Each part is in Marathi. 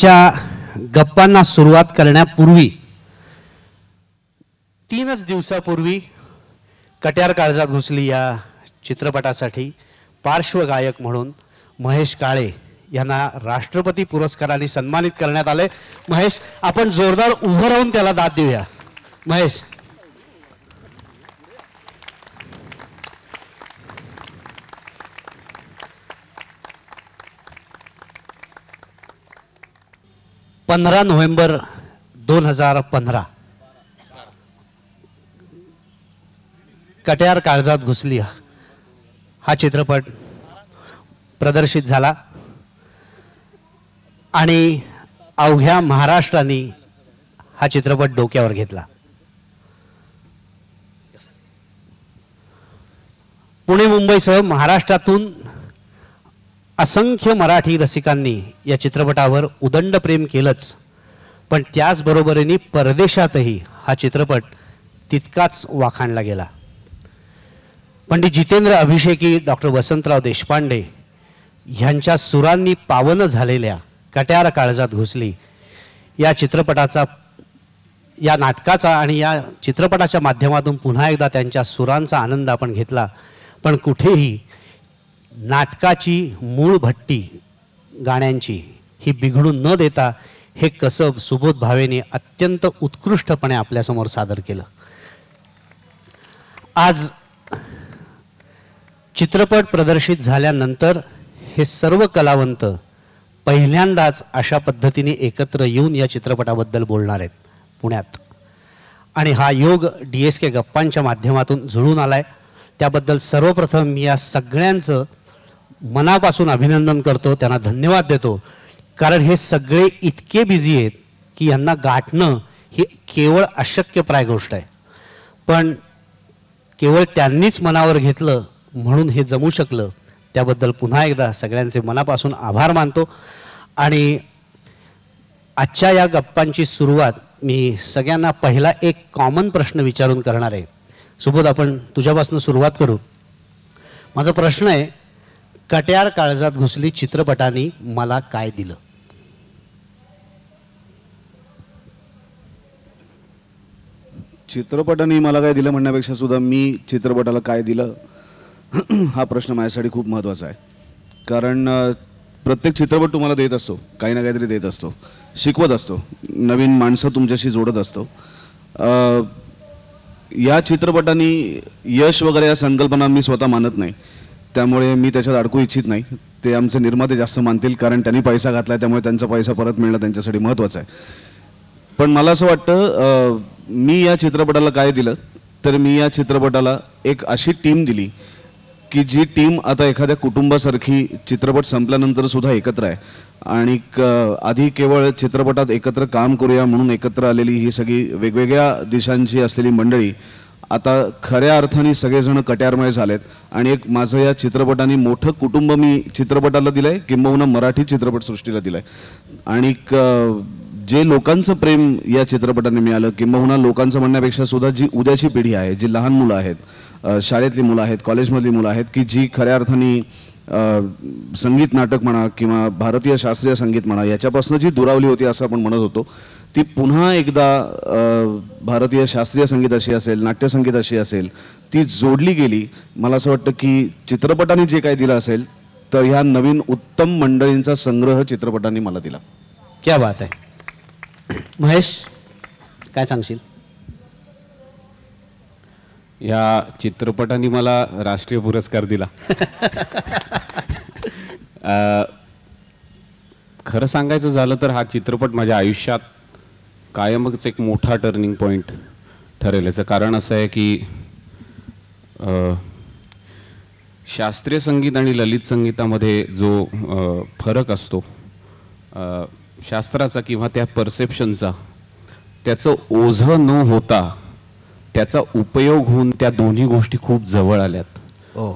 आजच्या गप्पांना सुरुवात करण्यापूर्वी 3च दिवसापूर्वी कट्यार काळजात घुसली या चित्रपटासाठी पार्श्वगायक म्हणून महेश काळे यांना राष्ट्रपती पुरस्काराने सन्मानित करण्यात आले। महेश, आपण जोरदार उभं राहून त्याला दाद देऊया। महेश, नोव्हेंबर 2015 कट्यार काळजात घुसली हा चित्रपट प्रदर्शित झाला आणि अवघ्या महाराष्ट्राने हा चित्रपट डोक्यावर घेतला। पुणे मुंबईसह महाराष्ट्रातून असंख्य मराठी रसिकांनी या चित्रपटावर उदंड प्रेम केलंच, पण त्याचबरोबरीने परदेशातही हा चित्रपट तितकाच वाखाणला गेला। पंडित जितेंद्र अभिषेकी, डॉक्टर वसंतराव देशपांडे यांच्या सुरांनी पावन झालेल्या कट्यार काळजात घुसली या चित्रपटाचा, या नाटकाचा आणि या चित्रपटाच्या माध्यमातून पुन्हा एकदा त्यांच्या सुरांचा आनंद आपण घेतला। पण कुठेही नाटकाची मूळ भट्टी गाण्यांची ही बिघडू न देता हे कसब सुबोध भावेने अत्यंत उत्कृष्टपणे आपल्यासमोर सादर केलं। आज चित्रपट प्रदर्शित झाल्यानंतर हे सर्व कलावंत पहिल्यांदाच अशा पद्धतीने एकत्र येऊन या चित्रपटाबद्दल बोलणार आहेत पुण्यात, आणि हा योग DSK गप्पांच्या माध्यमातून जुळून आलाय। त्याबद्दल सर्वप्रथम मी या सगळ्यांचं मनापासून अभिनंदन करतो, त्यांना धन्यवाद देतो, कारण हे सगळे इतके बिझी आहेत की यांना गाठणं ही केवळ अशक्यप्राय गोष्ट आहे, पण केवळ त्यांनीच मनावर घेतलं म्हणून हे जमू शकलं। त्याबद्दल पुन्हा एकदा सगळ्यांचे मनापासून आभार मानतो। आणि आजच्या या गप्पांची सुरुवात मी सगळ्यांना पहिला एक कॉमन प्रश्न विचारून करणार आहे। सुबोध, आपण तुझ्यापासून सुरुवात करू। माझा प्रश्न आहे, कट्यार काळजात घुसली चित्रपटाने मला काय दिलं? चित्रपटाने मला काय दिलं म्हणण्यापेक्षा सुद्धा मी चित्रपटाला काय दिलं हा प्रश्न माझ्यासाठी खूप महत्त्वाचा आहे। कारण प्रत्येक चित्रपट तुम्हाला देत असतो, काही ना काहीतरी देत असतो, शिकवत असतो, नवीन माणसं तुमच्याशी जोडत असतो। या चित्रपटाने यश वगैरे या संकल्पना मी स्वतः मानत नाही, त्यामुळे मी त्याच्यात अडकू इच्छित नाही। ते आमचे निर्माते जास्त मानतील, कारण त्यांनी पैसा घातला, त्यामुळे त्यांचा पैसा परत मिळणं त्यांच्यासाठी महत्त्वाचं आहे। पण मला असं वाटतं मी या चित्रपटाला काय दिलं, तर मी या चित्रपटाला एक अशी टीम दिली की जी टीम आता एखाद्या कुटुंबासारखी चित्रपट संपल्यानंतर सुद्धा एकत्र आहे। आणि आधी केवळ चित्रपटात एकत्र काम करूया म्हणून एकत्र आलेली ही सगळी वेगवेगळ्या दिशांची असलेली मंडळी आता खऱ्या अर्थाने सगळेजण कट्यारमय झालेत। आणि एक माझं या चित्रपटाने मोठं कुटुंब मी चित्रपटाला दिलं आहे, किंबहुना मराठी चित्रपटसृष्टीला दिलं आहे। आणि जे लोकांचं प्रेम या चित्रपटाने मिळालं, किंबहुना लोकांचं म्हणण्यापेक्षा सुद्धा जी उद्याची पिढी आहे, जी लहान मुलं आहेत, शाळेतली मुलं आहेत, कॉलेजमधली मुलं आहेत, की जी खऱ्या अर्थाने संगीत नाटक म्हणा किंवा भारतीय शास्त्रीय संगीत म्हणा याच्यापासून जी दुरावली होती असं आपण म्हणत होतो, ती पुन्हा एकदा भारतीय शास्त्रीय संगीताशी असेल, नाट्यसंगीताशी असेल, ती जोडली गेली। मला असं वाटतं की चित्रपटाने जे काही दिलं असेल तर ह्या नवीन उत्तम मंडळींचा संग्रह चित्रपटाने मला दिला। क्या बात आहे। महेश, काय सांगशील? या चित्रपटाने मला राष्ट्रीय पुरस्कार दिला। खरं सांगायचं झालं तर हा चित्रपट माझ्या आयुष्यात कायमच एक मोठा टर्निंग पॉईंट ठरेल। याचं कारण असं आहे की शास्त्रीय संगीत आणि ललित संगीतामध्ये जो फरक असतो शास्त्राचा किंवा त्या परसेप्शनचा, त्याचं ओझं न होता त्याचा उपयोग होऊन त्या दोन्ही गोष्टी खूप जवळ आल्यात।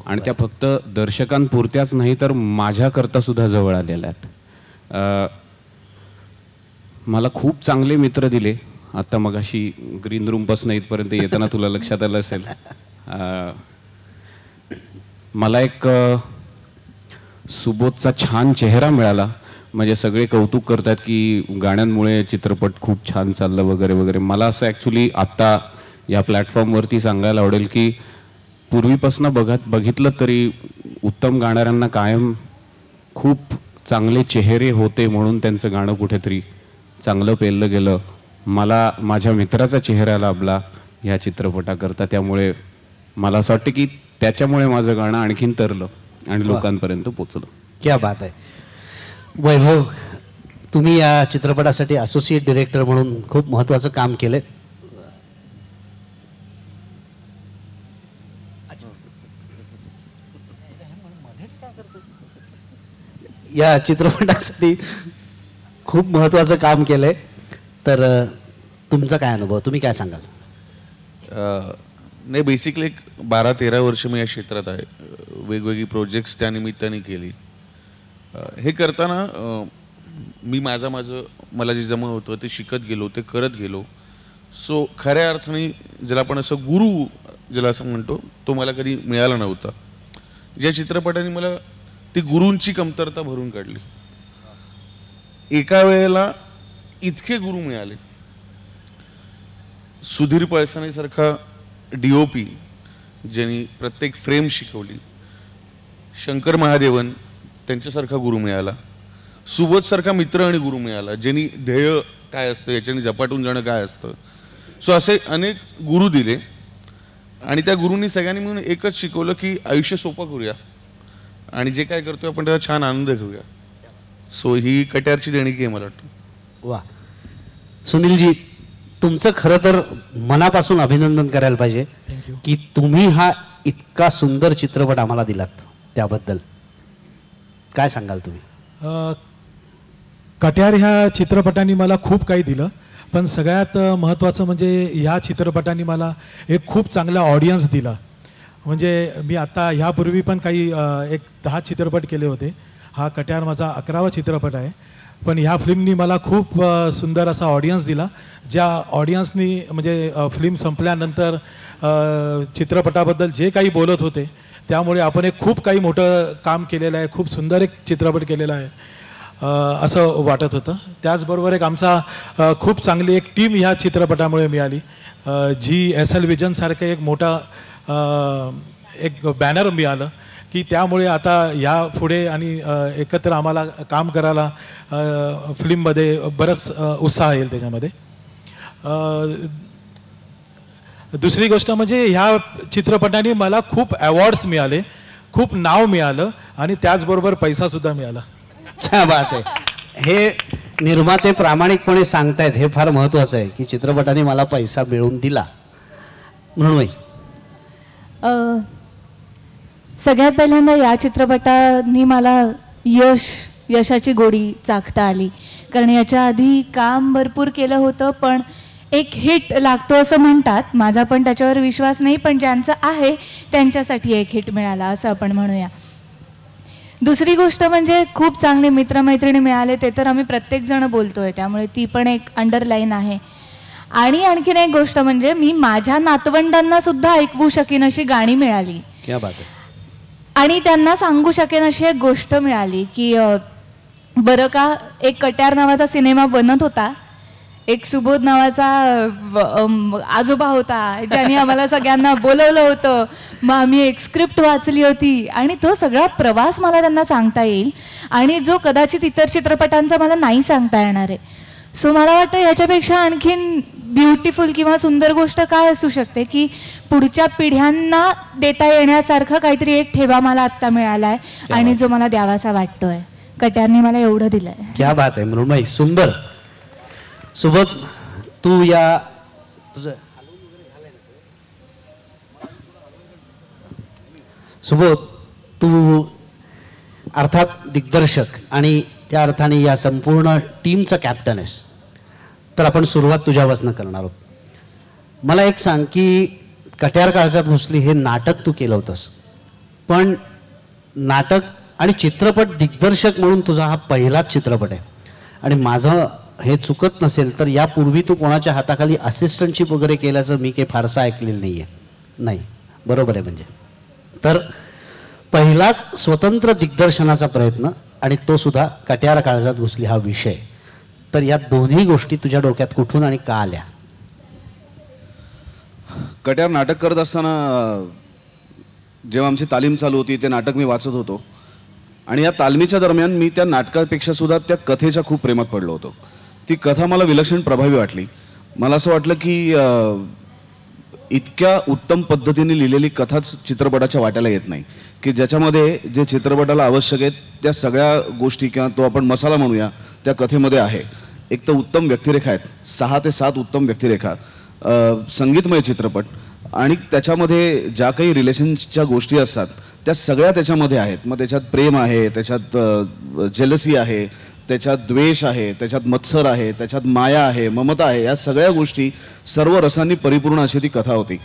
आणि त्या फक्त दर्शकांपुरत्याच नाही तर माझ्याकरता सुद्धा जवळ आलेल्या आहेत। मला खूप चांगले मित्र दिले। आता मगाशी ग्रीन रूमपासून इथपर्यंत येताना तुला लक्षात आलं असेल, मला एक सुबोधचा छान चेहरा मिळाला। म्हणजे सगळे कौतुक करतात की गाण्यांमुळे चित्रपट खूप छान चाललं वगैरे वगैरे. मला असं ॲक्च्युली आत्ता या प्लॅटफॉर्मवरती सांगायला आवडेल की पूर्वीपासून बघितलं तरी उत्तम गाणाऱ्यांना कायम खूप चांगले चेहरे होते म्हणून त्यांचं गाणं कुठेतरी चांगलं पेललं गेलं. मला माझ्या मित्राचा चेहरा लाभला ह्या चित्रपटाकरता, त्यामुळे मला असं वाटतं की त्याच्यामुळे माझं गाणं आणखीन तरलं आणि लोकांपर्यंत पोचलं. क्या बात आहे. वैभव, तुम्ही या चित्रपटासाठी असोसिएट डिरेक्टर म्हणून खूप महत्त्वाचं काम केलं. या चित्रपटासाठी खूप महत्त्वाचं काम केलंय, तर तुमचा काय अनुभव, तुम्ही काय सांगाल? नाही, बेसिकली एक 12-13 वर्ष मी या क्षेत्रात आहे. वेगवेगळी प्रोजेक्ट्स त्या निमित्ताने केली. हे करताना मी माझं मला जे जमत होतं ते शिकत गेलो, ते करत गेलो. सो खऱ्या अर्थाने ज्याला आपण असं गुरु ज्याला असं म्हणतो तो मला कधी मिळाला नव्हता. ज्या चित्रपटाने मला ती गुरूंची कमतरता भरून काढली. एका वेळेला इतके गुरु मिळाले. सुधीर पळसाणेसारखा DOP ज्यांनी प्रत्येक फ्रेम शिकवली, शंकर महादेवन त्यांच्यासारखा गुरु मिळाला, सुबोधसारखा मित्र आणि गुरु मिळाला ज्यांनी ध्येय काय असतं याच्याने झपाटून जाणं काय असतं. सो असे अनेक गुरु दिले आणि त्या गुरूंनी सगळ्यांनी मिळून एकच शिकवलं की आयुष्य सोपं करूया आणि जे काय करतोय आपण त्याचा छान आनंद घेऊया. सो ही कट्यारची देणगी आहे मला वाटतं. वा, सुनीलजी, तुमचं खरं तर मनापासून अभिनंदन करायला पाहिजे की तुम्ही हा इतका सुंदर चित्रपट आम्हाला दिलात. त्याबद्दल काय सांगाल तुम्ही? कट्यार ह्या चित्रपटाने मला खूप काही दिलं, पण सगळ्यात महत्त्वाचं म्हणजे ह्या चित्रपटाने मला एक खूप चांगला ऑडियन्स दिला. म्हणजे मी आता ह्यापूर्वी पण काही 10 चित्रपट केले होते. हा कट्यार माझा 11वा चित्रपट आहे. पण ह्या फिल्मनी मला खूप सुंदर असा ऑडियन्स दिला. ज्या ऑडियन्सनी म्हणजे फिल्म संपल्यानंतर चित्रपटाबद्दल जे काही बोलत होते, त्यामुळे आपण एक खूप काही मोठं काम केलेलं आहे, खूप सुंदर एक चित्रपट केलेला आहे असं वाटत होतं. त्याचबरोबर एक आमचा खूप चांगली एक टीम ह्या चित्रपटामुळे मिळाली, जी SL विजनसारखं एक मोठा एक बॅनर मिळालं की त्यामुळे आता या पुढे आणि एकत्र आम्हाला काम करायला फिल्ममध्ये बरंच उत्साह येईल त्याच्यामध्ये. दुसरी गोष्ट म्हणजे ह्या चित्रपटाने मला खूप अवॉर्ड्स मिळाले, खूप नाव मिळालं आणि त्याचबरोबर पैसासुद्धा मिळाला. क्या बात आहे. हे निर्माते प्रामाणिकपणे सांगतायत, हे फार महत्त्वाचं आहे की चित्रपटाने मला पैसा मिळवून दिला. म्हणून सगळ्यात पहिल्यांदा या चित्रपटाने मला यशाची गोडी चाखता आली, कारण याच्या आधी काम भरपूर केलं होतं, पण एक हिट लागतो असं म्हणतात. माझा पण त्याच्यावर विश्वास नाही, पण ज्यांचं आहे त्यांच्यासाठी एक हिट मिळाला असं आपण म्हणूया. दुसरी गोष्ट म्हणजे खूप चांगले मित्रमैत्रिणी मिळाले, ते तर आम्ही प्रत्येकजण बोलतोय, त्यामुळे ती पण एक अंडरलाईन आहे. आणि आणखीन एक गोष्ट म्हणजे मी माझ्या नातवंडांना सुद्धा ऐकवू शकेन अशी गाणी मिळाली. क्या बात आहे. आणि त्यांना सांगू शकेन अशी एक गोष्ट मिळाली की बरं का, एक कट्यार नावाचा सिनेमा बनत होता, एक सुबोध नावाचा आजोबा होता ज्याने आम्हाला सगळ्यांना बोलवलं होतं, मग आम्ही एक स्क्रिप्ट वाचली होती आणि तो सगळा प्रवास मला त्यांना सांगता येईल, आणि जो कदाचित इतर चित्रपटांचा मला नाही सांगता येणार आहे. सो मला वाटतं ह्याच्यापेक्षा आणखीन ब्युटिफुल किंवा सुंदर गोष्ट काय असू शकते की पुढच्या पिढ्यांना देता येण्यासारखं काहीतरी एक ठेवा मला आत्ता मिळाला आहे आणि जो मला द्यावासा वाटतोय. कट्यारने मला एवढं दिलंय. क्या बात आहे मृण्मयी, सुंदर. सुबोध, तू या तुझं सुबोध, तू अर्थात दिग्दर्शक आणि त्या अर्थाने या संपूर्ण टीमचा कॅप्टन आहेस, तर आपण सुरुवात तुझ्यापासून करणार आहोत. मला एक सांग की कट्यार काळजात घुसली हे नाटक तू केलं होतंस, पण नाटक आणि चित्रपट दिग्दर्शक म्हणून तुझा हा पहिलाच चित्रपट आहे. आणि माझं हे चुकत नसेल तर यापूर्वी तू कोणाच्या हाताखाली असिस्टंटशिप वगैरे केल्याचं मी काही फारसं ऐकलेलं नाही आहे. नाही, बरोबर आहे. म्हणजे तर पहिलाच स्वतंत्र दिग्दर्शनाचा प्रयत्न आणि तो सुद्धा कट्यार काळजात घुसली हा विषय. तर या दोन्ही गोष्टी तुझ्या डोक्यात कुठून आणि का आल्या? कट्यार नाटक करत असताना जेव्हा आमची तालीम चालू होती ते नाटक मी वाचत होतो आणि या तालमीच्या दरम्यान मी त्या नाटकापेक्षा सुद्धा त्या कथेच्या खूप प्रेमात पडलो होतो. ती कथा मला विलक्षण प्रभावी वाटली. मला असं वाटलं की इतक्या उत्तम पद्धतीने लिहिलेली कथाच चित्रपटाच्या वाट्याला येत नाही, की ज्याच्यामध्ये जे चित्रपटाला आवश्यक आहेत त्या सगळ्या गोष्टी किंवा तो आपण मसाला म्हणूया त्या कथेमध्ये आहे. एक तर उत्तम व्यक्तिरेखा आहेत, 6 ते 7 उत्तम व्यक्तिरेखा, संगीतमय चित्रपट आणि त्याच्यामध्ये ज्या काही रिलेशनच्या गोष्टी असतात त्या सगळ्या त्याच्यामध्ये आहेत. मग त्याच्यात प्रेम आहे, त्याच्यात जेलसी आहे, त्याच्यात द्वेष आहे, त्याच्यात मत्सर आहे, त्याच्यात माया आहे, ममता आहे, या सगळ्या गोष्टी सर्व रसांनी परिपूर्ण अशी ती कथा होती.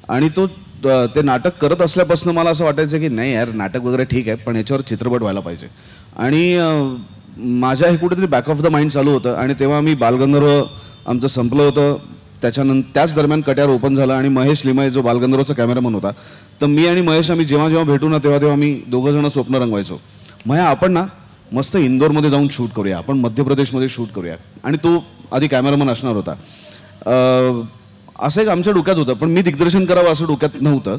आणि ते नाटक करत असल्यापासून मला असं वाटायचं की नाही यार, नाटक वगैरे ठीक आहे पण याच्यावर चित्रपट व्हायला पाहिजे. आणि माझ्या हे कुठेतरी बॅक ऑफ द माइंड चालू होतं. आणि तेव्हा मी बालगंधर्व आमचं संपलं होतं, त्याच दरम्यान कट्यार ओपन झाला आणि महेश लिमाय जो बालगंधर्वचा कॅमेरामन होता, तर मी आणि महेश आम्ही जेव्हा जेव्हा भेटू ना तेव्हा आम्ही दोघं जण स्वप्न रंगवायचो. मग आपण ना मस्त इंदोरमध्ये जाऊन शूट करूया, आपण मध्य प्रदेशमध्ये शूट करूया. आणि तो आधी कॅमेरामन असणार होता. असं एक आमच्या डोक्यात होतं, पण मी दिग्दर्शन करावं असं डोक्यात नव्हतं.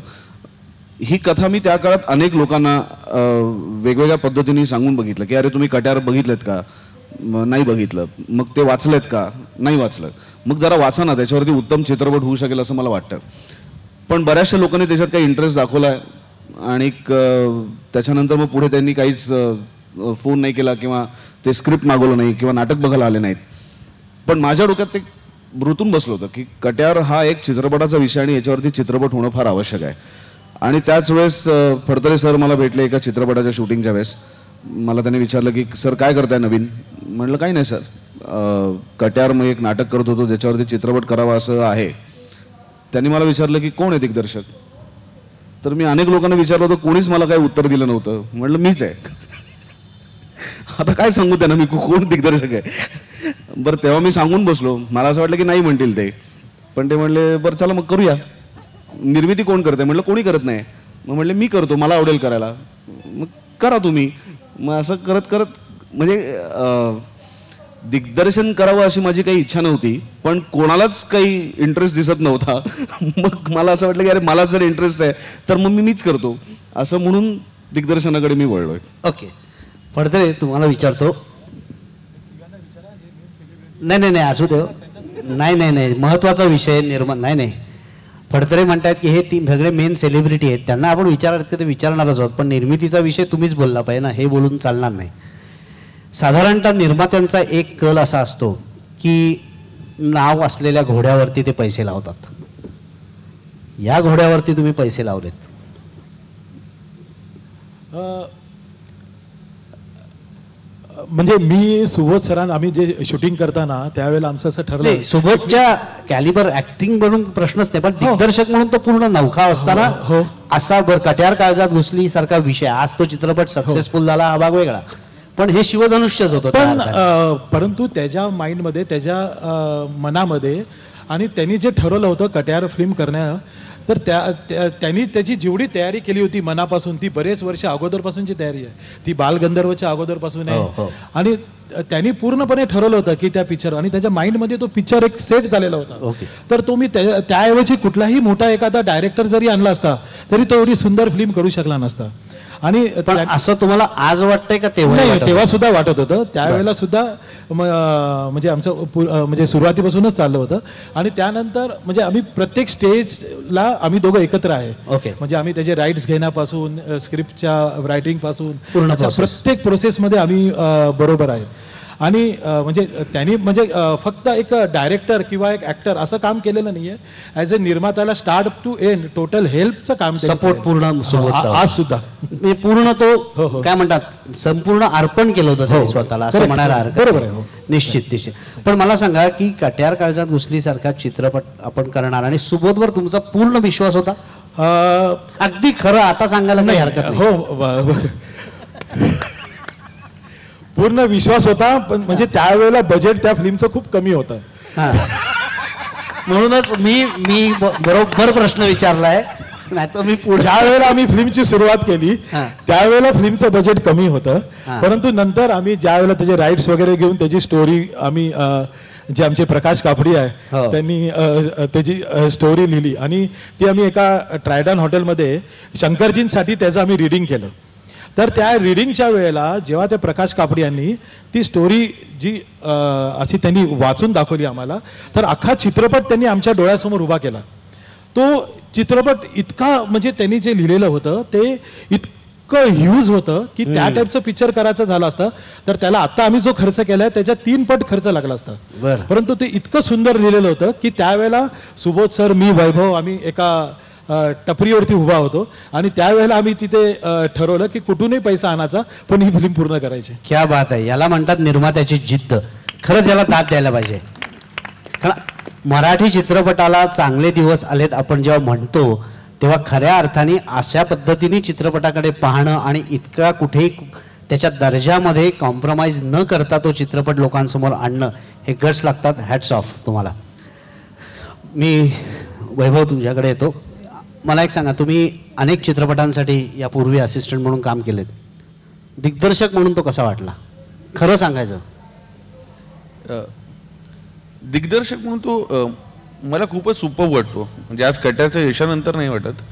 ही कथा मी त्या काळात अनेक लोकांना वेगवेगळ्या पद्धतीने सांगून बघितलं की अरे तुम्ही कट्यार बघितलेत का? नाही बघितलं. मग ते वाचलेत का? नाही वाचलं. मग जरा वाचा ना, त्याच्यावरती उत्तम चित्रपट होऊ शकेल असं मला वाटतं. पण बऱ्याचशा लोकांनी त्याच्यात काही इंटरेस्ट दाखवला आहे आणि त्याच्यानंतर मग पुढे त्यांनी काहीच फोन नाही केला किंवा ते स्क्रिप्ट मागवलं नाही किंवा नाटक बघायला आले नाहीत. पण माझ्या डोक्यात ते रुतून बसलं होतं की कट्यार हा एक चित्रपटाचा विषय आणि याच्यावरती चित्रपट होणं फार आवश्यक आहे. आणि त्याच वेळेस फडतरे सर मला भेटले एका चित्रपटाच्या शूटिंगच्या वेळेस. मला त्याने विचारलं की सर काय करताय नवीन? म्हटलं काही नाही सर, कट्यार मग एक नाटक करत होतो ज्याच्यावरती चित्रपट करावा असं आहे. त्यांनी मला विचारलं की कोण आहे दिग्दर्शक? तर मी अनेक लोकांना विचारलं होतं, कोणीच मला काही उत्तर दिलं नव्हतं. म्हटलं मीच आहे. आता काय सांगू त्यांना मी कोण दिग्दर्शक आहे? बरं तेव्हा मी सांगून बसलो. मला असं वाटलं की नाही म्हणतील ते, पण ते म्हणले बरं चला मग करूया. निर्मिती कोण करते? म्हटलं कोणी करत नाही. मग म्हणले मी करतो, मला आवडेल करायला. मग करा तुम्ही. मग असं करत करत म्हणजे दिग्दर्शन करावं अशी माझी काही इच्छा नव्हती, पण कोणालाच काही इंटरेस्ट दिसत नव्हता. मग मला असं वाटलं की अरे मला जर इंटरेस्ट आहे तर मग मीच करतो असं म्हणून दिग्दर्शनाकडे मी वळलोय. ओके फडतरे, तुम्हाला विचारतो. नाही असू दे. नाही महत्त्वाचा विषय निर्माण नाही. फडतरे म्हणतात की हे 3 सगळे मेन सेलिब्रिटी आहेत, त्यांना आपण विचारायचं ते विचारणारच आहोत, पण निर्मितीचा विषय तुम्हीच बोलला पाहिजे ना, हे बोलून चालणार नाही. साधारणतः निर्मात्यांचा एक कल असा असतो की नाव असलेल्या घोड्यावरती ते पैसे लावतात. या घोड्यावरती तुम्ही पैसे लावलेत. म्हणजे मी सुबोध सरांना आम्ही जे शूटिंग करताना त्यावेळेला आमचं असं ठरलं. सुबोधच्या कॅलिबर ऍक्टिंग म्हणून प्रश्नच नाही, पण दिग्दर्शक म्हणून तो पूर्ण नौखा असताना असा कट्यार काळजात घुसली सारखा विषय. आज तो चित्रपट सक्सेसफुल झाला हा भाग वेगळा, पण हे शिवधनुष्यच होतं. पण परंतु त्याच्या माइंडमध्ये, त्याच्या मनामध्ये आणि त्यांनी जे ठरवलं होतं कट्यार फिल्म करण्या, तर त्यांनी त्याची जेवढी तयारी केली होती मनापासून, ती बरेच वर्ष अगोदरपासूनची तयारी आहे, ती बालगंधर्वच्या अगोदरपासून आहे. आणि त्यांनी पूर्णपणे ठरवलं होतं की त्या पिक्चर, आणि त्याच्या माइंडमध्ये तो पिक्चर एक सेट झालेला होता. तर तो मी त्याऐवजी कुठलाही मोठा एखादा डायरेक्टर जरी आणला असता तरी तो एवढी सुंदर फिल्म करू शकला नसता. आणि असं तुम्हाला आज वाटतंय का? तेव्हा सुद्धा वाटत होतं. त्यावेळेला सुद्धा म्हणजे आमचं म्हणजे सुरुवातीपासूनच चाललं होतं. आणि त्यानंतर म्हणजे आम्ही प्रत्येक स्टेजला आम्ही दोघं एकत्र आहे. म्हणजे आम्ही त्याचे राईट्स घेण्यापासून, स्क्रिप्टच्या रायटिंग पासून प्रत्येक प्रोसेसमध्ये आम्ही बरोबर आहेत. आणि म्हणजे त्यांनी म्हणजे फक्त एक डायरेक्टर किंवा एक ऍक्टर असं काम केलेलं नाहीये. ॲज अ निर्मात्याला स्टार्ट टू एंड टोटल हेल्पचं काम, सपोर्ट पूर्ण आज सुद्धा पूर्ण तो काय म्हणतात संपूर्ण अर्पण केलं होतं स्वतःला असं म्हणायला हरकत. बरोबर आहे. निश्चित. पण मला सांगा की कट्यार काळजात घुसली सारखा चित्रपट आपण करणार आणि सुबोधवर तुमचा पूर्ण विश्वास होता? अगदी खरं आता सांगायला काही हरकत नाही. हो पूर्ण विश्वास होता, पण म्हणजे त्यावेळेला बजेट त्या फिल्मचं खूप कमी होतं. म्हणूनच मी बरोबर प्रश्न विचारलाय नाही तर मी पुढे ज्या वेळेला आम्ही फिल्मची सुरुवात केली हा. त्यावेळेला फिल्मचं बजेट कमी होतं, परंतु नंतर आम्ही ज्या वेळेला त्याचे राईट्स वगैरे घेऊन त्याची स्टोरी आम्ही जे आमचे प्रकाश कापडी आहे हो. त्यांनी त्याची स्टोरी लिहिली आणि ती आम्ही एका ट्रायडन हॉटेलमध्ये शंकरजींसाठी त्याचं आम्ही रिडिंग केलं. तर त्या रिडिंगच्या वेळेला जेव्हा त्या प्रकाश कापडी यांनी ती स्टोरी जी अशी त्यांनी वाचून दाखवली आम्हाला, तर अख्खा चित्रपट त्यांनी आमच्या डोळ्यासमोर उभा केला. तो चित्रपट इतका म्हणजे त्यांनी जे लिहिलेलं होतं ते इतकं ह्यूज होतं की त्या टाईपचं पिक्चर करायचं झालं असतं तर त्याला आता आम्ही जो खर्च केलाय त्याच्या 3 पट खर्च लागला असता. बरं. परंतु ते इतकं सुंदर लिहिलेलं होतं की त्यावेळेला सुबोध सर, मी, वैभव आम्ही एका टपरीवरती उभा होतो आणि त्यावेळेला आम्ही तिथे ठरवलं की कुठूनही पैसा आणायचा पण ही फिल्म पूर्ण करायची. क्या बात आहे. याला म्हणतात निर्मात्याची जिद्द. खरंच याला दाद द्यायला पाहिजे. कारण मराठी चित्रपटाला चांगले दिवस आलेत आपण जेव्हा म्हणतो तेव्हा खऱ्या अर्थाने अशा पद्धतीने चित्रपटाकडे पाहणं आणि इतका कुठेही त्याच्या दर्जामध्ये कॉम्प्रोमाइज न करता तो चित्रपट लोकांसमोर आणणं हे गट्स लागतात. हॅट्स ऑफ तुम्हाला. मी वैभव तुझ्याकडे येतो. मला एक सांगा, तुम्ही अनेक चित्रपटांसाठी यापूर्वी असिस्टंट म्हणून काम केलेत. दिग्दर्शक म्हणून तो कसा वाटला? खरं सांगायचं. दिग्दर्शक म्हणून तो मला खूपच सुपर वाटतो. म्हणजे आज कट्याच्या यशानंतर नाही वाटत,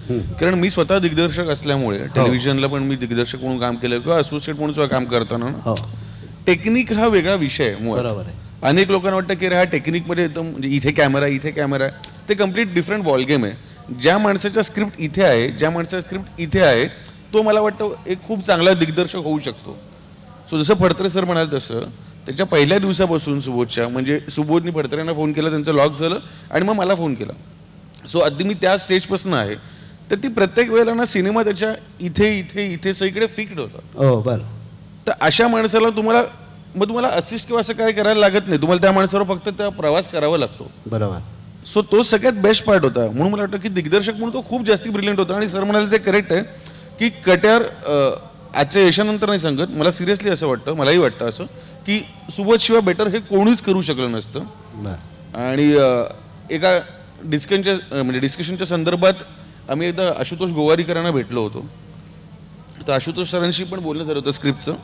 कारण मी स्वतः दिग्दर्शक असल्यामुळे टेलिव्हिजनला पण मी दिग्दर्शक म्हणून काम केलं किंवा असोसिएट म्हणून सुद्धा काम करताना टेक्निक हा वेगळा विषय आहे मुळात. बरोबर आहे. अनेक लोकांना वाटतं की हा टेक्निकमध्ये येतो म्हणजे इथे कॅमेरा इथे कॅमेरा आहे. ते कम्प्लीट डिफरंट बॉल गेम आहे. ज्या माणसाच्या स्क्रिप्ट इथे आहे, ज्या माणसाचा स्क्रिप्ट इथे आहे, तो मला वाटतं एक खूप चांगला दिग्दर्शक होऊ शकतो. सो जसं फडतरे सर म्हणाल तसं त्याच्या पहिल्या दिवसापासून सुबोधच्या म्हणजे सुबोधनी फडतऱ्यांना फोन केला, त्यांचं लॉक झालं आणि मग मला फोन केला. सो अगदी मी त्या स्टेजपासून आहे. तर ती प्रत्येक वेळेला ना सिनेमा त्याच्या इथे इथे इथे सगळीकडे फिक्ड होता. हो बरं. तर अशा माणसाला तुम्हाला असिस्ट किंवा असं काय करायला लागत नाही. तुम्हाला त्या माणसावर फक्त त्या प्रवास करावा लागतो. बरोबर. सो तो सगळ्यात बेस्ट पार्ट होता. म्हणून मला वाटतं की दिग्दर्शक म्हणून तो खूप जास्ती ब्रिलियंट होता. आणि सर म्हणाले ते करेक्ट आहे की कट्यार आजच्या यशानंतर नाही सांगत, मला सिरियसली असं वाटतं, मलाही वाटतं असं की सुबोध शिवाय बेटर हे कोणीच करू शकलं नसतं. आणि एका डिस्कशनच्या संदर्भात आम्ही एकदा आशुतोष गोवारीकरांना भेटलो होतो. तर आशुतोष सरांशी पण बोलणं झालं होतं स्क्रिप्टचं.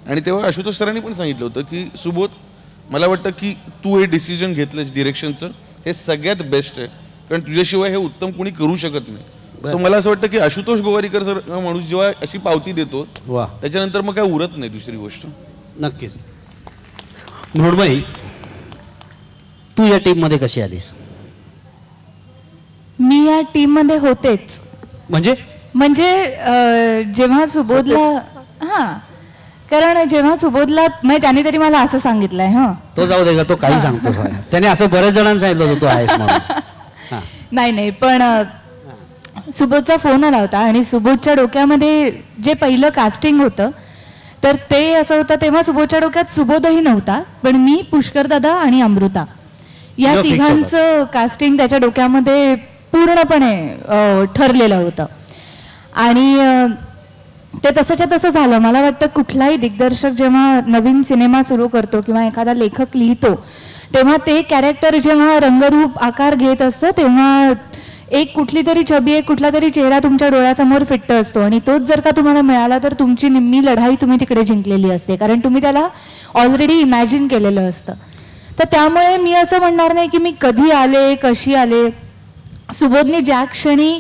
आणि तेव्हा आशुतोष सरांनी पण सांगितलं होतं की सुबोध, मला वाटतं की तू हे डिसिजन घेतलंस डिरेक्शनचं हे सगळ्यात बेस्ट आहे, कारण तुझ्याशिवाय हे उत्तम कोणी करू शकत नाही. सो मला असं वाटतं की आशुतोष गोवारीकर सर माणूस जेव्हा अशी पावती देतो त्याच्यानंतर मग काय उरत नाही दुसरी गोष्ट. नक्कीच. मृण्मयी, तू या टीम मध्ये कशी आलीस? मी या टीम मध्ये होतेच. म्हणजे जेव्हा सुबोधला कारण जेव्हा सुबोधला म्हणजे त्याने तरी मला असं सांगितलंय. तो जाऊ दे का, तो काही सांगतो. त्याने असं बरेच जणांना सांगितलं होतं तू आहेस म्हणून. नाही पण सुबोधचा फोन आला होता आणि सुबोधच्या डोक्यामध्ये जे पहिलं कास्टिंग होतं तर ते असं होतं. तेव्हा सुबोधच्या डोक्यात सुबोधही नव्हता, पण मी, पुष्कर दादा आणि अमृता या तिघांचं कास्टिंग त्याच्या डोक्यामध्ये पूर्णपणे ठरलेलं होतं. आणि ते तसंच्या तसं झालं. मला वाटतं कुठलाही दिग्दर्शक जेव्हा नवीन सिनेमा सुरू करतो किंवा एखादा लेखक लिहितो तेव्हा ते कॅरेक्टर जेव्हा रंगरूप आकार घेत असतं तेव्हा एक कुठली तरी छबी, एक कुठला तरी चेहरा तुमच्या डोळ्यासमोर फिट्ट असतो आणि तोच जर का तुम्हाला मिळाला तर तुमची निम्मी लढाई तुम्ही तिकडे जिंकलेली असते, कारण तुम्ही त्याला ऑलरेडी इमॅजिन केलेलं असतं. तर त्यामुळे मी असं म्हणणार नाही की मी कधी आले, कशी आले. सुबोधने ज्या क्षणी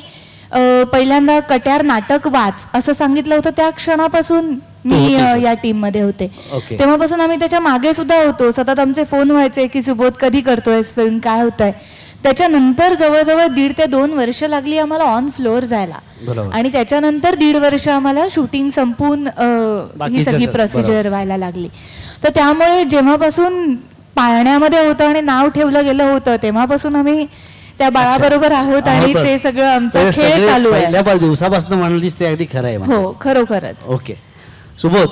पहिल्यांदा कट्यार नाटक वाच असं सांगितलं होतं त्या क्षणापासून मी या टीम मध्ये होते. तेव्हापासून आम्ही त्याच्या मागे सुद्धा होतो. सतत आमचे फोन व्हायचे की सुबोध कधी करतोयस फिल्म, काय होतंय. त्याच्यानंतर जवळजवळ 1.5 ते 2 वर्ष लागली आम्हाला ऑन फ्लोअर जायला. आणि त्याच्यानंतर 1.5 वर्ष आम्हाला शूटिंग संपून ही सगळी प्रोसिजर व्हायला लागली. तर त्यामुळे जेव्हापासून पाळण्यामध्ये होतं आणि नाव ठेवलं गेलं होतं तेव्हापासून आम्ही त्या बाळाबरोबर आहोत आणि ते सगळं आमचा खेळ चालू आहे. पहिल्या दिवसापासून म्हणालीस ते अगदी खरं आहे. हो, खरोखरच. ओके सुबोध,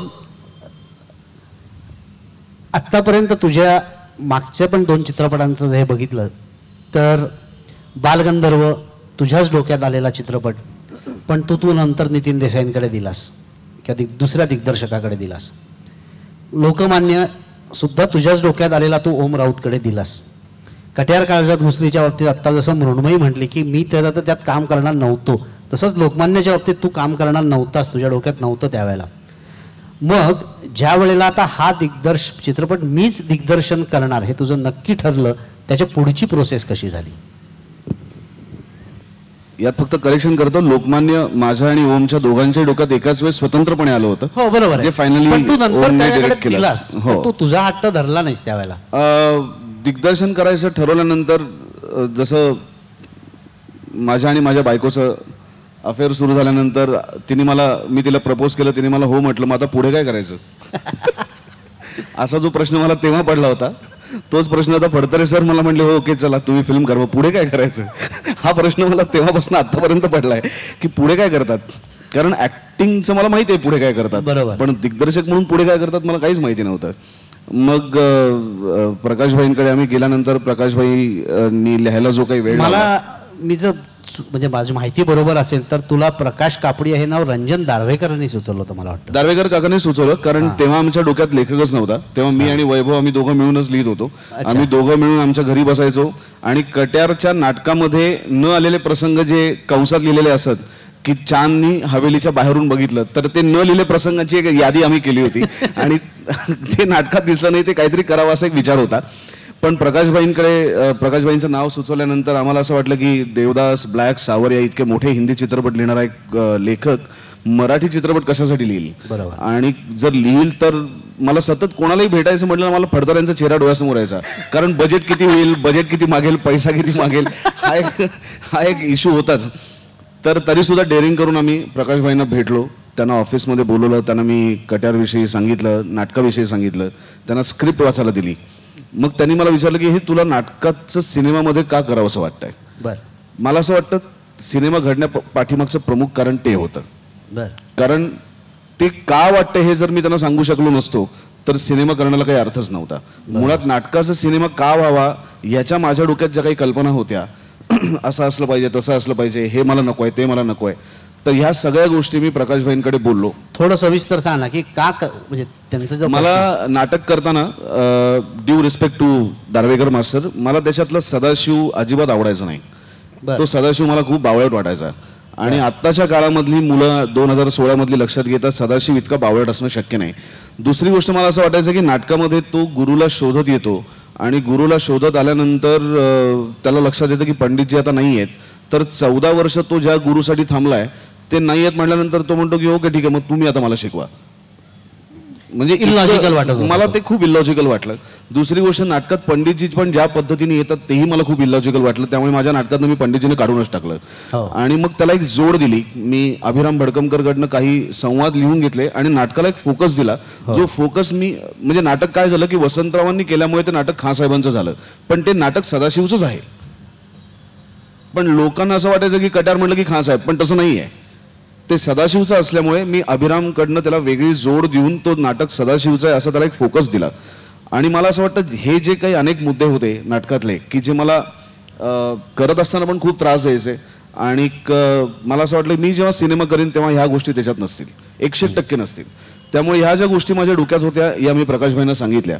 आतापर्यंत तुझ्या मागच्या पण 2 चित्रपटांचं हे बघितलं तर बालगंधर्व तुझ्याच डोक्यात आलेला चित्रपट, पण तू नंतर नितीन देसाईंकडे दिलास किंवा दुसऱ्या दिग्दर्शकाकडे दिलास. लोकमान्य सुद्धा तुझ्याच डोक्यात आलेला तू ओम राऊतकडे दिलास. कट्यार काळजात घुसलीच्या बाबतीत आत्ता जसं मृण्मयी म्हटली की मी त्यात काम करणार नव्हतो, तसंच लोकमान्याच्या बाबतीत तू काम करणार नव्हतास, तुझ्या डोक्यात नव्हतं त्यावेळेला. मग ज्या वेळेला आता हा चित्रपट मीच दिग्दर्शन करणार हे तुझं नक्की ठरलं, त्याच्या पुढची प्रोसेस कशी झाली? यात फक्त करेक्शन करतो, लोकमान्य माझ्या आणि ओमच्या दोघांच्या डोक्यात एकाच वेळेस स्वतंत्रपणे आलं होतं. हो बरोबर आहे. जे फायनली पण तू नंतर त्याच्याकडे दिलास, हो. पण तू तुझा हट्ट धरला नाहीस त्यावेळेला. दिग्दर्शन करायचं ठरवल्यानंतर जसं माझ्या आणि माझ्या बायकोचं अफेअर सुरू झाल्यानंतर मी तिला प्रपोज केलं, तिने मला हो म्हटलं. मग आता पुढे काय करायचं असा जो प्रश्न मला तेव्हा पडला होता, तोच प्रश्न आता फडतरे सर मला म्हणले हो ओके चला तुम्ही फिल्म करा, पुढे काय करायचं हा प्रश्न मला तेव्हापासून आतापर्यंत पडलाय की पुढे काय करतात. कारण ऍक्टिंगचं मला माहिती आहे पुढे काय करतात, बरोबर. पण दिग्दर्शक म्हणून पुढे काय करतात मला काहीच माहिती नव्हतं. मग प्रकाशभाईंकडे आम्ही गेल्यानंतर प्रकाशभाईंनी लिहायला जो काही वेळ मला मी जर म्हणजे माझी माहिती बरोबर असेल तर तुला प्रकाश कापडी हे नाव रंजन दार्वेकरांनी सुचवलं होतं मला वाटतं. दार्वेकर काकांनी सुचवलं, कारण तेव्हा आमच्या डोक्यात लेखकच नव्हता. तेव्हा मी आणि वैभव आम्ही दोघं मिळूनच लिहित होतो. आम्ही दोघं मिळून आमच्या घरी बसायचो आणि कट्यारच्या नाटकामध्ये न आलेले प्रसंग जे कंसात लिहिलेले असत की चांदनी हवेलीच्या बाहेरून बघितलं, तर ते न लिहिले प्रसंगाची एक यादी आम्ही केली होती आणि जे नाटकात दिसलं नाही ते काहीतरी करावं असा एक विचार होता. पण प्रकाशभाईंचं नाव सुचवल्यानंतर आम्हाला असं वाटलं की देवदास, ब्लॅक, सावरिया इतके मोठे हिंदी चित्रपट लिहिणारा एक लेखक मराठी चित्रपट कशासाठी लिहिल. बरोबर. आणि जर लिहिल तर मला सतत कोणालाही भेटायचं म्हटलं मला फडतर यांचा चेहरा डोळ्यासमोर यायचा. कारण बजेट किती होईल, बजेट किती मागेल, पैसा किती मागेल, हा एक इश्यू होताच. तर तरी सुद्धा डेअरिंग करून आम्ही प्रकाशभाईंना भेटलो, त्यांना ऑफिसमध्ये बोलवलं, त्यांना मी कट्यारविषयी सांगितलं, नाटकाविषयी सांगितलं, त्यांना स्क्रिप्ट वाचायला दिली. मग त्यांनी मला विचारलं की हे तुला नाटकाचं सिनेमामध्ये का करावं असं वाटतंय. बरं. मला असं वाटतं सिनेमा घडण्या पाठीमागचं प्रमुख कारण ते होतं. बरं. कारण ते का वाटतं हे जर मी त्यांना सांगू शकलो नसतो तर सिनेमा करण्याला काही अर्थच नव्हता. मुळात नाटकाचा सिनेमा का व्हावा याच्या माझ्या डोक्यात ज्या काही कल्पना होत्या, असं असलं पाहिजे, तसं असलं पाहिजे, हे मला नको आहे, ते मला नको आहे, तर ह्या सगळ्या गोष्टी मी प्रकाशभाईंकडे बोललो. थोडं सविस्तर सांग ना की म्हणजे त्यांचं जे मला नाटक करताना ड्यू रिस्पेक्ट टू दार्वेकर मास्टर, मला त्याच्यातला सदाशिव अजिबात आवडायचा नाही. बरं. तो सदाशिव मला खूप बावळट वाटायचा. आणि आत्ताच्या काळामधली मुलं 2016 मधली लक्षात घेता सदाशिव इतका बावळट असणं शक्य नाही. दुसरी गोष्ट मला असं वाटायचं की नाटकामध्ये तो गुरुला शोधत येतो आणि गुरुला शोधत आल्यानंतर त्याला लक्षात येतं की पंडितजी आता नाही आहेत, तर 14 वर्ष तो ज्या गुरुसाठी थांबलाय ते नाही आहेत म्हटल्यानंतर तो म्हणतो की ओके ठीक आहे मग तुम्ही आता मला शिकवा. म्हणजे इलॉजिकल वाटत होतं. मला ते खूप इलॉजिकल वाटलं. दुसरी गोष्ट नाटकात पंडितजी पण ज्या पद्धतीने येतात तेही मला खूप इलॉजिकल वाटलं. त्यामुळे माझ्या नाटकातनं मी पंडितजीने काढूनच टाकलं. आणि मग त्याला एक जोड दिली. मी अभिराम भडकमकरकडनं काही संवाद लिहून घेतले आणि नाटकाला एक फोकस दिला. जो फोकस मी म्हणजे नाटक काय झालं की वसंतरावांनी केल्यामुळे ते नाटक खासाहेबांचं झालं, पण ते नाटक सदाशिवचंच आहे. पण लोकांना असं वाटायचं की कट्यार म्हणलं की खासाहेब, पण तसं नाही आहे. ते सदाशिवचं असल्यामुळे मी अभिरामकडनं त्याला वेगळी जोड देऊन तो नाटक सदाशिवचं आहे असं त्याला एक फोकस दिला. आणि मला असं वाटतं हे जे काही अनेक मुद्दे होते नाटकातले की जे मला करत असताना पण खूप त्रास द्यायचे आणि मला असं वाटलं मी जेव्हा सिनेमा करीन तेव्हा ह्या गोष्टी त्याच्यात नसतील, 100% नसतील. त्यामुळे ह्या ज्या गोष्टी माझ्या डोक्यात होत्या या मी प्रकाशभाईंना सांगितल्या.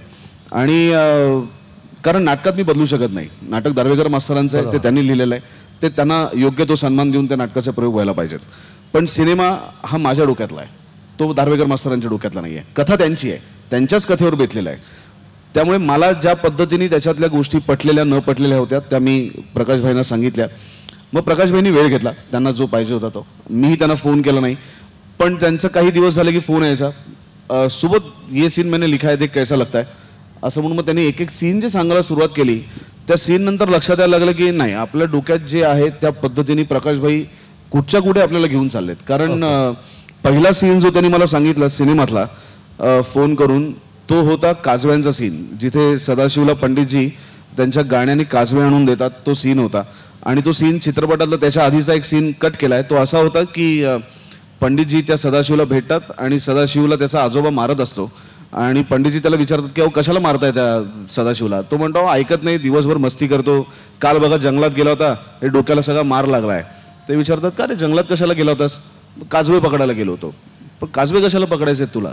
आणि कारण नाटकात मी बदलू शकत नाही. नाटक दार्वेकर मास्तरांचं आहे, ते त्यांनी लिहिलेलं आहे, ते त्यांना योग्य तो सन्मान देऊन त्या नाटकाचे प्रयोग व्हायला पाहिजेत. पण सिनेमा हा माझ्या डोक्यातला आहे, तो दार्वेकर मास्तरांच्या डोक्यातला नाही आहे. कथा त्यांची आहे, त्यांच्याच कथेवर बेतलेला आहे. त्यामुळे मला ज्या पद्धतीने त्याच्यातल्या गोष्टी पटलेल्या न पटलेल्या होत्या त्या मी प्रकाशभाईंना सांगितल्या. मग प्रकाशभाईंनी वेळ घेतला, त्यांना जो पाहिजे होता तो. मीही त्यांना फोन केला नाही, पण त्यांचं काही दिवस झाले की फोन यायचा, सोबत ये सीन मैंने लिखा है देख कैसा लगता है असं म्हणून. मग त्यांनी एक एक सीन जे सांगायला सुरुवात केली त्या सीन नंतर लक्षात यायला लागलं की नाही आपल्या डोक्यात जे आहे त्या पद्धतीने प्रकाशभाई कुठच्या कुठे आपल्याला घेऊन चाललेत. कारण पहिला सीन जो त्यांनी मला सांगितला सिनेमातला फोन करून तो होता काजव्यांचा सीन, जिथे सदाशिवला पंडितजी त्यांच्या गाण्याने काजवे आणून देतात, तो सीन होता. आणि तो सीन चित्रपटातला त्याच्या आधीचा एक सीन कट केलाय, तो असा होता की पंडितजी त्या सदाशिवला भेटतात आणि सदाशिवला त्याचा आजोबा मारत असतो आणि पंडितजी त्याला विचारतात की अहो कशाला मारताय त्या सदाशिवला. तो म्हणतो अहो ऐकत नाही, दिवसभर मस्ती करतो, काल बघा जंगलात गेला होता, हे डोक्याला सगळा मार लागलाय. ते विचारतात का रे जंगलात कशाला गेला होतास. काजवे पकडायला गेलो होतो. पण काजवे कशाला पकडायचे तुला.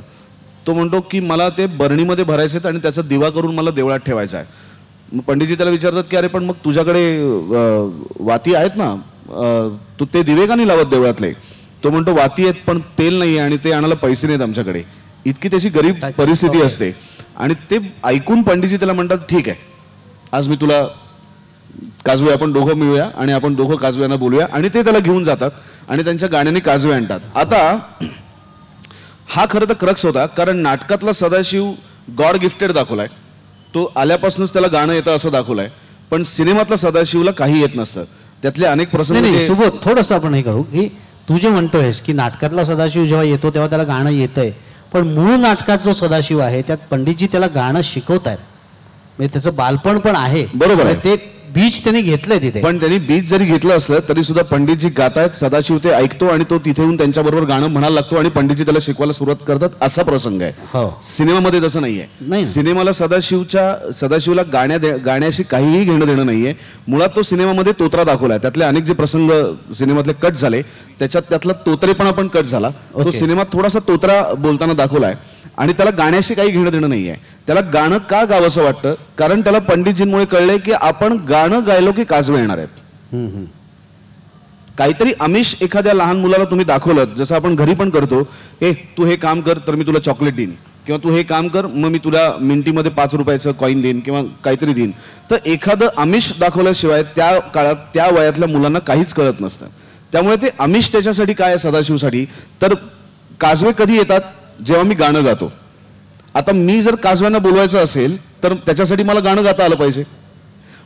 तो म्हणतो की मला ते बरणीमध्ये भरायचे आणि त्याचा दिवा करून मला देवळात ठेवायचा आहे. मग पंडितजी त्याला विचारतात की अरे पण मग तुझ्याकडे वाती आहेत ना, तू ते दिवे का नाही लावत देवळातले? तो म्हणतो वाती आहेत पण तेल नाही आणि ते आणायला पैसे नाहीत आमच्याकडे. इतकी त्याची गरीब परिस्थिती असते. आणि ते ऐकून पंडितजी त्याला म्हणतात ठीक आहे, आज मी तुला काजवे, आपण दोघं मिळूया आणि आपण दोघं काजव्यांना बोलूया. आणि ते त्याला घेऊन जातात आणि त्यांच्या गाण्याने काजवे आणतात. आता हा खरं तर क्रक्स होता, कारण नाटकातला सदाशिव गॉड गिफ्टेड दाखवलाय, तो आल्यापासूनच त्याला गाणं येतं असं दाखवलंय. पण सिनेमातला सदाशिवला काही येत नसतं. त्यातले अनेक प्रसंग नाही सुबोध, थोडंसं आपण हे करू की तू जे म्हणतोयस की नाटकातला सदाशिव जेव्हा येतो तेव्हा त्याला गाणं येतंय, पण मूळ नाटकात जो सदाशिव आहे त्यात पंडितजी त्याला गाणं शिकवतायत, म्हणजे त्याचं बालपण पण आहे. बरोबर आहे. ते बीज त्यांनी घेतलंय तिथे. पण त्यांनी बीज जरी घेतलं असलं तरी सुद्धा पंडितजी गातायत, सदाशिव ते ऐकतो आणि तो तिथे येऊन त्यांच्याबरोबर गाणं म्हणायला लागतो आणि पंडितजी त्याला शिकवायला सुरुवात करतात. असा प्रसंग आहे. हो. सिनेमामध्ये तसं नाहीये. नाही. सिनेमाला सदाशिवला गाण्याशी काहीही घेणं देणं नाहीये. मुळात तो सिनेमामध्ये तोत्रा दाखवलाय. त्यातले अनेक जे प्रसंग सिनेमातले कट झाले त्यातला तोत्रेपणा पण कट झाला. तो सिनेमात थोडासा तोत्रा बोलताना दाखवलाय आणि त्याला गाण्याशी काही घेणं देणं नाहीये. त्याला गाणं का गावंसं वाटतं? कारण त्याला पंडितजींमुळे कळलंय की आपण गाणं गायलो की काजवे येणार आहेत. काहीतरी आमिष एखाद्या लहान मुलाला तुम्ही दाखवलं, जसं आपण घरी पण करतो, तू हे काम कर तर मी तुला चॉकलेट देईन, किंवा तू हे काम कर मग मी तुला मिनिटीमध्ये 5 रुपयाचं कॉईन देईन किंवा काहीतरी देईन. तर एखादं आमिष दाखवल्याशिवाय त्या काळात त्या वयातल्या मुलांना काहीच कळत नसतं. त्यामुळे ते आमिष त्याच्यासाठी काय आहे सदाशिवसाठी, तर काजवे कधी येतात? जेव्हा मी गाणं गातो. आता मी जर काजव्यांना बोलवायचं असेल तर त्याच्यासाठी मला गाणं गाता आलं पाहिजे.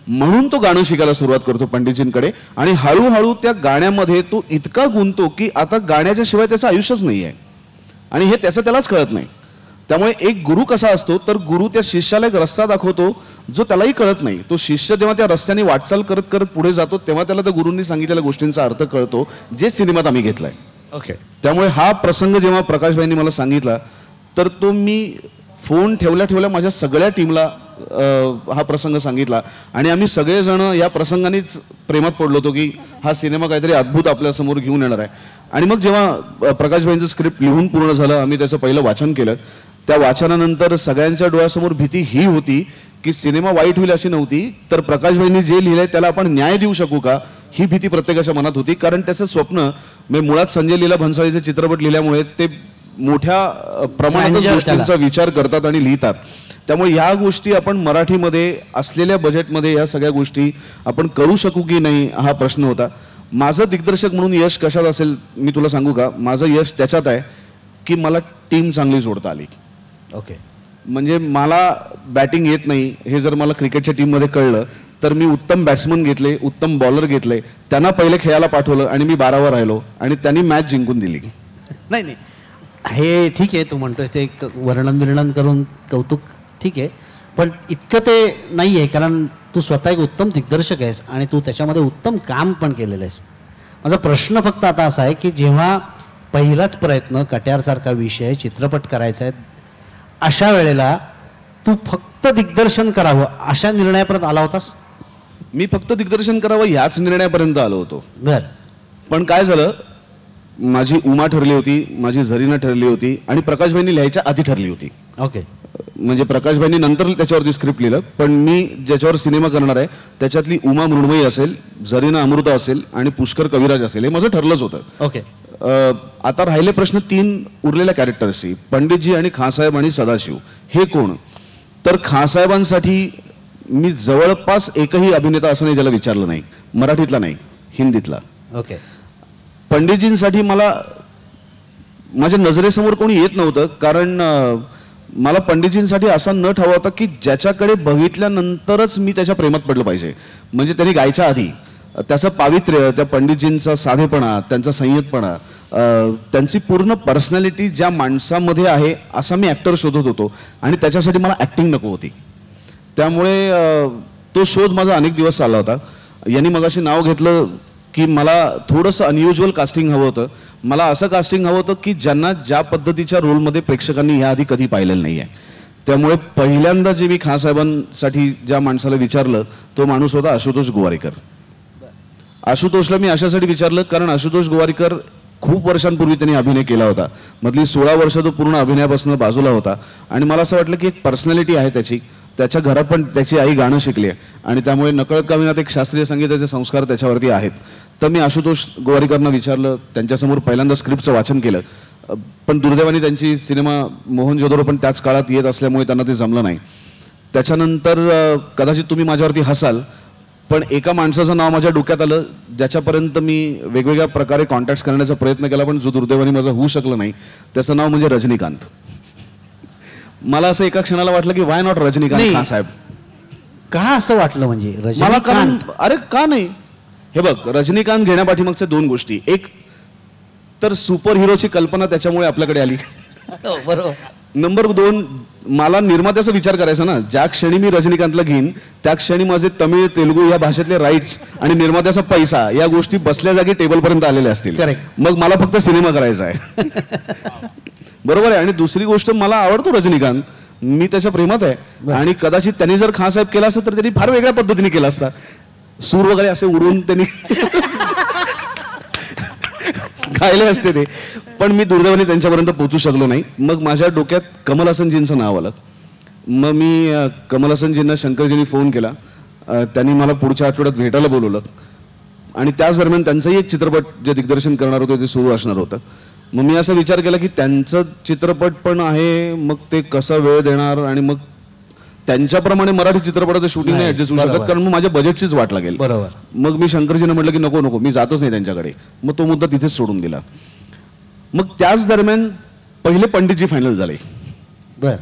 म्हणून तो गाणं शिकायला सुरुवात करतो पंडितजींकडे आणि हळूहळू त्या गाण्यामध्ये तो इतका गुंततो की आता गाण्याच्या शिवाय त्याचं आयुष्यच नाही आहे आणि हे त्यालाच कळत नाही. त्यामुळे एक गुरु कसा असतो, तर गुरु त्या शिष्याला एक रस्ता दाखवतो जो त्यालाही कळत नाही. तो शिष्य जेव्हा त्या रस्त्याने वाटचाल करत करत पुढे जातो तेव्हा त्याला त्या गुरूंनी सांगितलेल्या गोष्टींचा अर्थ कळतो, जे सिनेमात आम्ही घेतलाय. ओके. त्यामुळे हा प्रसंग जेव्हा प्रकाशभाईंनी मला सांगितला तर तो मी फोन ठेवल्या माझ्या सगळ्या टीमला हा प्रसंग सांगितला आणि आम्ही सगळेजण या प्रसंगानेच प्रेमात पडलो होतो की हा सिनेमा काहीतरी अद्भुत आपल्यासमोर घेऊन येणार आहे. आणि मग जेव्हा प्रकाशभाईंचं स्क्रिप्ट लिहून पूर्ण झालं, आम्ही त्याचं पहिलं वाचन केलं. त्या वाचनानंतर सगळ्यांच्या डोळ्यासमोर भीती ही होती की सिनेमा वाईट होईल अशी नव्हती, तर प्रकाशभाईंनी जे लिहिलंय त्याला आपण न्याय देऊ शकू का ही भीती प्रत्येकाच्या मनात होती. कारण त्याचं स्वप्न मुळात संजय लीला भन्साळीचे चित्रपट लिहिल्यामुळे ते मोठ्या प्रमाणात गोष्टींचा विचार करतात आणि लिहितात. त्यामुळे ह्या गोष्टी आपण मराठीमध्ये असलेल्या बजेटमध्ये या सगळ्या गोष्टी आपण करू शकू की नाही हा प्रश्न होता. माझं दिग्दर्शक म्हणून यश कशात असेल मी तुला सांगू का? माझं यश त्याच्यात आहे की मला टीम चांगली जोडता आली. ओके. म्हणजे मला बॅटिंग येत नाही हे जर मला क्रिकेटच्या टीममध्ये कळलं तर मी उत्तम बॅट्समन घेतले, उत्तम बॉलर घेतले, त्यांना पहिले खेळायला पाठवलं आणि मी 12वर राहिलो आणि त्यांनी मॅच जिंकून दिली. नाही हे ठीक आहे, तू म्हणतोस ते एक वर्णन करून कौतुक ठीक आहे, पण इतकं ते नाही आहे. कारण तू स्वतः एक उत्तम दिग्दर्शक आहेस आणि तू त्याच्यामध्ये उत्तम काम पण केलेलं आहेस. माझा प्रश्न फक्त आता असा आहे की जेव्हा पहिलाच प्रयत्न कट्यारसारखा विषय चित्रपट करायचा आहे, अशा वेळेला तू फक्त दिग्दर्शन करावं अशा निर्णयापर्यंत आला होतास? मी फक्त दिग्दर्शन करावं ह्याच निर्णयापर्यंत आलो होतो. बर. पण काय झालं, माझी उमा ठरली होती, माझी झरीना ठरली होती आणि प्रकाशभाईंनी लिहायच्या आधी ठरली होती. ओके. म्हणजे प्रकाशभाईंनी नंतर त्याच्यावरती स्क्रिप्ट लिहिलं, पण मी ज्याच्यावर सिनेमा करणार आहे त्याच्यातली उमा मृण्मयी असेल, झरीना अमृता असेल आणि पुष्कर कविराज असेल, हे माझं ठरलंच होतं. ओके. आता राहिले प्रश्न 3 उरलेल्या कॅरेक्टर्सची, पंडितजी आणि खाँसाहेब आणि सदाशिव. हे कोण? तर खाँसाहेबांसाठी मी जवळपास एकही अभिनेता असं नाही ज्याला विचारलं नाही, मराठीतला नाही, हिंदीतला. ओके. पंडितजींसाठी मला माझ्या नजरेसमोर कोणी येत नव्हतं, कारण मला पंडितजींसाठी असा नट हवा होता की ज्याच्याकडे बघितल्यानंतरच मी त्याच्या प्रेमात पडलं पाहिजे. म्हणजे त्यांनी गायच्या आधी त्याचं पावित्र्य, त्या पंडितजींचा साधेपणा, त्यांचा संयतपणा, त्यांची पूर्ण पर्सनॅलिटी ज्या माणसामध्ये आहे असा मी ॲक्टर शोधत होतो आणि त्याच्यासाठी मला ॲक्टिंग नको होती. त्यामुळे तो शोध माझा अनेक दिवस चालला होता. यांनी मगाशी नाव घेतलं की मला थोडंसं अनयुज्युअल कास्टिंग हवं होतं. मला असं कास्टिंग हवं होतं की ज्यांना ज्या पद्धतीच्या रोलमध्ये प्रेक्षकांनी याआधी कधी पाहिलेलं नाही आहे. त्यामुळे पहिल्यांदा जे मी खाँसाहेबांसाठी ज्या माणसाला विचारलं तो माणूस होता आशुतोष गोवारीकर. आशुतोषला मी अशासाठी विचारलं कारण आशुतोष गोवारीकर खूप वर्षांपूर्वी त्यांनी अभिनय केला होता. मधली 16 वर्ष तो पूर्ण अभिनयापासून बाजूला होता आणि मला असं वाटलं की एक पर्सनॅलिटी आहे त्याची, त्याच्या घरात पण त्याची आई गाणं शिकली आहे आणि त्यामुळे नकळत का होईना ते एक शास्त्रीय संगीताचे संस्कार त्याच्यावरती आहेत. तर मी आशुतोष गोवारीकरांना विचारलं, त्यांच्यासमोर पहिल्यांदा स्क्रिप्टचं वाचन केलं, पण दुर्दैवाने त्यांची सिनेमा मोहनजोदडो पण त्याच काळात येत असल्यामुळे त्यांना ते जमलं नाही. त्याच्यानंतर कदाचित तुम्ही माझ्यावरती हसाल, पण एका माणसाचं नाव माझ्या डोक्यात आलं ज्याच्यापर्यंत मी वेगवेगळ्या प्रकारे कॉन्टॅक्ट करण्याचा प्रयत्न केला, पण जो दुर्दैवाने माझं होऊ शकलं नाही, त्याचं नाव म्हणजे रजनीकांत. मला असं एका क्षणाला वाटलं की वाय नॉट रजनीकांत नाही. खान साहेब. का असं वाटलं म्हणजे मला कारण रजनीकांत? अरे का नाही, हे बघ रजनीकांत घेण्यापाठीमागच्या दोन गोष्टी. एक तर सुपर हिरोची कल्पना त्याच्यामुळे आपल्याकडे आली. हो, बरोबर. नंबर 2, मला निर्मात्याचा विचार करायचा ना. ज्या क्षणी मी रजनीकांतला घेईन त्या क्षणी माझे तमिळ तेलुगू या भाषेतले राईट्स आणि निर्मात्याचा पैसा या गोष्टी बसल्या जागी टेबलपर्यंत आलेल्या असतील. Correct. मग मला फक्त सिनेमा करायचा आहे. बरोबर आहे. आणि दुसरी गोष्ट, मला आवडतो रजनीकांत, मी त्याच्या प्रेमात आहे. आणि कदाचित त्यांनी जर खान साहेब केला असता तर त्यांनी फार वेगळ्या पद्धतीने केला असता. सूर वगैरे असे उडून त्यांनी गायले असते ते, पण मी दुर्दैवाने त्यांच्यापर्यंत पोहोचू शकलो नाही. मग माझ्या डोक्यात कमल हसनजींचं नाव आलं. मग मी कमल हसनजींना शंकरजींनी फोन केला. त्यांनी मला पुढच्या आठवड्यात भेटायला बोलवलं आणि त्याच दरम्यान त्यांचाही एक चित्रपट जे दिग्दर्शन करणार होते ते सुरू असणार होतं. मग मी असा विचार केला की त्यांचं चित्रपट पण आहे, मग ते कसं वेळ देणार, आणि मग त्यांच्याप्रमाणे मराठी चित्रपटाचं शूटिंग नाही ऍडजस्ट होऊ शकत, कारण मग माझ्या बजेटचीच वाट लागेल. बरोबर. मग मी शंकरजींना म्हटलं की नको नको, मी जातच नाही त्यांच्याकडे. मग तो मुद्दा तिथेच सोडून दिला. मग त्याच दरम्यान पहिले पंडितजी फायनल झाले. बर.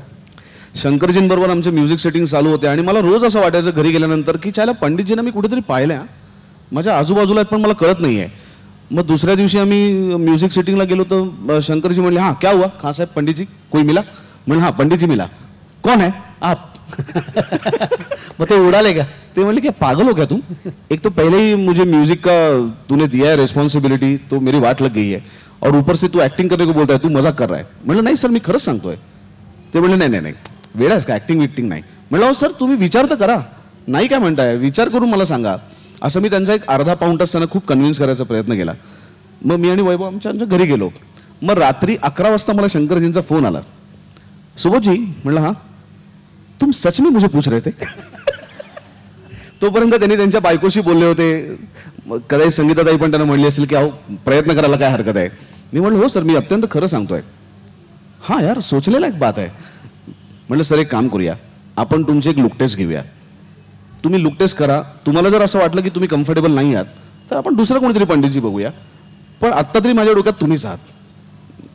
शंकरजींबरोबर आमचे म्युझिक सेटिंग चालू होते आणि मला रोज असं वाटायचं घरी गेल्यानंतर की चायला पंडितजींना मी कुठेतरी पाहिल्या, माझ्या आजूबाजूला आहेत पण मला कळत नाहीये. मग दुसऱ्या दिवशी आम्ही म्युझिक सेटिंगला गेलो तर शंकरजी म्हणले, हाँ क्या हुआ खान साहब, पंडित जी कोई मिला? म्हणलं हाँ पंडित जी मिला. कौन है आप? मग ते उडाले का? ते म्हणले क्या पागल हो क्या तुम, एक तो पहले ही मुझे म्यूजिक का तूने दिया है रिस्पॉन्सिबिलिटी, तो मेरी वाट लग गई है और ऊपर से तू एक्टिंग करने को बोलता है, तू मजाक कर रहा है. म्हणलं नाही सर मी खरंच सांगतोय. ते म्हणले नाही नाही नाही वेळ आहेस का, ऍक्टिंग विक्टिंग नाही. म्हणलं सर तुम्ही विचार तर करा, नाही काय म्हणताय, विचार करून मला सांगा. असं मी त्यांचा एक अर्धा पाऊण तास त्यांना खूप कन्व्हिन्स करायचा प्रयत्न केला. मग मी आणि वैभव आमच्या घरी गेलो. मग रात्री 11 वाजता मला शंकरजींचा फोन आला. सुबोधजी, म्हणलं हाँ तुम सच में मुझे पूछ रहे थे? तोपर्यंत त्यांनी त्यांच्या बायकोशी बोलले होते. कदाचित संगीताताई पण त्यांना म्हणली असेल की अहो प्रयत्न करायला काय हरकत आहे. मी म्हणलं हो सर मी अत्यंत खरं सांगतोय. हां यार सोचले लायक बात आहे. म्हणलं सर एक काम करूया, आपण तुमचे एक लुक टेस्ट घेऊया. तुम्ही लुक टेस्ट करा, तुम्हाला जर असं वाटलं की तुम्ही कम्फर्टेबल नाही आहात तर आपण दुसरं कोणीतरी पंडितजी बघूया, पण आत्ता तरी माझ्या डोक्यात तुम्हीच आहात.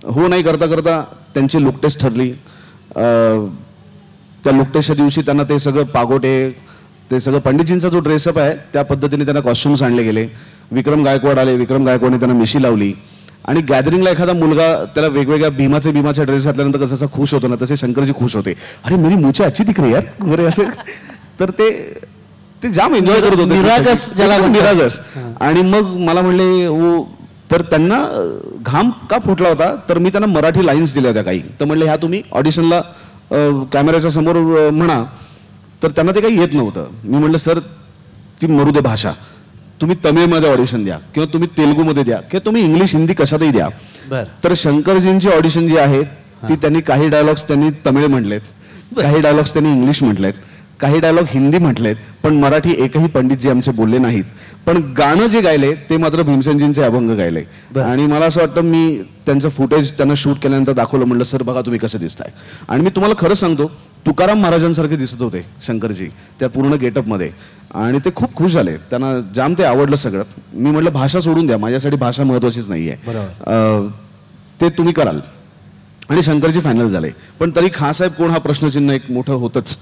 हो नाही करता करता त्यांची लुक टेस्ट ठरली. त्या लुक टेस्टच्या दिवशी त्यांना ते सगळं पागोटे, ते सगळं पंडितजींचा जो ड्रेसअप आहे त्या पद्धतीने त्यांना कॉस्ट्युम्स आणले गेले. विक्रम गायकवाड आले, विक्रम गायकवाडने त्यांना मिशी लावली. आणि गॅदरिंगला एखादा मुलगा त्याला वेगवेगळ्या भीमाचे ड्रेस घातल्यानंतर कसं खुश होतो ना, तसे शंकरजी खुश होते. अरे मेरी मुछे अच्छी दिख रही यार वगैरे असे. तर ते जाम एन्जॉय करत होते, निरागस ज्याला म्हणतात. निरागस. आणि मग मला म्हणले ओ, तर त्यांना घाम का फुटला होता तर मी त्यांना मराठी लाईन्स दिल्या होत्या काही. तर म्हणले ह्या तुम्ही ऑडिशनला कॅमेऱ्याच्या समोर म्हणा. तर त्यांना ते काही येत नव्हतं. मी म्हटलं सर ती मरू दे भाषा, तुम्ही तमिळमध्ये ऑडिशन द्या किंवा तुम्ही तेलुगूमध्ये द्या किंवा तुम्ही इंग्लिश हिंदी कशातही द्या. तर शंकरजींची ऑडिशन जी आहे ती त्यांनी काही डायलॉग्स त्यांनी तमिळ म्हटलेत, काही डायलॉग्स त्यांनी इंग्लिश म्हटलेत, काही डायलॉग हिंदी म्हटलेत, पण मराठी एकही पंडितजी आमचे बोलले नाहीत. पण गाणं जे गायले ते मात्र भीमसेनजींचे अभंग गायले. आणि मला असं वाटतं मी त्यांचं फुटेज त्यांना शूट केल्यानंतर दाखवलं. म्हणलं सर बघा तुम्ही कसं दिसताय. आणि मी तुम्हाला खरं सांगतो तुकाराम महाराजांसारखे दिसत होते शंकरजी त्या पूर्ण गेटअपमध्ये. आणि ते खूप खुश झाले, त्यांना जाम ते आवडलं सगळं. मी म्हटलं भाषा सोडून द्या, माझ्यासाठी भाषा महत्वाचीच नाहीये, ते तुम्ही कराल. आणि शंकरजी फायनल झाले. पण तरी खासाहेब कोण हा प्रश्नचिन्ह एक मोठं होतच.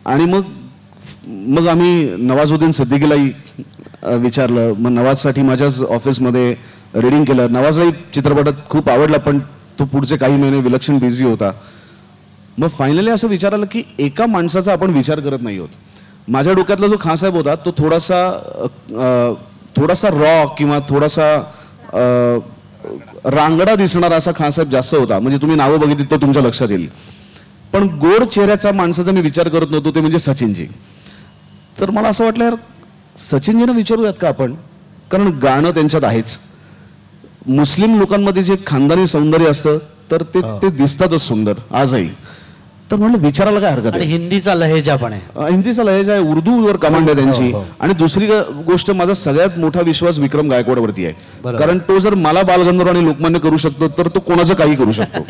आणि मग आम्ही नवाजुद्दीन सिद्दीकीलाही विचारलं. मग नवाजसाठी माझ्याच ऑफिसमध्ये रीडिंग केलं. नवाजलाही चित्रपटात खूप आवडला, पण तो पुढचे काही महिने विलक्षण बिझी होता. मग फायनली असं विचारलं की एका माणसाचा आपण विचार करत नाही आहोत. माझ्या डोक्यातला जो खासाहेब होता तो थोडासा रॉ किंवा थोडासा रांगडा दिसणारा असा खासाहेब जास्त होता. म्हणजे तुम्ही नावं बघितली तर तुमच्या लक्षात येईल. पण गोड चेहऱ्याचा माणसाचा मी विचार करत नव्हतो, ते म्हणजे सचिनजी. तर मला असं वाटलं यार सचिनजींना विचारूयात का आपण, कारण गाणं त्यांच्यात आहेच. मुस्लिम लोकांमध्ये जे खानदानी सौंदर्य असतं तर ते दिसतातच सुंदर आजही. तर म्हणलं विचारायला काय हरकत आणि आहे. हिंदीचा लहेजा पण आहे. हिंदीचा लहेजा आहे, उर्दूवर कमांड आहे त्यांची. हो. आणि दुसरी गोष्ट, माझा सगळ्यात मोठा विश्वास विक्रम गायकवाडवरती आहे. बरोबर. कारण तो जर मला बालगंधर्व आणि लोकमान्य करू शकतो तर तो कोणाचं काही करू शकतो.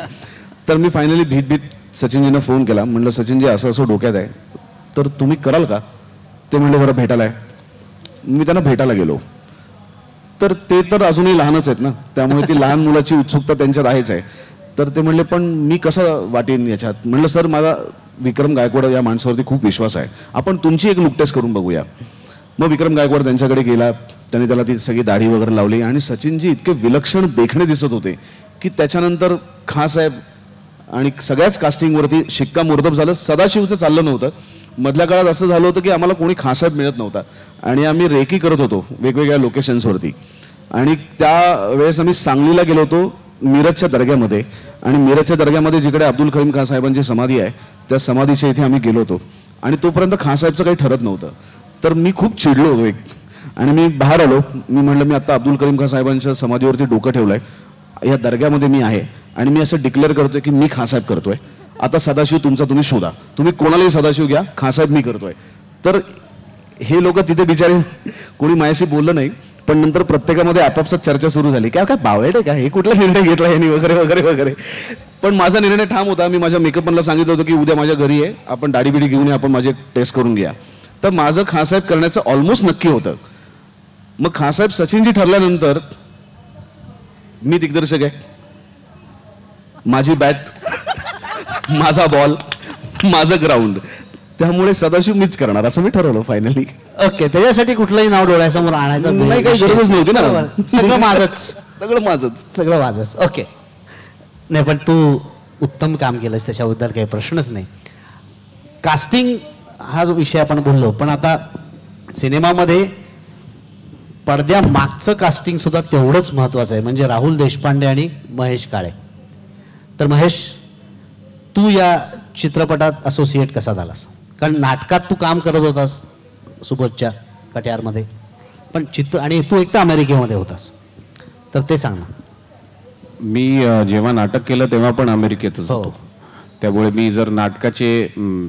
तर मी फायनली भीत सचिनजींना फोन केला. म्हणलं सचिनजी असं असं डोक्यात आहे, तर तुम्ही कराल का? ते म्हणले जरा भेटायला आहे. मी त्यांना भेटायला गेलो. तर ते तर अजूनही लहानच आहेत ना, त्यामुळे ती लहान मुलाची उत्सुकता त्यांच्यात आहेच आहे. तर ते म्हणले पण मी कसं वाटेन याच्यात? म्हणलं सर, माझा विक्रम गायकवाड या माणसावरती खूप विश्वास आहे, आपण तुमची एक लुक टेस्ट करून बघूया. मग विक्रम गायकवाड त्यांच्याकडे गेला. त्यांनी त्याला ती सगळी दाढी वगैरे लावली आणि सचिनजी इतके विलक्षण देखणे दिसत होते की त्याच्यानंतर खान साहेब आणि सगळ्याच कास्टिंगवरती शिक्कामोर्तब झालं. सदाशिवचं चाललं नव्हतं. मधल्या काळात असं झालं होतं की आम्हाला कोणी खासाहेब मिळत नव्हता आणि आम्ही रेकी करत होतो वेगवेगळ्या लोकेशन्सवरती. आणि त्यावेळेस आम्ही सांगलीला गेलो होतो मिरजच्या दर्ग्यामध्ये. आणि मिरजच्या दर्ग्यामध्ये जिकडे अब्दुल करीम खान साहेबांची समाधी आहे, त्या समाधीच्या इथे आम्ही गेलो होतो. आणि तोपर्यंत खान साहेबचं काही ठरत नव्हतं. तर मी खूप चिडलो होतो आणि मी बाहेर आलो. मी म्हणलं मी आता अब्दुल करीम खान साहेबांच्या समाधीवरती डोकं ठेवलंय, या दर्ग्यामध्ये मी आहे आणि मी असं डिक्लेअर करतोय की मी खानसाहेब करतोय. आता सदाशिव तुमचा तुम्ही शोधा, तुम्ही कोणालाही सदाशिव घ्या, खानसाहेब मी करतोय. तर हे लोक तिथे बिचारे कोणी माझ्याशी बोललं नाही. पण नंतर प्रत्येकामध्ये आपापसात चर्चा सुरू झाली, काय बावळट आहे का, हे कुठला निर्णय घेतला यांनी वगैरे वगैरे वगैरे. पण माझा निर्णय ठाम होता. मी माझ्या मेकअपमनला सांगितलं होतं की उद्या माझ्या घरी आहे, आपण दाढी बिडी घेऊन आपण माझे टेस्ट करून घ्या. तर माझं खानसाहेब करण्याचं ऑलमोस्ट नक्की होतं. मग खानसाहेब सचिनजी ठरल्यानंतर मी दिग्दर्शक आहे, माझी बॅट, माझा बॉल, माझं ग्राउंड, त्यामुळे सदाशिव मीच करणार असं मी ठरवलं फायनली. ओके, त्याच्यासाठी कुठलंही नाव डोळ्यासमोर आणायचं नाही, काही गरजच नव्हती ना. बरोबर. सगळं माझंच. सगळं माझंच. सगळं माझंच. ओके. नाही, पण तू उत्तम काम केलंस, त्याच्याबद्दल काही प्रश्नच नाही. कास्टिंग हा जो विषय आपण बोललो, पण आता सिनेमामध्ये पडद्या मागचं कास्टिंग सुद्धा तेवढंच महत्त्वाचं आहे, म्हणजे राहुल देशपांडे आणि महेश काळे. तर महेश, तू या चित्रपटात असोसिएट कसा झालास? कारण नाटकात तू काम करत होतास सुबोधच्या कट्यारमध्ये, पण आणि तू एक तर अमेरिकेमध्ये होतास, तर ते सांग ना. मी जेव्हा नाटक केलं तेव्हा पण अमेरिकेतच होतो. त्यामुळे मी जर नाटकाचे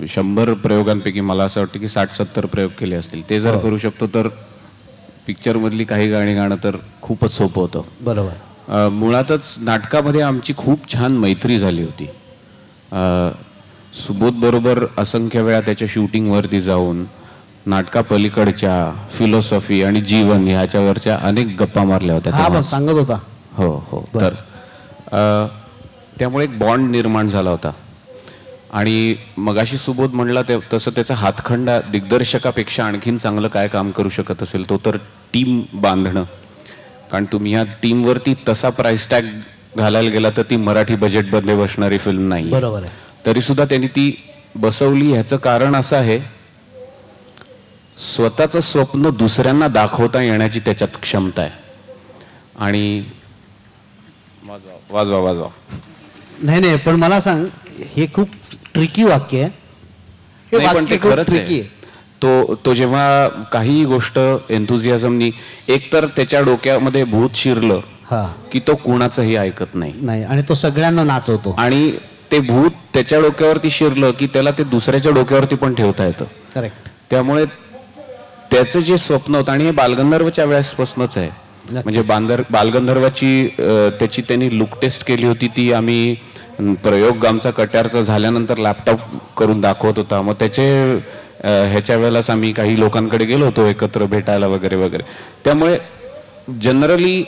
100 प्रयोगांपैकी मला असं वाटतं की 60-70 प्रयोग केले असतील. ते जर करू शकतो तर पिक्चरमधली काही गाणी गाणं तर खूपच सोपं होतं. बरोबर. मुळातच नाटकामध्ये आमची खूप छान मैत्री झाली होती. सुबोध बरोबर असंख्य वेळा त्याच्या शूटिंगवरती जाऊन नाटकापलीकडच्या फिलॉसॉफी आणि जीवन ह्याच्यावरच्या अनेक गप्पा मारल्या होत्या. हा, सांगत होता. हो हो. तर त्यामुळे एक बॉन्ड निर्माण झाला होता. आणि मगाशी सुबोध म्हणला तसं त्याचा हातखंडा दिग्दर्शकापेक्षा आणखीन चांगलं काय काम करू शकत असेल तो तर टीम बांधणं. कारण तुम्ही ह्या टीमवरती तसा प्राइस टॅग घालायला गेला तर ती मराठी बजेटमध्ये बसणारी फिल्म नाही. बरोबर आहे. तरी सुद्धा त्यांनी ती बसवली. ह्याचं कारण असं आहे, स्वतःचं स्वप्न दुसऱ्यांना दाखवता येण्याची त्याच्यात क्षमता आहे. आणि वाजवा वाजवा. नाही, पण मला सांग, हे खूप ट्रिकी वाक्य आहे. हे नाही, पण ते वाक्य खूप खरंच ट्रिकी आहे. तो जेव्हा काही गोष्ट एन्थुझियाझमनी, एकतर त्याच्या डोक्यामध्ये भूत शिरलं हा, की तो कुणाचंही ऐकत नाही. आणि तो सगळ्यांना नाचवतो. आणि ते भूत त्याच्या डोक्यावरती शिरलं की त्याला ते दुसऱ्याच्या डोक्यावरती पण ठेवता येतं. करेक्ट. त्यामुळे त्याचं जे स्वप्न होतं, आणि हे बालगंधर्वच्या वेळेसपासूनच आहे. म्हणजे बालगंधर्वाची त्याची त्यांनी लुक टेस्ट केली होती. ती आम्ही प्रयोग आमचा कट्यारचा झाल्यानंतर लॅपटॉप करून दाखवत होता. मग त्याचे ह्याच्या वेळेलाच आम्ही काही लोकांकडे गेलो होतो एकत्र भेटायला वगैरे वगैरे. त्यामुळे जनरली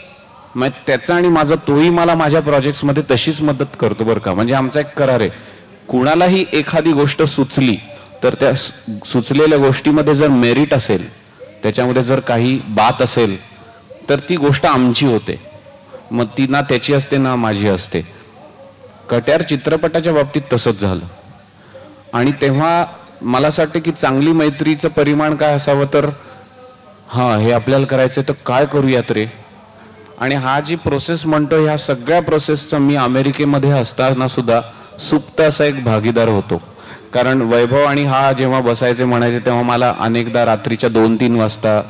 त्याचा आणि माझा, तोही मला माझ्या प्रोजेक्ट्समध्ये तशीच मदत करतो बरं का. म्हणजे आमचा एक करार आहे, कुणालाही एखादी गोष्ट सुचली तर त्या सुचलेल्या गोष्टीमध्ये जर मेरिट असेल, त्याच्यामध्ये जर काही बात असेल तर ती गोष्ट आमची होते. मग ती ना त्याची असते ना माझी असते. कट्यार चित्रपटाच्या बाबतीत तसंच झालं. आणि तेव्हा मला असं वाटतं की चांगली मैत्रीचं परिमाण काय असावं, तर हां हे आपल्याला करायचं तर काय करूयात रे. आणि हा जी प्रोसेस म्हणतो, ह्या सगळ्या प्रोसेसचा मी अमेरिकेमध्ये असताना सुद्धा सुप्त असा एक भागीदार होतो. कारण वैभव आणि हा जेव्हा बसायचे म्हणायचे तेव्हा मला अनेकदा रात्रीच्या 2-3 वाजता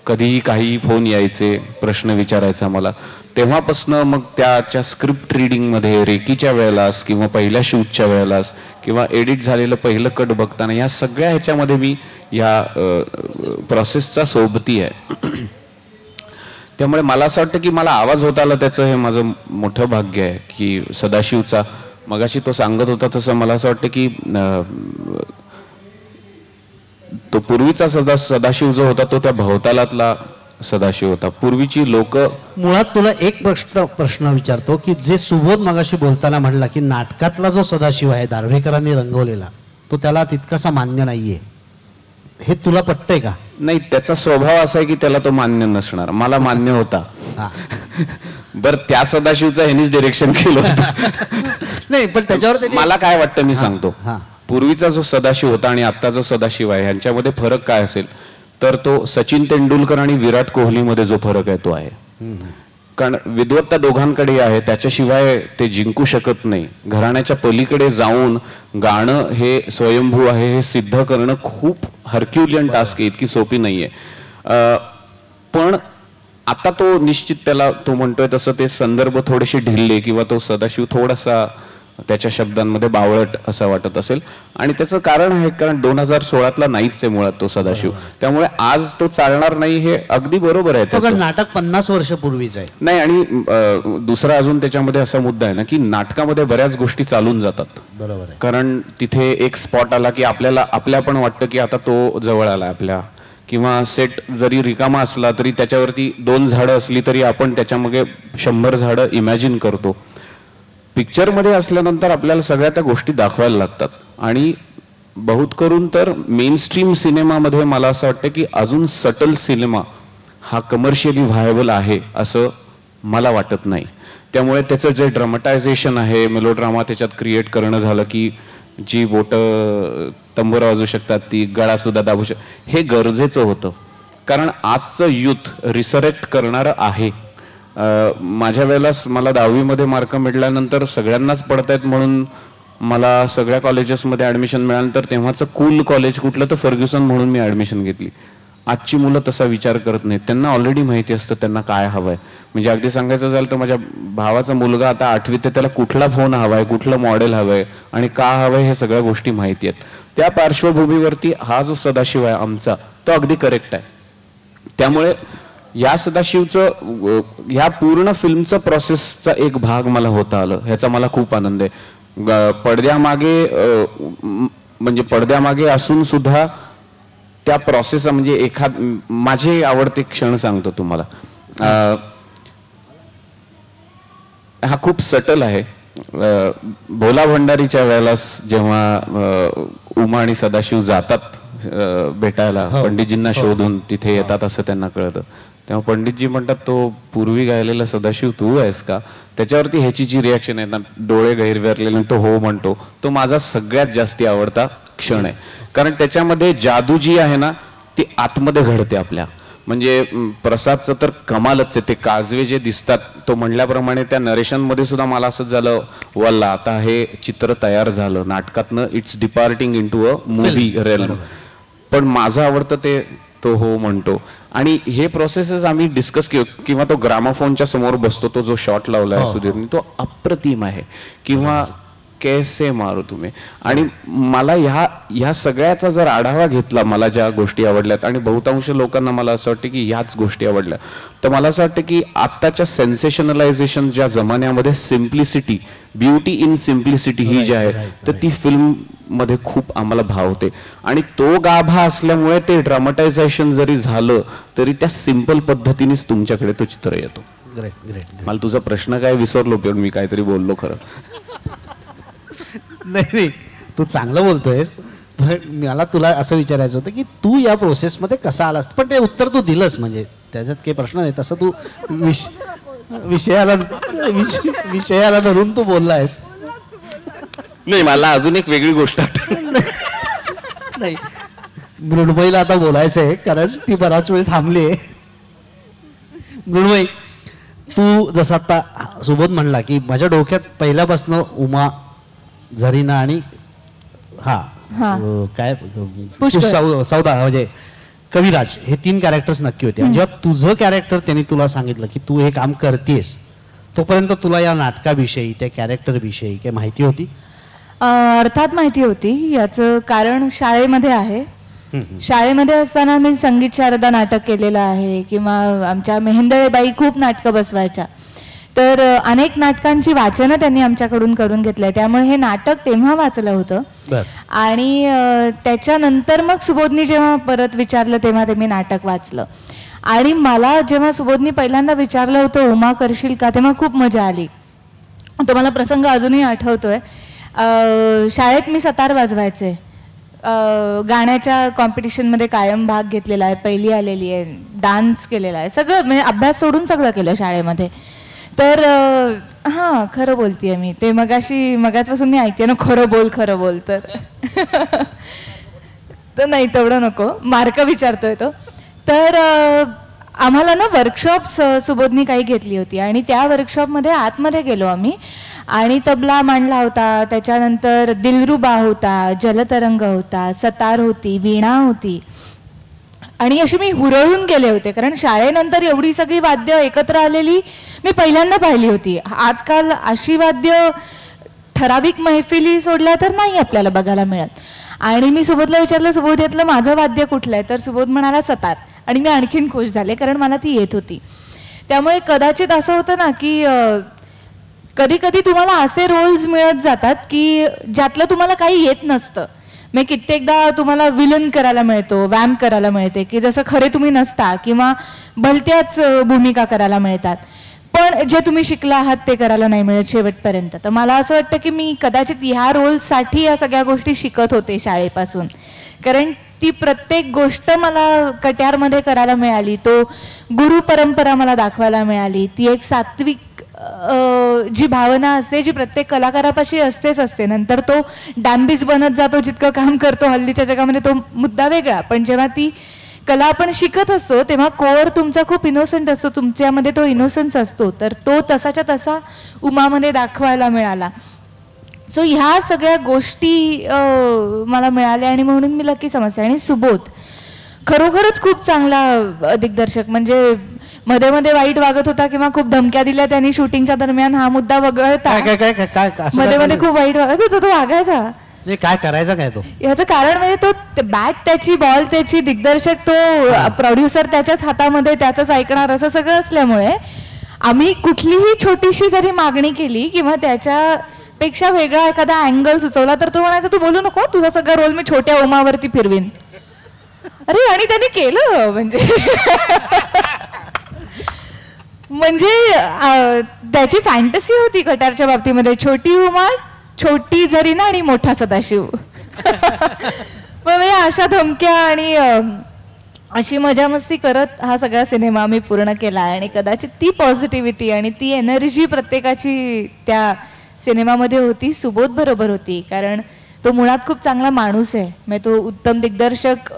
कधीही काही फोन यायचे, प्रश्न विचारायचा मला. तेव्हापासनं मग त्याच्या स्क्रिप्ट रिडिंगमध्ये रेकीच्या वेळेलाच किंवा पहिल्या शूटच्या वेळेलाच किंवा एडिट झालेलं पहिलं कट बघताना या सगळ्या ह्याच्यामध्ये मी या प्रोसेसचा सोबती आहे. त्यामुळे मला असं वाटतं की मला आवाज होता आला त्याचं हे माझं मोठं भाग्य आहे. की सदाशिवचा मगाशी तो सांगत होता तसं मला असं वाटतं की तो पूर्वीचा सदाशिव जो होता तो त्या भवतालातला सदाशिव होता. पूर्वीची लोक मुळात तुला एक प्रश्न विचारतो की जे सुबोध मगाशी बोलताना म्हणला की नाटकातला जो सदाशिव आहे दार्ढेकरांनी रंगवलेला तो त्याला तितकासा मान्य नाहीये, हे तुला पटतंय का? नाही, त्याचा स्वभाव असा आहे की त्याला तो मान्य नसणार. मला मान्य होता. बर, त्या सदाशिवचा ह्यांनीच डिरेक्शन केलं होतं. नाही, पण त्याच्यावर मला काय वाटतं मी सांगतो. हा. पूर्वीचा जो सदाशिव होता आणि आता जो सदाशिव आहे ह्यांच्यामध्ये फरक काय असेल तर तो सचिन तेंडुलकर आणि विराट कोहलीमध्ये जो फरक आहे तो आहे. कारण विद्वत्ता दोघांकडे आहे, त्याच्याशिवाय ते जिंकू शकत नाही. घराण्याच्या पलीकडे जाऊन गाणं हे स्वयंभू आहे हे सिद्ध करणं खूप हरक्युलियन टास्क आहे, इतकी सोपी नाहीये. पण आता तो निश्चित त्याला तो म्हणतोय तसं ते संदर्भ थोडेसे ढिल्ले किंवा तो सदाशिव थोडासा त्याच्या शब्दांमध्ये बावळट असा वाटत असेल. आणि त्याचं कारण आहे कारण 2016 नाहीच आहे मुळात तो सदाशिव. त्यामुळे आज तो चालणार नाही हे अगदी बरोबर आहे. कारण नाटक 50 वर्षापूर्वीच आहे. नाही, आणि दुसरा अजून त्याच्यामध्ये असा मुद्दा आहे ना की नाटकामध्ये बऱ्याच गोष्टी चालून जातात. बरोबर आहे. कारण तिथे एक स्पॉट आला की आपल्या पण वाटतं की आता तो जवळ आला आपल्या, किंवा सेट जरी रिकामा असला तरी त्याच्यावरती 2 झाडं असली तरी आपण त्याच्यामध्ये 100 झाडं इमॅजिन करतो. पिक्चरमध्ये असल्यानंतर आपल्याला सगळ्या त्या गोष्टी दाखवायला लागतात. आणि बहुत करून तर मेनस्ट्रीम सिनेमामध्ये मला असं वाटतं की अजून सटल सिनेमा हा कमर्शियली व्हायबल आहे असं मला वाटत नाही. त्यामुळे त्याचं जे ड्रामटायझेशन आहे, मेलोड्रामा त्याच्यात क्रिएट करणं झालं की जी बोटं तंबोरा वाजवू शकतात ती गळा सुद्धा दाबू शकतात, हे गरजेचं होतं. कारण आजचं युथ रिसरेक्ट करणारं आहे. माझ्या वेळेला मला 10वी मार्क मिळाल्यानंतर सगळ्यांनाच पडतायत म्हणून मला सगळ्या कॉलेजेसमध्ये ॲडमिशन मिळाल्यानंतर तेव्हाचं कूल कॉलेज कुठलं तर फर्ग्युसन म्हणून मी ॲडमिशन घेतली. आजची मुलं तसा विचार करत नाहीत. त्यांना ऑलरेडी माहिती असतं त्यांना काय हवं आहे. म्हणजे अगदी सांगायचं झालं तर माझ्या भावाचा मुलगा आता 8वीत आहे, त्याला कुठला फोन हवा आहे, कुठलं मॉडेल हवं आहे आणि का हवं आहे हे सगळ्या गोष्टी माहिती आहेत. त्या पार्श्वभूमीवरती हा जो सदाशिव आहे आमचा तो अगदी करेक्ट आहे. त्यामुळे या सदाशिवचं ह्या पूर्ण फिल्मचं प्रोसेसचा एक भाग मला होता आलं ह्याचा मला खूप आनंद आहे. पडद्यामागे असून सुद्धा त्या प्रोसेस म्हणजे माझे आवडते क्षण सांगतो तुम्हाला. हा खूप सटल आहे. भोला भंडारीच्या वेळेला जेव्हा उमा आणि सदाशिव जातात भेटायला पंडितजींना शोधून तिथे येतात असं त्यांना कळतं, तेव्हा पंडितजी म्हणतात तो पूर्वी गायलेला सदाशिव तू आहेस का. त्याच्यावरती ह्याची जी रिॲक्शन आहे ना, डोळे गैरविरलेले, तो हो म्हणतो, तो माझा सगळ्यात जास्ती आवडता क्षण आहे. कारण त्याच्यामध्ये जादू जी आहे ना ती आतमध्ये घडते आपल्या. म्हणजे प्रसादचं तर कमालच आहे. ते काजवे जे दिसतात तो म्हणल्याप्रमाणे त्या नरेशनमध्ये सुद्धा मला असंच झालं वल्ला आता हे चित्र तयार झालं नाटकातनं, it's departing into a movie realm. पण माझं आवडतं ते तो हो म्हणतो. आणि हे प्रोसेसेस आम्ही डिस्कस किंवा तो ग्रामोफोनच्या समोर बसतो, तो जो शॉट लावलाय सुधीरनी तो अप्रतिम आहे. किंवा कैसे मारो तुम्ही. आणि मला ह्या सगळ्याचा जर आढावा घेतला, मला ज्या गोष्टी आवडल्यात आणि बहुतांश लोकांना मला असं वाटतं की ह्याच गोष्टी आवडल्या, तर मला असं वाटतं की आत्ताच्या सेन्सेशनलायझेशन ज्या जमान्यामध्ये सिम्प्लिसिटी, ब्युटी इन सिम्प्लिसिटी ही जी आहे तर ती फिल्म मध्ये खूप आम्हाला भावते. आणि तो गाभा असल्यामुळे ते ड्रामटायझेशन जरी झालं तरी त्या सिंपल पद्धतीनेच तुमच्याकडे तो चित्र येतो. मला तुझा प्रश्न काय विसरलो पण मी काहीतरी बोललो खरं. नाही, तू चांगलं बोलतोयस. मला तुला असं विचारायचं होतं की तू या प्रोसेसमध्ये कसा आलास, पण ते उत्तर तू दिलंस, म्हणजे त्याच्यात काही प्रश्न नाही. तसं तू विषयाला धरून तू बोललायस. नाही, मला अजून एक वेगळी गोष्ट नाही, मृण्मयीला आता बोलायचं आहे कारण ती बराच वेळ थांबली आहे. मृण्मयी, तू जसं आता सुबोध म्हणला की माझ्या डोक्यात पहिल्यापासून उमा, झरीना आणि काय सौदा म्हणजे कविराज हे 3 कॅरेक्टर्स नक्की होते. आणि जेव्हा तुझं कॅरेक्टर त्यांनी तुला सांगितलं की तू हे काम करतेस, तोपर्यंत तुला या नाटकाविषयी त्या कॅरेक्टरविषयी काही माहिती होती? अर्थात माहिती होती. याचं कारण शाळेमध्ये आहे. शाळेमध्ये असताना मी संगीत शारदा नाटक केलेलं आहे किंवा आमच्या मेहेंदळेबाई खूप नाटकं बसवायच्या. तर अनेक नाटकांची वाचनं त्यांनी आमच्याकडून करून घेतलंय. त्यामुळे हे नाटक तेव्हा वाचलं होतं. आणि त्याच्यानंतर मग सुबोधनी जेव्हा परत विचारलं तेव्हा ते मी नाटक वाचलं. आणि मला जेव्हा सुबोधनी पहिल्यांदा विचारलं होतं उमा करशील का, तेव्हा खूप मजा आली. तो मला प्रसंग अजूनही आठवतोय. शाळेत मी सतार वाजवायचे. गाण्याच्या कॉम्पिटिशनमध्ये कायम भाग घेतलेला आहे, पहिली आलेली आहे, डान्स केलेला आहे, सगळं म्हणजे अभ्यास सोडून सगळं केलं शाळेमध्ये. तर हां, खरं बोलतेय मी. ते मगाचपासून मी ऐकते ना, खरं बोल तर तर नाही, तेवढं नको, मार्क विचारतोय तो. तर आम्हाला ना वर्कशॉप्स सुबोधनी काही घेतली होती आणि त्या वर्कशॉपमध्ये आतमध्ये गेलो आम्ही आणि तबला मांडला होता. त्याच्यानंतर दिलरुबा होता, जलतरंग होता, सतार होती, वीणा होती. आणि अशी मी हुरळून गेले होते, कारण शाळेनंतर एवढी सगळी वाद्य एकत्र आलेली मी पहिल्यांदा पाहिली होती. आजकाल अशी वाद्य ठराविक मैफिली सोडल्या तर नाही आपल्याला बघायला मिळत. आणि मी सुबोधला विचारलं, सुबोध यातलं माझं वाद्य कुठलं आहे? तर सुबोध म्हणाला सतार. आणि मी आणखीन खुश झाले, कारण मला ती येत होती. त्यामुळे कदाचित असं होतं ना की कधी कधी तुम्हाला असे रोल्स मिळत जातात की ज्यातलं तुम्हाला काही येत नसतं. मी कित्येकदा तुम्हाला विलन करायला मिळतो, वॅम्प करायला मिळते की जसं खरे तुम्ही नसता, किंवा भलत्याच भूमिका करायला मिळतात, पण जे तुम्ही शिकला आहात ते करायला नाही मिळत शेवटपर्यंत. तर मला असं वाटतं की मी कदाचित ह्या रोल्ससाठी या सगळ्या गोष्टी शिकत होते शाळेपासून, कारण ती प्रत्येक गोष्ट मला कट्यारमध्ये करायला मिळाली. तो गुरु परंपरा मला दाखवायला मिळाली. ती एक सात्विक जी भावना असते, जी प्रत्येक कलाकारापाशी असते. नंतर तो डॅम्बिस बनत जातो जितकं काम करतो हल्लीच्या जगामध्ये, तो मुद्दा वेगळा. पण जेव्हा ती कला आपण शिकत असतो तेव्हा कोअर तुमचा खूप इनोसंट असतो, तुमच्यामध्ये तो इनोसन्स असतो. तर तो तसाच्या तसा उमामध्ये दाखवायला मिळाला. सो ह्या सगळ्या गोष्टी मला मिळाल्या आणि म्हणून मी लकी समजते. आणि सुबोध खरोखरच खूप चांगला दिग्दर्शक, म्हणजे मध्ये मध्ये वाईट वागत होता किंवा खूप धमक्या दिल्या त्यांनी शूटिंगच्या दरम्यान, हा मुद्दा वगळता. मध्ये मध्ये खूप वाईट वागत होता, तो वागायचा. काय करायचा काय तो? याचं कारण म्हणजे तो बॅट त्याची, बॉल त्याची, दिग्दर्शक तो, प्रोड्युसर त्याच्याच हातामध्ये, त्याचंच ऐकणार, असं सगळं असल्यामुळे आम्ही कुठलीही छोटीशी जरी मागणी केली किंवा त्याच्यापेक्षा वेगळा एखादा अँगल सुचवला तर तो म्हणायचा, तू बोलू नको, तुझा सगळा रोल मी छोट्या उमावरती फिरवीन. अरे, आणि त्याने केलं. म्हणजे त्याची फॅन्टसी होती कटारच्या बाबतीमध्ये, छोटी उमा, छोटी झरीना आणि मोठा सदाशिव. मग अशा धमक्या आणि अशी मजा मस्ती करत हा सगळा सिनेमा आम्ही पूर्ण केला. आणि कदाचित ती पॉझिटिव्हिटी आणि ती एनर्जी प्रत्येकाची त्या सिनेमामध्ये होती, सुबोध बरोबर होती. कारण तो मुळात खूप चांगला माणूस आहे, म्हणजे तो उत्तम दिग्दर्शक,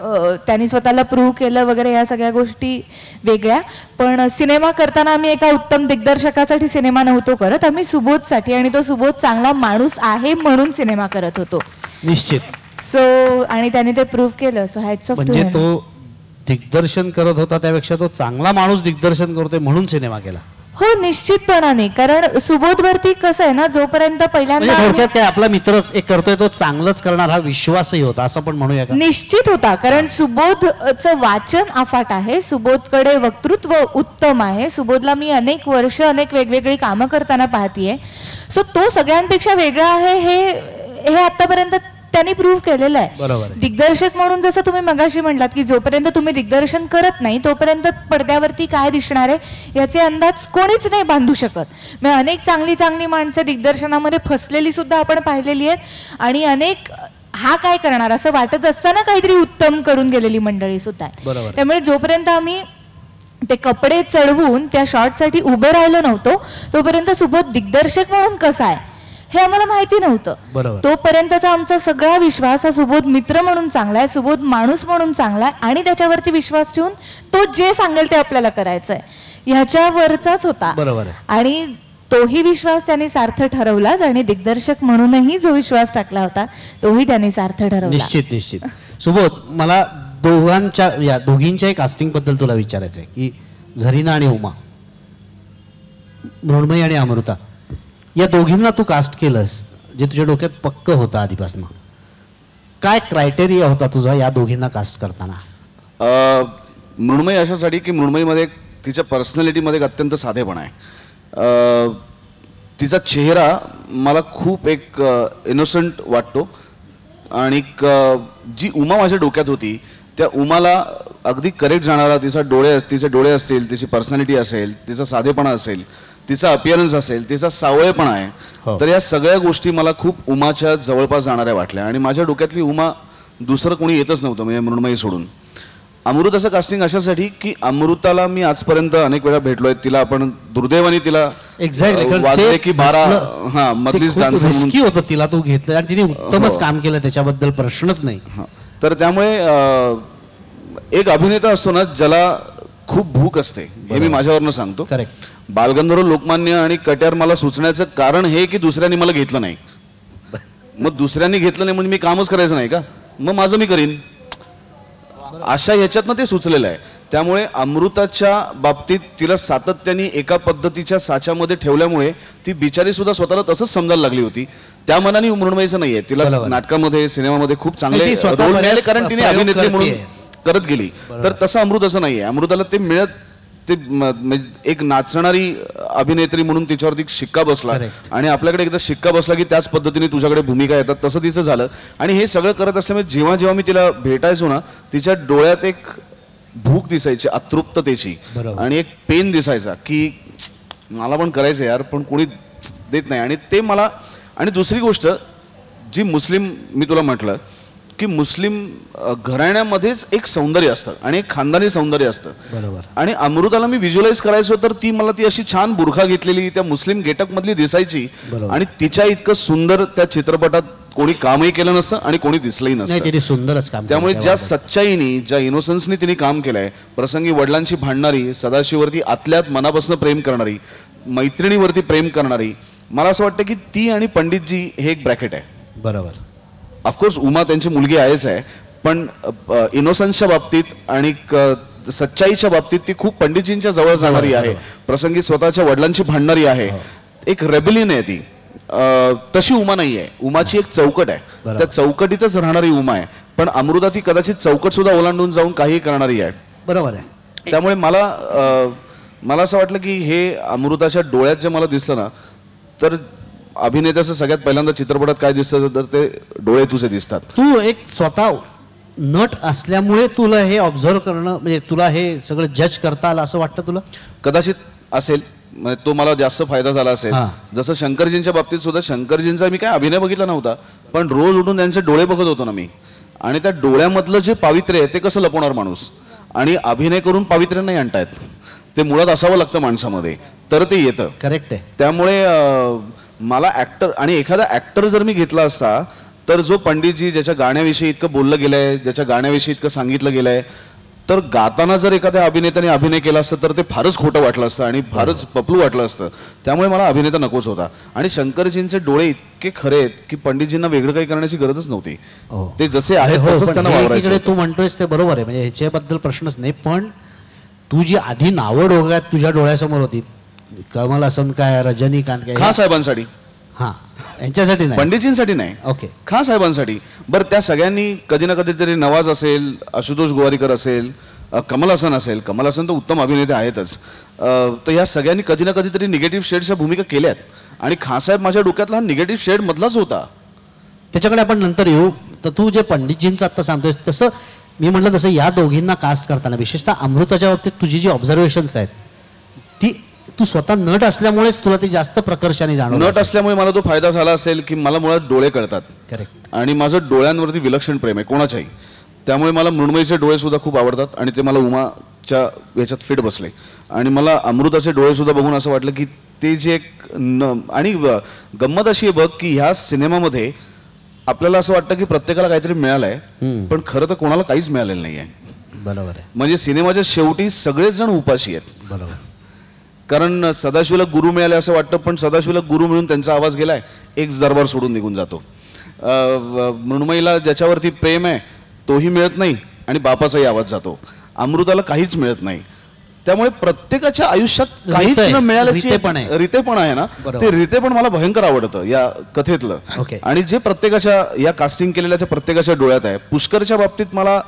त्यांनी स्वतःला प्रूव्ह केलं वगैरे, या सगळ्या गोष्टी वेगळ्या. पण सिनेमा करताना आम्ही एका उत्तम दिग्दर्शकासाठी सिनेमा नव्हतो करत, आम्ही सुबोधसाठी, आणि तो सुबोध चांगला माणूस आहे म्हणून सिनेमा करत होतो. निश्चित. सो आणि त्याने ते प्रूव्ह केलं. So hats off to. म्हणजे तो दिग्दर्शन करत होता त्यापेक्षा तो चांगला माणूस दिग्दर्शन करतोय म्हणून सिनेमा केला. हो, निश्चितपणाने. कारण सुबोधवरती कसं आहे ना, जोपर्यंत पहिल्यांदा थोडक्यात काय आपला मित्र एक करतोय तो चांगलंच करणार, हा विश्वासही होता, असं पण म्हणूया का? निश्चित होता. कारण सुबोधचं वाचन अफाट आहे, सुबोधकडे वक्तृत्व उत्तम आहे, सुबोधला मी अनेक वर्ष अनेक वेगवेगळी कामं करताना पाहतीये. सो तो सगळ्यांपेक्षा वेगळा आहे हे आतापर्यंत त्यांनी प्रूव्ह केलेलं आहे. बरोबर. दिग्दर्शक म्हणून जसं तुम्ही मगाशी म्हटलात की जोपर्यंत तुम्ही दिग्दर्शन करत नाही तोपर्यंत पडद्यावरती काय दिसणार आहे याचे अंदाज कोणीच नाही बांधू शकत. मग अनेक चांगली चांगली माणसं दिग्दर्शनामध्ये फसलेली सुद्धा आपण पाहिलेली आहेत, आणि अनेक हा काय करणार असं वाटत असताना काहीतरी उत्तम करून गेलेली मंडळी सुद्धा आहे. त्यामुळे जोपर्यंत आम्ही ते कपडे चढवून त्या शॉटसाठी उभे राहिलो नव्हतो तोपर्यंत सुबोध दिग्दर्शक म्हणून कसा आहे हे आम्हाला माहिती नव्हतं. तोपर्यंतचा आमचा सगळा विश्वास हा सुबोध मित्र म्हणून चांगला आहे, सुबोध माणूस म्हणून चांगला आहे, आणि त्याच्यावरती विश्वास ठेवून तो जे सांगेल ते आपल्याला करायचं आहे ह्याच्यावरचाच होता. आणि तोही विश्वास त्यांनी सार्थ ठरवलाच, आणि दिग्दर्शक म्हणूनही जो विश्वास टाकला होता तोही त्यांनी सार्थ ठरवला. निश्चित. सुबोध, मला या दोघींच्या कास्टिंगबद्दल तुला विचारायचं आहे की झरीना आणि उमा, मृण्मयी आणि अमृता, या दोघींना तू कास्ट केलंस जे तुझ्या डोक्यात पक्क होतं आधीपासून. काय क्रायटेरिया होता तुझा या दोघींना कास्ट करताना? मृण्मयी अशासाठी की मृण्मयीमध्ये तिच्या पर्सनॅलिटीमध्ये एक अत्यंत साधेपणा आहे. तिचा चेहरा मला खूप एक इनोसंट वाटतो आणि जी उमा माझ्या डोक्यात होती त्या उमाला अगदी करेक्ट जाणारा तिचे डोळे असतील, तिची पर्सनॅलिटी असेल, तिचा साधेपणा असेल, तिचा अपिअरन्स असेल, तिचा सावळेपणा आहे, तर या सगळ्या गोष्टी मला खूप उमाच्या जवळपास जाणाऱ्या वाटल्या आणि माझ्या डोक्यातली उमा दुसरं कोणी येतच नव्हतं म्हणजे मृण्मयी सोडून. अमृताचं कास्टिंग अशासाठी की अमृताला मी आजपर्यंत अनेक वेळा भेटलोय, तिला आपण दुर्दैवाने तिला वाजले की 12 मधलीच डान्सर रिस्की होतं, तिला तू घेतलं आणि तिने उत्तमच काम केलं, त्याच्याबद्दल प्रश्नच नाही. तर त्यामुळे एक अभिनेता असतो ना ज्याला खूप भूक असते, हे मी माझ्यावरनं सांगतो. करेक्ट. बालगंधर्व, लोकमान्य आणि कट्यार मला सुचण्याचं कारण हे की दुसऱ्यांनी मला घेतलं नाही. मग दुसऱ्यांनी घेतलं नाही म्हणजे मी कामच करायचं नाही का, मग माझं मी करीन, अशा ह्याच्यातनं ते सुचलेलं आहे. त्यामुळे अमृताच्या बाबतीत तिला सातत्याने एका पद्धतीच्या साच्यामध्ये ठेवल्यामुळे ती बिचारी सुद्धा स्वतःला तसंच समजायला लागली होती. त्या मनाने मृण्मयीचं नाहीये, तिला नाटकामध्ये सिनेमामध्ये खूप चांगले रोल मिळाले कारण तिने अभिनेत्री म्हणून करत गेली. तर तसं अमृताचं नाहीये. अमृताला ते मिळत ते एक नाचणारी अभिनेत्री म्हणून तिच्यावरती शिक्का बसला आणि आपल्याकडे एकदा शिक्का बसला की त्याच पद्धतीने तुझ्याकडे भूमिका येतात, तसं तिचं झालं. आणि हे सगळं करत असल्यामुळे जेव्हा जेव्हा मी तिला भेटायचो ना, तिच्या डोळ्यात एक भूक दिसायची अतृप्ततेची आणि एक पेन दिसायचा की मला पण करायचं यार, पण कोणी देत नाही. आणि ते मला, आणि दुसरी गोष्ट जी मुस्लिम, मी तुला म्हटलं की मुस्लिम घराण्यामध्येच एक सौंदर्य असतं आणि एक खानदानी सौंदर्य असतं. बरोबर. आणि अमृताला मी व्हिज्युअलाइज करायचो तर ती मला ती अशी छान बुरखा घेतलेली त्या मुस्लिम गेटअप मधली दिसायची आणि तिच्या इतकं सुंदर त्या चित्रपटात कोणी कामही केलं नसतं आणि कोणी दिसलंही नसतं. सुंदरच काम. त्यामुळे ज्या सच्चाईनी, ज्या इनोसन्सनी तिने काम केलंय, प्रसंगी वडिलांशी भांडणारी, सदाशिववरती आतल्यात मनापासून प्रेम करणारी, मैत्रिणीवरती प्रेम करणारी, मला असं वाटतं की ती आणि पंडितजी हे एक ब्रॅकेट आहे. बरोबर. ऑफकोर्स उमा त्यांची मुलगी आहेच आहे, पण इनोसन्सच्या बाबतीत आणि सच्चाईच्या बाबतीत ती खूप पंडितजींच्या जवळ जाणारी आहे. प्रसंगी स्वतःच्या वडिलांची भांडणारी आहे, एक रेबेलियन आहे ती. तशी उमा नाही आहे. उमाची एक चौकट आहे, त्या चौकटीतच राहणारी उमा आहे. पण अमृता ती कदाचित चौकट सुद्धा ओलांडून जाऊन काही करणारी आहे. बरोबर आहे. त्यामुळे मला असं वाटलं की हे अमृताच्या डोळ्यात जे मला दिसलं ना, तर अभिनेत्याचं सगळ्यात पहिल्यांदा चित्रपटात काय दिसतं तर ते डोळे तुझे दिसतात. तू एक स्वतः नट असल्यामुळे तुला हे ऑब्झर्व करणं, म्हणजे तुला हे सगळं जज करता आलं असं वाटतं तुला? कदाचित असेल, म्हणजे तो मला जास्त फायदा झाला असेल. जसं शंकरजींच्या बाबतीत सुद्धा, शंकरजींचा मी काय अभिनय बघितला नव्हता, पण रोज उठून त्यांचे डोळे बघत होतो ना मी, आणि त्या डोळ्यामधलं जे पावित्र्य आहे ते कसं लपवणार माणूस, आणि अभिनय करून पावित्र्य नाही आणतायत, ते मुळात असावं लागतं माणसामध्ये तर ते येतं. करेक्ट आहे. त्यामुळे मला ऍक्टर, आणि एखादा ऍक्टर जर मी घेतला असता तर जो पंडितजी ज्याच्या गाण्याविषयी इतकं बोललं गेलंय, ज्याच्या गाण्याविषयी इतकं सांगितलं गेलंय, तर गाताना जर एखाद्या अभिनेत्याने अभिनय केला असतं तर ते फारच खोटं वाटलं असतं आणि फारच पपलू वाटलं असतं. त्यामुळे मला अभिनेता नकोच होता. आणि शंकरजींचे डोळे इतके खरे आहेत की पंडितजींना वेगळं काही करण्याची गरजच नव्हती. ते जसे आहेत तसंच त्यांना वावरायचं. तू म्हणतोयस ते बरोबर आहे, म्हणजे ह्याच्याबद्दल प्रश्नच नाही. पण तू जी आधी नावं डोळ्यात तुझ्या डोळ्यासमोर होती, कमल हसन काय, रजनीकांत काय, खान साहेबांसाठी, हां यांच्यासाठी नाही, पंडितजींसाठी नाही, ओके, खान साहेबांसाठी. बरं, त्या सगळ्यांनी कधी ना कधीतरी, नवाज असेल, आशुतोष गोवारीकर असेल, कमल हसन असेल, कमल हसन तर उत्तम अभिनेते आहेतच, तर ह्या सगळ्यांनी कधी ना कधीतरी निगेटिव्ह शेडच्या भूमिका केल्यात. आणि खान साहेब माझ्या डोक्यातला हा निगेटिव्ह शेड मधलाच होता. त्याच्याकडे आपण नंतर येऊ. तर तू जे पंडितजींचं आत्ता सांगतोयस, तसं मी म्हटलं तसं या दोघींना कास्ट करताना, विशेषतः अमृताच्या बाबतीत तुझी जी ऑब्झर्वेशन्स आहेत ती, तू स्वतः नट असल्यामुळेच तुला ते जास्त प्रकर्षाने जाणवलं. नट असल्यामुळे मला तो फायदा झाला असेल की मला मुळात डोळे कळतात. करेक्ट. आणि माझं डोळ्यांवरती विलक्षण प्रेम आहे कोणाच्याही. त्यामुळे मला मृण्मयीचे डोळे सुद्धा खूप आवडतात आणि ते मला उमाच्या ह्याच्यात फिट बसले. आणि मला अमृताचे डोळे सुद्धा बघून असं वाटलं की ते जे एक आणि गंमत अशी आहे बघ की ह्या सिनेमामध्ये आपल्याला असं वाटतं की प्रत्येकाला काहीतरी मिळालंय, पण खरं तर कोणाला काहीच मिळालेलं नाहीये. बरोबर आहे. म्हणजे सिनेमाच्या शेवटी सगळेच जण उपाशी आहेत. बरोबर. कारण सदाशिवला गुरु मिळाले असं वाटतं, पण सदाशिवला गुरु मिळून त्यांचा आवाज गेलाय, एक दरबार सोडून निघून जातो. मृण्मयीला ज्याच्यावरती प्रेम आहे तोही मिळत नाही आणि बापाचाही आवाज जातो. अमृताला काहीच मिळत नाही. त्यामुळे प्रत्येकाच्या आयुष्यात काहीच रिते- न मिळाल्याची रितेपण आहे. रितेपण आहे ना, बरोबर. ते रितेपण मला भयंकर आवडतं या कथेतलं. ओके. आणि जे प्रत्येकाच्या या कास्टिंग केलेल्या त्या प्रत्येकाच्या डोळ्यात आहे. पुष्करच्या बाबतीत मला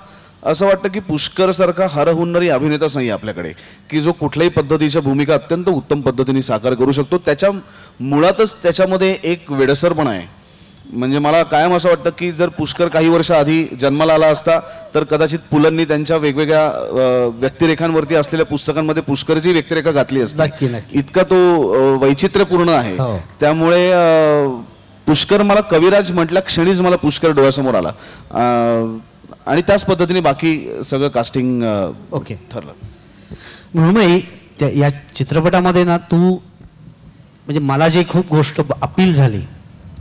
असं वाटतं की पुष्कर सारखा हरहुन्नरी अभिनेताच नाही आपल्याकडे, की जो कुठल्याही पद्धतीच्या भूमिका अत्यंत उत्तम पद्धतीने साकार करू शकतो. त्याच्या मुळातच त्याच्यामध्ये एक वेडसरपणा आहे. म्हणजे मला कायम असं वाटतं की जर पुष्कर काही वर्ष आधी जन्माला आला असता तर कदाचित पुलंनी त्यांच्या वेगवेगळ्या व्यक्तिरेखांवरती असलेल्या पुस्तकांमध्ये पुष्करची व्यक्तिरेखा घातली असती. नक्की, नक्की. इतका तो वैचित्र्यपूर्ण आहे. हो. त्यामुळे पुष्कर मला कविराज म्हटल्या क्षणीच मला पुष्कर डोळ्यासमोर आला. आणि त्याच पद्धतीने बाकी सगळं कास्टिंग ओके. ठरलं. मृण्मयी, या चित्रपटामध्ये ना तू म्हणजे मला जे खूप गोष्ट अपील झाली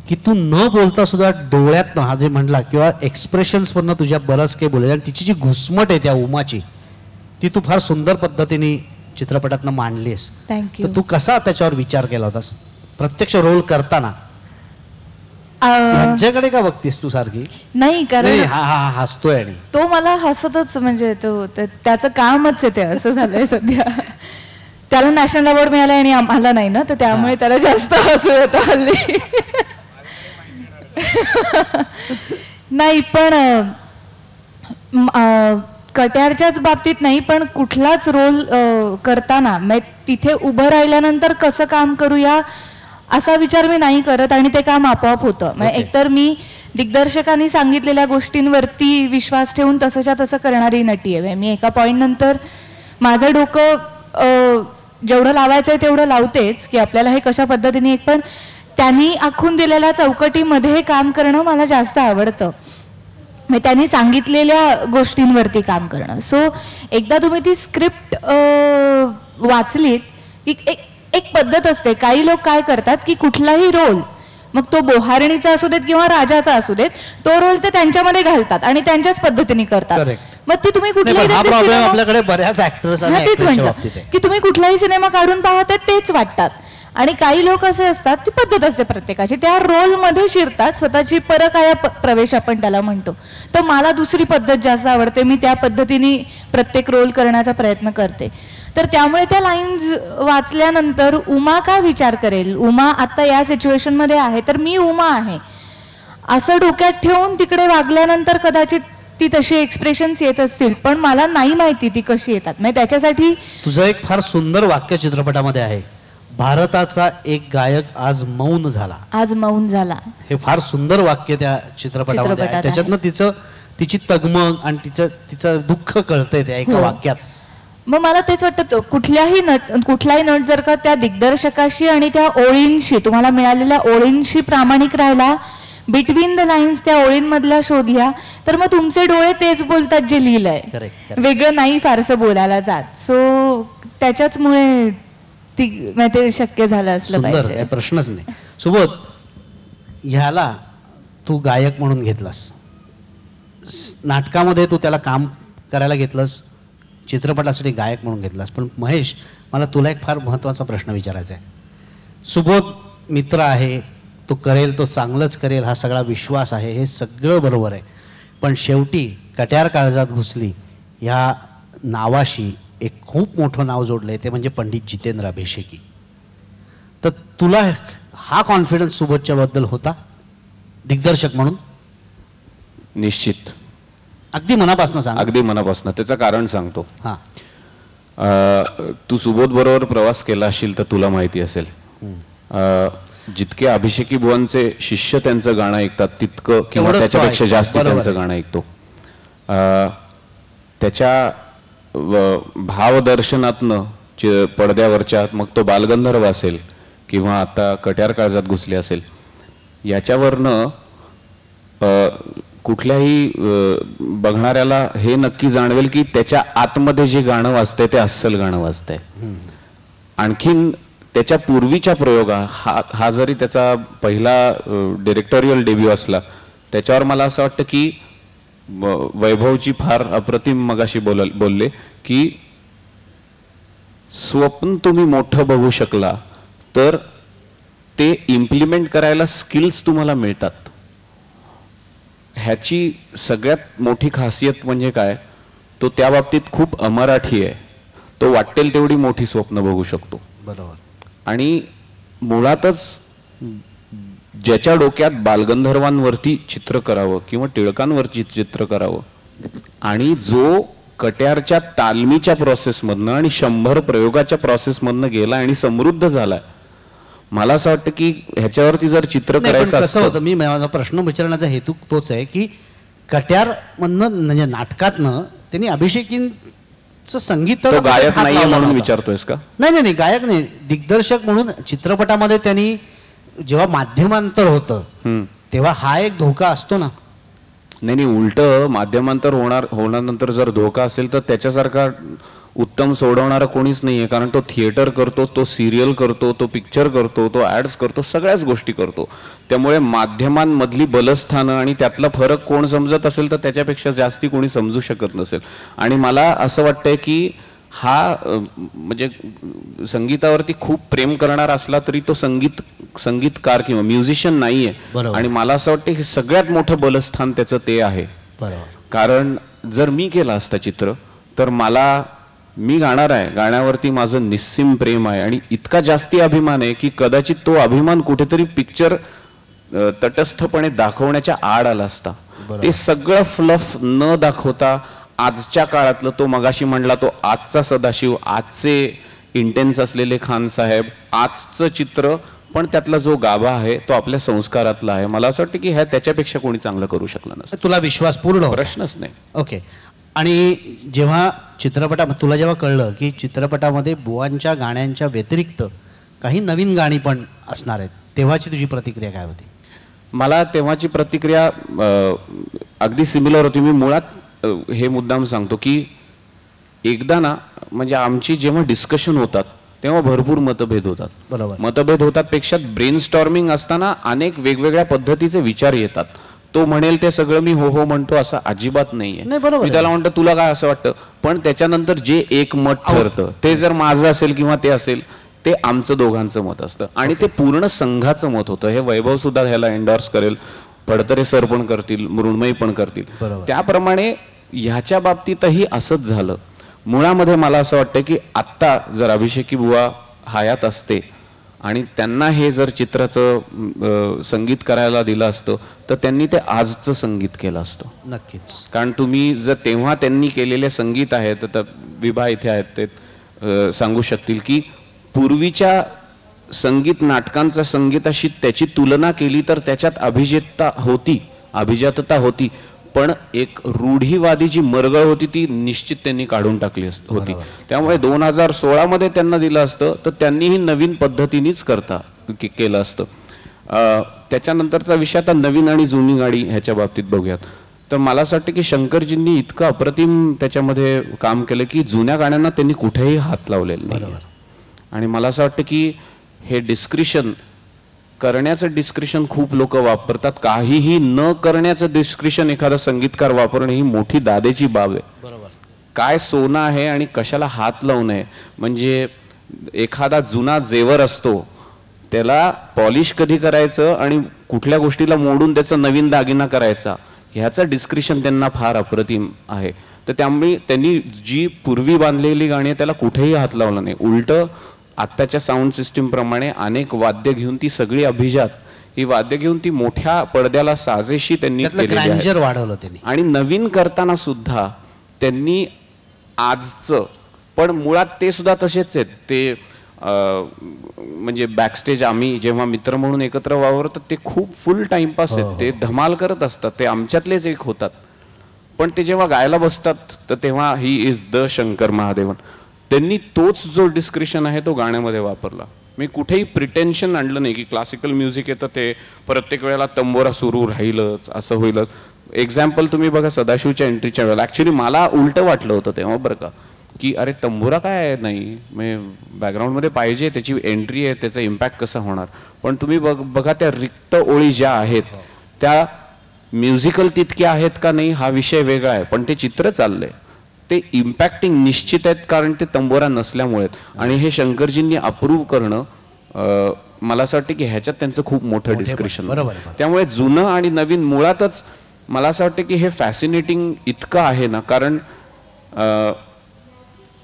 की तू न बोलता सुद्धा डोळ्यात हा जे म्हणला किंवा एक्सप्रेशन्सवरनं तुझ्या बरंच काही बोलायचं आणि तिची जी घुसमट आहे त्या उमाची ती तू फार सुंदर पद्धतीने चित्रपटातनं मांडलीस. थँक्यू. तर तू कसा त्याच्यावर विचार केला होतास प्रत्यक्ष रोल करताना? यांच्याकडे का बघतीस तू सारखी? नाही, नाही, कारण हा हा हा हसतोय आणि तो मला हसतच, म्हणजे त्याचं कामच आहे ते, असं झालंय सध्या. त्याला नॅशनल अवॉर्ड मिळाला आणि आम्हाला नाही ना, तर त्यामुळे त्याला जास्त हसू येतं हल्ली. नाही, पण कट्यारच्याच बाबतीत नाही, पण कुठलाच रोल करताना तिथे उभं राहिल्यानंतर कसं काम करूया असा विचार मी नाही करत आणि ते काम आपोआप होतं. म्हणजे एकतर मी दिग्दर्शकांनी सांगितलेल्या गोष्टींवरती विश्वास ठेवून तसंच्या तसं करणारी नटी आहे. मी एका पॉईंट नंतर माझं डोकं जेवढं लावायचं आहे तेवढं लावतेच की आपल्याला हे कशा पद्धतीने, पण त्यांनी आखून दिलेल्या चौकटीमध्ये काम करणं मला जास्त आवडतं. म्हणजे त्यांनी सांगितलेल्या गोष्टींवरती काम करणं. सो एकदा तुम्ही ती स्क्रिप्ट वाचलीत की एक पद्धत असते. काही लोक काय करतात की कुठलाही रोल, मग तो बोहारणीचा असू देत किंवा राजाचा असू देत, तो रोल ते त्यांच्यामध्ये घालतात आणि त्यांच्याच पद्धतीने करतात. Correct. मग ती तुम्ही कुठलाही हा त्यांचे प्रॉब्लेम सिनेमा- आपल्याकडे बऱ्याच ऍक्टर्स आणि हा, तेच actors च्या म्हणतात बाबतीत आहे. की तुम्ही कुठलाही सिनेमा काढून पाहते तेच वाटतात. आणि काही लोक असे असतात, ती पद्धत असते प्रत्येकाची, त्या रोलमध्ये शिरतात, स्वतःची परकाया प्रवेश आपण त्याला म्हणतो. तर मला दुसरी पद्धत जास्त आवडते. मी त्या पद्धतीने प्रत्येक रोल करण्याचा प्रयत्न करते. तर त्यामुळे त्या लाईन्स वाचल्यानंतर उमा काय विचार करेल, उमा आता या सिच्युएशनमध्ये आहे तर मी उमा आहे असं डोक्यात ठेवून तिकडे वागल्यानंतर कदाचित ती तशी एक्सप्रेशन्स येत असतील, पण मला नाही माहिती ती कशी येतात. म्हणजे त्याच्यासाठी तुझं एक फार सुंदर वाक्य चित्रपटामध्ये आहे, भारताचा एक गायक आज मौन झाला. आज मौन झाला. हे फार सुंदर वाक्य त्या चित्रपटामध्ये आहे. चित्रपटात त्याच्यातनं तिची तगमग आणि तिचं दुःख कळतंय त्या एका हो. वाक्यात. मग मला तेच वाटतं, कुठलाही नट जर का त्या दिग्दर्शकाशी आणि त्या ओळींशी, तुम्हाला मिळालेल्या ओळींशी प्रामाणिक राहिला, बिटवीन द लाईन्स त्या ओळींमधल्या शोधल्या, तर मग तुमचे डोळे तेच बोलतात जे लिहिलंय. Correct. वेगळं नाही फारसं बोलायला जात. सो त्याच्याचमुळे ते शक्य झालं असलं सुंदर, पाहिजे. काही प्रश्नच नाही. सुबोध, ह्याला तू गायक म्हणून घेतलास, नाटकामध्ये तू त्याला काम करायला घेतलंस, चित्रपटासाठी गायक म्हणून घेतलास. पण महेश, मला तुला एक फार महत्त्वाचा प्रश्न विचारायचा आहे. सुबोध मित्र आहे, तो करेल, तो चांगलंच करेल, हा सगळा विश्वास आहे, हे सगळं बरोबर आहे. पण शेवटी कट्यार काळजात घुसली ह्या नावाशी एक खूप मोठं नाव जोडलंय, ते म्हणजे पंडित जितेंद्र अभिषेकी. तर तुला हा कॉन्फिडन्स सुबोधच्या बद्दल होता दिग्दर्शक म्हणून? निश्चित, अगदी मनापासून सांग. अगदी मनापासून. त्याचं कारण सांगतो. हां, तू सुबोध बरोबर प्रवास केला असशील तर तुला माहिती असेल, जितके अभिषेकी बुवांचे शिष्य त्यांचं गाणं ऐकतात तितकं किंवा तेवढंच तो त्याच्यापेक्षा ऐकतो. जास्त बरोबर त्यांचं आहे. गाणं ऐकतो. त्याच्या भावदर्शनातनं पडद्यावरच्या, मग तो बालगंधर्व असेल किंवा आता कट्यार काळजात घुसले असेल, याच्यावरनं कुठल्याही बघणाऱ्याला हे नक्की जाणवेल की त्याच्या आतमध्ये जे गाणं वाजतंय ते अस्सल गाणं वाजतंय. आणखीन त्याच्या पूर्वीच्या प्रयोगा, हा जरी त्याचा पहिला डिरेक्टोरियल डेब्यू असला, त्याच्यावर मला असं वाटतं की वैभवची फार अप्रतिम मगाशी बोलले की स्वप्न तुम्ही मोठं बघू शकला तर ते इम्प्लिमेंट करायला स्किल्स तुम्हाला मिळतात. ह्याची सगळ्यात मोठी खासियत म्हणजे काय, तो त्या बाबतीत खूप अमराठी आहे. तो वाटेल तेवढी मोठी स्वप्न बघू शकतो. बरोबर. आणि मुळातच ज्याच्या डोक्यात बालगंधर्वांवरती चित्र करावं किंवा टिळकांवरती चित्र करावं आणि जो कट्यारच्या तालमीच्या प्रोसेसमधनं आणि 100 प्रयोगाच्या प्रोसेसमधनं गेला आणि समृद्ध झालाय, मला असं वाटतं की ह्याच्यावरती जर चित्र नाही, पण करायचं कसं असतं. होतं, मी माझा प्रश्न विचारण्याचा हेतू तोच आहे की कट्यारमधनं म्हणजे नाटकातनं त्यांनी अभिषेकींचं संगीत तो गायक हात नाहीये लावला म्हणून नव्हता. विचारतोयस का? नाही, गायक नाही, दिग्दर्शक म्हणून चित्रपटामध्ये त्यांनी जेव्हा माध्यमांतर होतं तेव्हा हा एक धोका असतो ना. नाही, उलट माध्यमांतर होण्यानंतर जर धोका असेल तर त्याच्यासारखा उत्तम सोडवणारा कोणीच नाहीये. कारण तो थिएटर करतो, तो सिरियल करतो, तो पिक्चर करतो, तो ऍड्स करतो, सगळ्याच गोष्टी करतो. त्यामुळे माध्यमांमधली बलस्थानं आणि त्यातला फरक कोण समजत असेल तर त्याच्यापेक्षा जास्ती कोणी समजू शकत नसेल. आणि मला असं वाटतंय की हा म्हणजे संगीतावरती खूप प्रेम करणारा असला तरी तो संगीतकार किंवा म्युझिशियन नाहीये. आणि मला असं वाटतं की सगळ्यात मोठं बलस्थान त्याचं ते आहे. कारण जर मी केलं असतं चित्र तर मी गाणार आहे, गाण्यावरती माझं निस्सीम प्रेम आहे आणि इतका जास्ती अभिमान आहे की कदाचित तो अभिमान कुठेतरी पिक्चर तटस्थपणे दाखवण्याच्या आड आला असता. ते सगळं फ्लफ न दाखवता आजच्या काळातलं, तो मगाशी म्हणला तो आजचा सदाशिव, आजचे इंटेन्स असलेले खान साहेब, आजचं चित्र, पण त्यातला जो गाभा आहे तो आपल्या संस्कारातला आहे. मला असं वाटतं की त्याच्यापेक्षा कोणी चांगलं करू शकलं नसतं. तुला विश्वास पूर्ण होता? प्रश्नच नाही. ओके. आणि जेव्हा तुला जेव्हा कळलं की चित्रपटामध्ये बुवांच्या गाण्यांच्या व्यतिरिक्त काही नवीन गाणी पण असणार आहेत, तेव्हाची तुझी प्रतिक्रिया काय होती? मला तेव्हाची प्रतिक्रिया अगदी सिमिलर होती. मी मुळात हे मुद्दाम सांगतो की एकदा ना, म्हणजे आमची जेव्हा डिस्कशन होतात तेव्हा भरपूर मतभेद होतात. बरोबर. मतभेद होतात पेक्षा ब्रेनस्टॉर्मिंग असताना अनेक वेगवेगळ्या पद्धतीचे विचार येतात. तो म्हणेल ते सगळं मी हो हो म्हणतो असं अजिबात नाहीये. मी त्याला म्हणतो तुला काय असं वाटतं, पण त्याच्यानंतर जे एक मत ठरतं ते जर माझं असेल किंवा ते असेल, ते आमचं दोघांचं मत असतं आणि ते पूर्ण संघाचं मत होतं. हे वैभव सुद्धा ह्याला एंडॉर्स करेल, फडतरे सर पण करतील, मृण्मयी पण करतील. त्याप्रमाणे ह्याच्या बाबतीतही असंच झालं. मुळामध्ये मला असं वाटतं की आत्ता जर अभिषेकी बुवा हयात असते आणि त्यांना हे जर चित्राचं संगीत करायला दिलं असतं तर त्यांनी ते आजचं संगीत केलं असतं. नक्कीच. कारण तुम्ही जर तेव्हा त्यांनी केलेले संगीत आहेत, तर विभा इथे आहेत ते सांगू शकतील की पूर्वीच्या संगीत नाटकांच्या संगीताशी त्याची तुलना केली तर त्याच्यात अभिजातता होती, पण एक रूढीवादी जी मरगळ होती ती निश्चित त्यांनी काढून टाकली होती. त्यामुळे 2016 मध्ये त्यांना दिलं असतं तर त्यांनीही नवीन पद्धतीनेच केलं असतं. त्याच्यानंतरचा विषय आता नवीन आणि जुनी गाडी ह्याच्या बाबतीत बघूयात. तर मला असं वाटतं की शंकरजींनी इतकं अप्रतिम त्याच्यामध्ये काम केलं की जुन्या गाण्यांना त्यांनी कुठेही हात लावलेला नाही. आणि मला असं वाटतं की हे करण्याचं डिस्क्रिशन खूप लोक वापरतात. काहीही न करण्याचं डिस्क्रिशन एखादा संगीतकार वापरणं ही मोठी दादेची बाब आहे. काय सोनं आहे आणि कशाला हात लावू नये. म्हणजे एखादा जुना जेवर असतो त्याला पॉलिश कधी करायचं आणि कुठल्या गोष्टीला मोडून त्याचा नवीन दागिना करायचा, ह्याचं डिस्क्रिशन त्यांना फार अप्रतिम आहे. तर त्यामुळे त्यांनी जी पूर्वी बांधलेली गाणी आहे त्याला कुठेही हात लावला नाही. उलट आत्ताच्या साऊंड सिस्टीम प्रमाणे अनेक वाद्य घेऊन ती सगळी अभिजात ही वाद्य घेऊन ती मोठ्या पडद्याला साजेशी त्यांनी वाढवलं त्यांनी. आणि नवीन करताना सुद्धा त्यांनी आजचं, पण मुळात ते सुद्धा तसेच आहेत. ते म्हणजे बॅकस्टेज आम्ही जेव्हा मित्र म्हणून एकत्र वावरतो ते खूप फुल टाइमपास आहेत. ते धमाल करत असतात, ते आमच्यातलेच एक होतात. पण ते जेव्हा गायला बसतात तर तेव्हा he is the Shankar Mahadevan. त्यांनी तोच जो डिस्क्रिशन आहे तो गाण्यामध्ये वापरला. मी कुठेही प्रिटेन्शन आणलं नाही की क्लासिकल म्युझिक येतं ते प्रत्येक वेळेला तंबोरा सुरू राहीलच असं होईलच. एक्झाम्पल तुम्ही बघा सदाशिवच्या एंट्रीच्या वेळेला ऍक्च्युली मला उलटं वाटलं होतं तेव्हा बरं का, की अरे तंबोरा काय नाही, म्हणजे बॅकग्राऊंडमध्ये पाहिजे, त्याची एंट्री आहे, त्याचा इम्पॅक्ट कसा होणार. पण तुम्ही बघा त्या रिक्त ओळी ज्या आहेत त्या म्युझिकल तितक्या आहेत का नाही हा विषय वेगळा आहे, पण ते चित्र चाललंय ते इम्पॅक्टिंग निश्चित आहेत कारण ते तंबोरा नसल्यामुळे. आणि हे शंकरजींनी अप्रूव्ह करणं मला असं वाटतं की ह्याच्यात त्यांचं खूप मोठं डिस्क्रिप्शन. त्यामुळे जुनं आणि नवीन मुळातच मला असं वाटतं की हे फॅसिनेटिंग इतकं आहे ना, कारण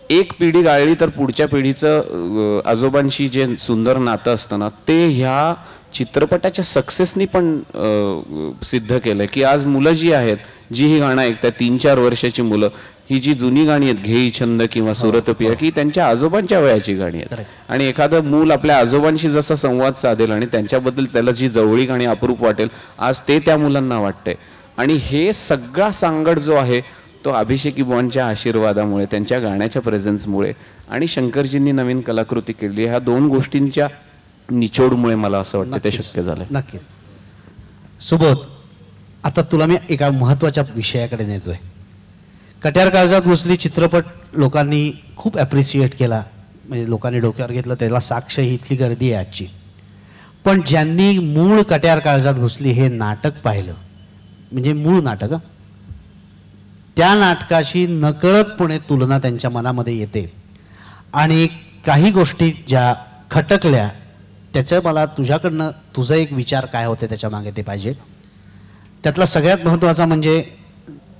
एक पिढी गाळली तर पुढच्या पिढीचं आजोबांशी जे सुंदर नातं असतं ना, ते ह्या चित्रपटाच्या सक्सेसनी पण सिद्ध केलं की आज मुलं जी आहेत, जी ही गाणं ऐकतात, 3-4 वर्षाची मुलं, ही जी जुनी गाणी आहेत, घेई छंद किंवा सुरत पिया, की त्यांच्या आजोबांच्या वयाची गाणी आहेत. आणि एखादं मूल आपल्या आजोबांशी जसा संवाद साधेल आणि त्यांच्याबद्दल त्याला जी जवळीक आणि अप्रूप वाटेल, आज ते त्या मुलांना वाटतंय. आणि हे सगळा सांगड जो आहे तो अभिषेकी बुवांच्या आशीर्वादामुळे, त्यांच्या गाण्याच्या प्रेझेन्समुळे आणि शंकरजींनी नवीन कलाकृती केली, ह्या 2 गोष्टींच्या निचोडमुळे मला असं वाटतं ते शक्य झालं. नक्कीच. सुबोध, आता तुला मी एका महत्त्वाच्या विषयाकडे नेतोय. कट्यार काळजात घुसली चित्रपट लोकांनी खूप ॲप्रिशिएट केला, म्हणजे लोकांनी डोक्यावर घेतलं, त्याला साक्ष ही इथली गर्दी आहे आजची. पण ज्यांनी मूळ कट्यार काळजात घुसली हे नाटक पाहिलं, म्हणजे मूळ नाटक, त्या नाटकाची नकळतपणे तुलना त्यांच्या मनामध्ये येते. आणि काही गोष्टी ज्या खटकल्या त्याचं मला तुझ्याकडनं तुझा एक विचार काय होते त्याच्या मागे ते पाहिजे. त्यातला सगळ्यात महत्त्वाचा म्हणजे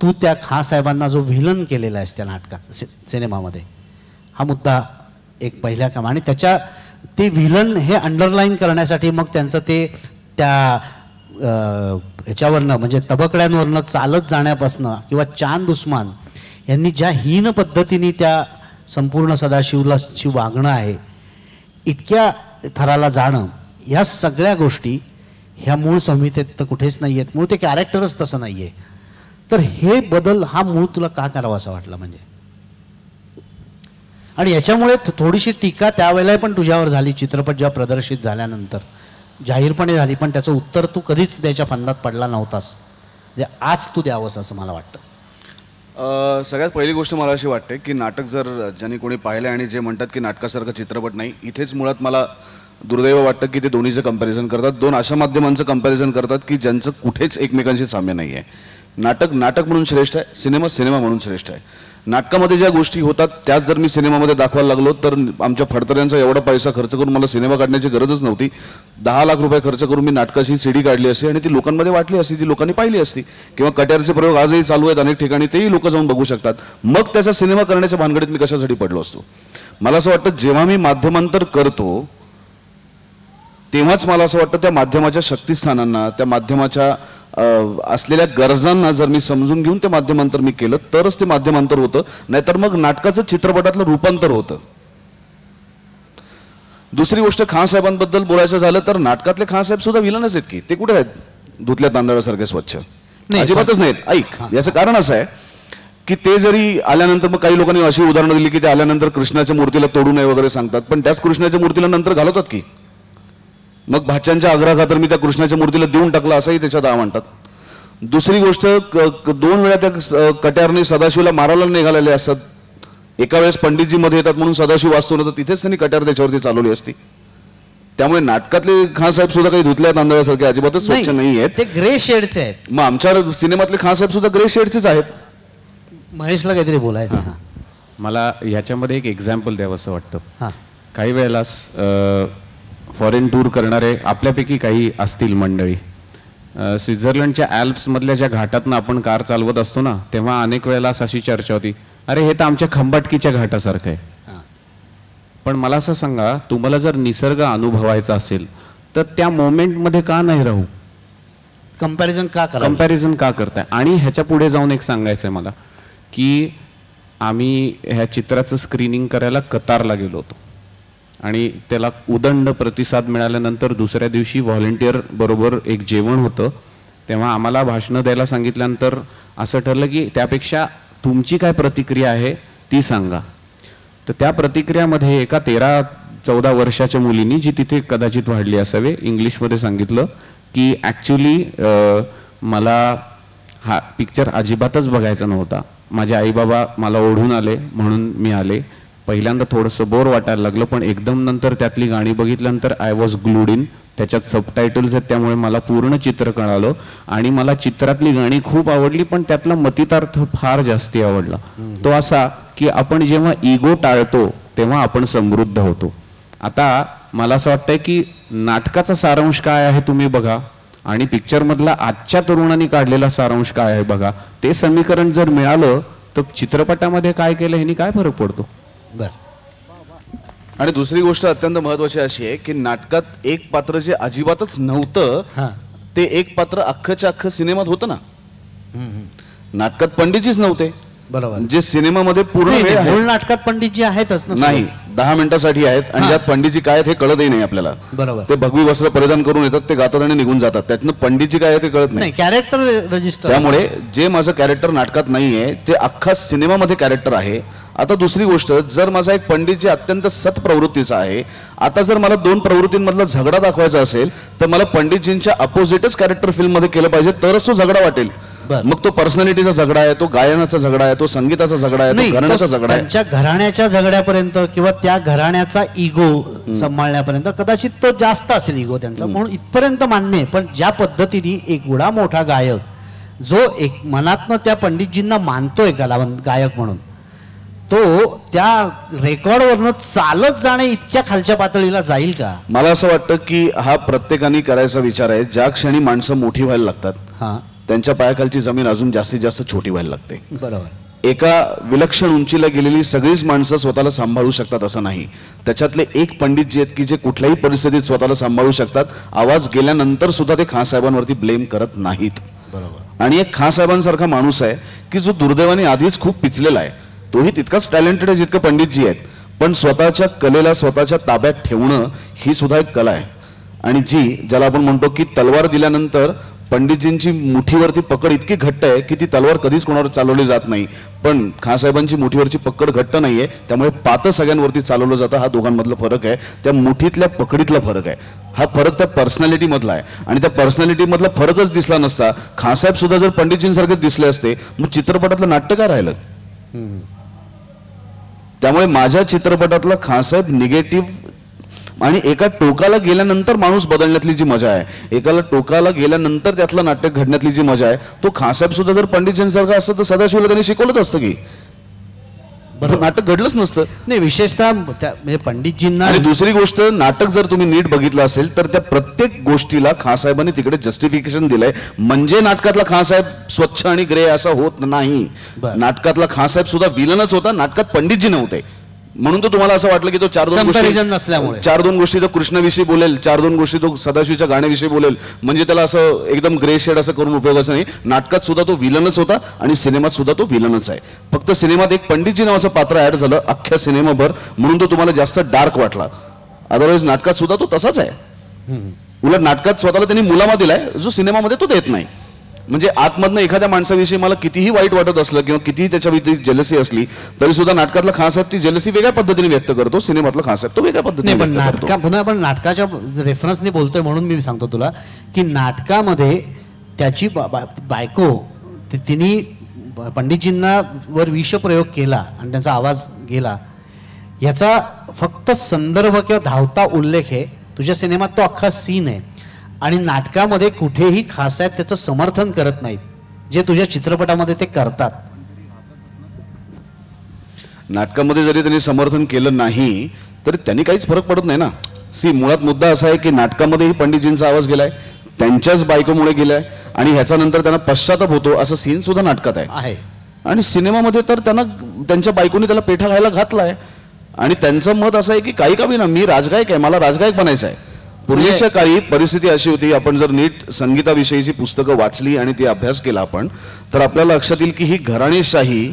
तू त्या खासाहेबांना जो व्हिलन केलेला आहेस त्या नाटकात, सिनेमामध्ये, हा मुद्दा एक पहिल्या कामा. आणि त्याच्या ते व्हिलन हे अंडरलाईन करण्यासाठी मग त्यांचं ते त्या ह्याच्यावरनं म्हणजे तबकड्यांवरनं चालत जाण्यापासनं किंवा चांद उस्मान यांनी ज्या हीन पद्धतीने त्या संपूर्ण सदाशिवलाची वागणं आहे, इतक्या थराला जाणं, ह्या सगळ्या गोष्टी ह्या मूळ संहितेत तर कुठेच नाही आहेत. मूळ ते कॅरेक्टरच तसं नाही आहे. तर हे बदल हा मूळ तुला का करावा असा वाटला म्हणजे? आणि याच्यामुळे थोडीशी टीका त्यावेळेला पण तुझ्यावर झाली, चित्रपट जेव्हा प्रदर्शित झाल्यानंतर जाहीरपणे झाली, पण त्याचं उत्तर तू कधीच त्याच्या फंदात पडला नव्हतास, जे आज तू द्यावंस असं मला वाटतं. सगळ्यात पहिली गोष्ट मला अशी वाटते की नाटक जर ज्यांनी कोणी पाहिलं आणि जे म्हणतात की नाटकासारखा चित्रपट नाही, इथेच मुळात मला दुर्दैव वाटतं की ते दोन्हीचं कंपॅरिझन करतात. 2 अशा माध्यमांचं कंपॅरिझन करतात की ज्यांचं कुठेच एकमेकांशी साम्य नाही आहे. नाटक नाटक म्हणून श्रेष्ठ आहे, सिनेमा सिनेमा म्हणून श्रेष्ठ आहे. नाटकामध्ये ज्या गोष्टी होतात त्याच जर मी सिनेमामध्ये दाखवायला लागलो तर आमच्या फडतऱ्यांचा एवढा पैसा खर्च करून मला सिनेमा काढण्याची गरजच नव्हती. 10 लाख रुपये खर्च करून मी नाटकाची CD काढली असती आणि ती लोकांमध्ये वाटली असती, ती लोकांनी पाहिली असती. किंवा कट्यारचे प्रयोग आजही चालू आहेत अनेक ठिकाणी, तेही लोक जाऊन बघू शकतात. मग त्याचा सिनेमा करण्याच्या भानगडीत मी कशासाठी पडलो असतो? मला असं वाटतं जेव्हा मी माध्यमांतर करतो तेव्हाच मला असं वाटतं त्या माध्यमाच्या शक्तिस्थानांना, त्या माध्यमाच्या असलेल्या गरजांना जर मी समजून घेऊन ते माध्यमांतर मी केलं तरच ते माध्यमांतर होतं, नाहीतर मग नाटकाचं चित्रपटातलं रूपांतर होतं. दुसरी गोष्ट, खानसाहेबांबद्दल बोलायचं झालं तर नाटकातले खानसाहेब सुद्धा विलनच आहेत की. ते कुठे आहेत धुतल्या तांदळासारखे स्वच्छ? अजिबातच नाहीत. ऐक, याचं कारण असं आहे की ते जरी आल्यानंतर, मग काही लोकांनी अशी उदाहरणं दिली की ते आल्यानंतर कृष्णाच्या मूर्तीला तोडू नये वगैरे सांगतात, पण त्याच कृष्णाच्या मूर्तीला नंतर घालवतात की. मग भाच्यांच्या आग्रहाखातर मी त्या कृष्णाच्या मूर्तीला देऊन टाकला असंही त्याच्यात म्हणतात. दुसरी गोष्ट, 2 वेळा त्या कट्यारने सदाशिवला मारायला निघालेले असतात. एका वेळेस पंडितजी मध्ये येतात म्हणून सदाशिव वाचतो नव्हतं, तिथेच त्यांनी कट्यार त्याच्यावरती चालवली असती. त्यामुळे नाटकातले खानसाहेब सुद्धा काही धुतल्या तांदळासारखे अजिबातच स्वच्छ नाही आहेत, ते ग्रे शेडचे आहेत. मग आमच्या सिनेमातले खानसाहेब सुद्धा ग्रे शेडचेच आहेत. महेशला काहीतरी बोलायचं. मला ह्याच्यामध्ये एक एक्झाम्पल द्यावं असं वाटतं. हां, काही वेळेला फॉरेन टूर करणारे आपल्यापैकी काही असतील मंडळी, स्वित्झर्लंडच्या ॲल्प्समधल्या ज्या घाटातनं आपण कार चालवत असतो ना, तेव्हा अनेक वेळेला अशी चर्चा होती, अरे हे तर आमच्या खंबाटकीच्या घाटासारखं आहे. पण मला असं सांगा, तुम्हाला जर निसर्ग अनुभवायचा असेल तर त्या मोमेंटमध्ये का नाही राहू? कंपॅरिझन का करताय? आणि ह्याच्या पुढे जाऊन एक सांगायचं आहे मला की आम्ही ह्या चित्राचं स्क्रीनिंग करायला कतारला गेलो होतो आणि त्याला उदंड प्रतिसाद मिळाल्यानंतर दुसऱ्या दिवशी व्हॉलेंटियर बरोबर एक जेवण होतं. तेव्हा आम्हाला भाषणं द्यायला सांगितल्यानंतर असं ठरलं की त्यापेक्षा तुमची काय प्रतिक्रिया आहे ती सांगा. तर त्या प्रतिक्रियामध्ये एका 13-14 वर्षाच्या मुलीनी, जी तिथे कदाचित वाढली असावे, इंग्लिशमध्ये सांगितलं की ॲक्च्युली मला हा पिक्चर अजिबातच बघायचा नव्हता. माझे आईबाबा मला ओढून आले म्हणून मी आले. पहिल्यांदा थोडंसं बोर वाटायला लागलं, पण एकदम नंतर त्यातली गाणी बघितल्यानंतर आय वॉज ग्लूड इन. त्याच्यात सबटायटल्स आहेत त्यामुळे मला पूर्ण चित्र कळालं आणि मला चित्रातली गाणी खूप आवडली, पण त्यातला मतितार्थ फार जास्ती आवडला. तो असा की आपण जेव्हा इगो टाळतो तेव्हा आपण समृद्ध होतो. आता मला असं वाटतंय की नाटकाचा सारांश काय आहे तुम्ही बघा आणि पिक्चरमधला आजच्या तरुणांनी काढलेला सारांश काय आहे बघा. ते समीकरण जर मिळालं तर चित्रपटामध्ये काय केलं ह्यानी काय फरक पडतो? बरं. आणि दुसरी गोष्ट अत्यंत महत्वाची अशी आहे की नाटकात एक पात्र जे अजिबातच नव्हतं हां. ते एक पात्र अख्खच्या अख्खं सिनेमात होतं ना. नाटकात पंडितजीच नव्हते, बरोबर. जे सिनेमामध्ये पूर्ण नाही, वेळ नाही, आहे मूळ नाटकात पंडितजी आहेतच ना. नाही 10 मिनिटासाठी आहेत आणि हां. त्यात पंडितजी काय आहेत हे कळतही नाही आपल्याला. बरोबर. ते भगवी वस्त्र परिधान करून येतात, ते गातात आणि निघून जातात, त्यातनं पंडितजी काय आहे ते कळत नाही, नाही. Character register. त्यामुळे जे माझं कॅरेक्टर नाटकात नाहीये ते अख्खा सिनेमामध्ये कॅरेक्टर आहे. आता दुसरी गोष्ट, जर माझा एक पंडित जे अत्यंत सत प्रवृत्तीचा आहे, आता जर मला 2 प्रवृत्तींमधला झगडा दाखवायचा असेल तर मला पंडितजींच्या अपोजिटच कॅरेक्टर फिल्ममध्ये केलं पाहिजे, तरच तो झगडा वाटेल. बरं. मग तो पर्सनॅलिटीचा झगडा आहे, तो गायनाचा झगडा आहे, तो संगीताचा झगडा आहे, नाही, तो घराण्याचा तो झगडा आहे. त्यांच्या घराण्याच्या झगड्यापर्यंत किंवा त्या घराण्याचा इगो सांभाळण्यापर्यंत कदाचित तो जास्त असेल इगो त्यांचा, म्हणून इथपर्यंत मान्य आहे. पण ज्या पद्धतीने एक एवढा मोठा गायक जो एक मनातनं त्या पंडितजींना मानतोय कलावंत गायक म्हणून, तो त्या रेकॉर्डवरनं चालत जाणे इतक्या खालच्या पातळीला जाईल का? मला असं वाटतं की हा प्रत्येकाने करायचा विचार आहे. ज्या क्षणी माणसं मोठी व्हायला लागतात हां, त्यांच्या पायाखालची जमीन अजून जास्तीत जास्त छोटी व्हायला लागते. बरोबर. एका विलक्षण उंचीला गेलेली सगळीच माणसं स्वतःला सांभाळू शकतात असं नाही. त्याच्यातले एक पंडित जे आहेत की जे कुठल्याही परिस्थितीत स्वतःला सांभाळू शकतात. आवाज गेल्यानंतर सुद्धा ते खान साहेबांवरती ब्लेम करत नाहीत. बरोबर. आणि एक खान साहेबांसारखा माणूस आहे की जो दुर्दैवाने आधीच खूप पिचलेला आहे. तोही तितकाच टॅलेंटेड आहे जितकं पंडितजी आहेत, पण स्वतःच्या कलेला स्वतःच्या ताब्यात ठेवणं ही सुद्धा एक कला आहे. आणि ज्याला आपण म्हणतो की तलवार दिल्यानंतर पंडितजींची मुठीवरती पकड इतकी घट्ट आहे की ती तलवार कधीच कोणावर चालवली जात नाही, पण खानसाहेबांची मुठीवरची पकड घट्ट नाहीये, त्यामुळे पातं सगळ्यांवरती चालवलं जातं. हा दोघांमधला फरक आहे, त्या मुठीतल्या पकडीतला फरक आहे. हा फरक त्या पर्सनॅलिटीमधला आहे. आणि त्या पर्सनॅलिटीमधला फरकच दिसला नसता, खानसाहेब सुद्धा जर पंडितजींसारखे दिसले असते, मग चित्रपटातलं नाट्य काय राहिलं? त्यामुळे माझ्या चित्रपटातला खानसाहेब निगेटिव्ह आणि एका टोकाला गेल्यानंतर माणूस बदलण्यातली जी मजा आहे, एकाला टोकाला गेल्यानंतर त्यातलं नाटक घडण्यातली जी मजा आहे, तो खानसाहेब सुद्धा जर पंडितजींसारखा असतं तर सदाशिवला त्यांनी शिकवलंच असतं की नाटक घडलंच नसतं. नाही, विशेषतः म्हणजे पंडितजींना. आणि दुसरी गोष्ट, नाटक जर तुम्ही नीट बघितलं असेल तर त्या प्रत्येक गोष्टीला खानसाहेबांनी तिकडे जस्टिफिकेशन दिलंय. म्हणजे नाटकातला खानसाहेब स्वच्छ आणि ग्रे असा होत नाही. नाटकातला खानसाहेब सुद्धा विलनच होता, नाटकात पंडितजी नव्हते. म्हणून तो तुम्हाला असं वाटलं की तो 4-2 गोष्टी तो कृष्णाविषयी बोलेल, 4-2 गोष्टी तो सदाशिवच्या गाण्याविषयी बोलेल, म्हणजे त्याला असं एकदम ग्रे शेड असं करून उपयोगाचं नाही. नाटकात सुद्धा तो विलनच होता आणि सिनेमात सुद्धा तो विलनच आहे. फक्त सिनेमात एक पंडितजी नावाचं पात्र ऍड झालं अख्ख्या सिनेमाभर, म्हणून तो तुम्हाला जास्त डार्क वाटला. अदरवाईज नाटकात सुद्धा तो तसाच आहे. उलट नाटकात स्वतःला त्यांनी मुलामा दिलाय जो सिनेमामध्ये तो देत नाही. म्हणजे आतमधनं एखाद्या माणसाविषयी मला कितीही वाईट वाटत असलं किंवा कितीही त्याच्याविषयी जेलसी असली तरी सुद्धा नाटकातला खानसाहेब ती जेलसी वेगळ्या पद्धतीने व्यक्त करतो, सिनेमातला खानसाहेब तो वेगळ्या पद्धतीने व्यक्त करतो. पुन्हा आपण नाटकाच्या रेफरन्सने बोलतोय म्हणून मी सांगतो तुला की नाटकामध्ये त्याची बायको तिने पंडितजींना वर विषप्रयोग केला आणि त्यांचा आवाज गेला, याचा फक्त संदर्भ किंवा धावता उल्लेख आहे. तुझ्या सिनेमात तो अख्खा सीन आहे आणि नाटकामध्ये कुठेही खानसाहेब त्याचं समर्थन करत नाहीत, जे तुझ्या चित्रपटामध्ये ते करतात. नाटकामध्ये जरी त्यांनी समर्थन केलं नाही तरी त्यांनी काहीच फरक पडत नाही ना. मुळात मुद्दा असा आहे की नाटकामध्येही पंडितजींचा आवाज गेलाय, त्यांच्याच बायकोमुळे गेलाय आणि ह्याच्या नंतर त्यांना पश्चाताप होतो असं सीन सुद्धा नाटकात आहे. आणि सिनेमामध्ये तर त्यांना त्यांच्या बायकोने त्याला पेठा खायला घातलाय आणि त्यांचं मत असं आहे की काही का ना, मी राजगायक आहे, मला राजगायक बनायचं आहे. पूर्वीच्या काळी परिस्थिती अशी होती, आपण जर नीट संगीताविषयीची पुस्तकं वाचली आणि ती अभ्यास केला आपण तर आपल्याला लक्षात येईल की ही घराणेशाही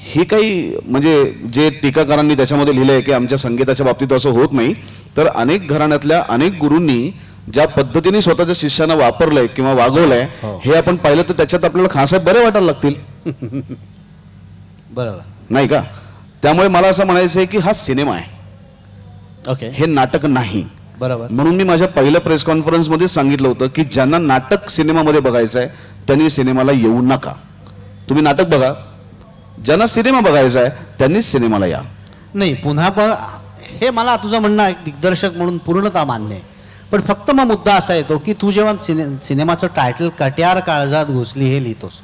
ही काही म्हणजे जे टीकाकारांनी त्याच्यामध्ये लिहिलंय की आमच्या संगीताच्या बाबतीत असं होत नाही, तर अनेक घराण्यातल्या अनेक गुरूंनी ज्या पद्धतीने स्वतःच्या शिष्यांना वापरलंय किंवा वागवलंय हे आपण पाहिलं तर त्याच्यात आपल्याला खानसाहेब बरे वाटायला लागतील. बरोबर नाही का? त्यामुळे मला असं म्हणायचं आहे की हा सिनेमा आहे, ओके, हे नाटक नाही. बरोबर. म्हणून मी माझ्या पहिल्या प्रेस कॉन्फरन्समध्ये सांगितलं होतं की ज्यांना नाटक सिनेमामध्ये बघायचं आहे त्यांनी सिनेमाला येऊ नका. तुम्ही नाटक बघा, ज्यांना सिनेमा बघायचा आहे त्यांनी सिनेमाला या. नाही, पुन्हा पण हे मला तुझं म्हणणं एक दिग्दर्शक म्हणून पूर्णतः मान्य आहे. पण फक्त मग मुद्दा असा येतो की तू जेव्हा सिनेमाचं टायटल कट्यार काळजात घुसली हे लिहितोस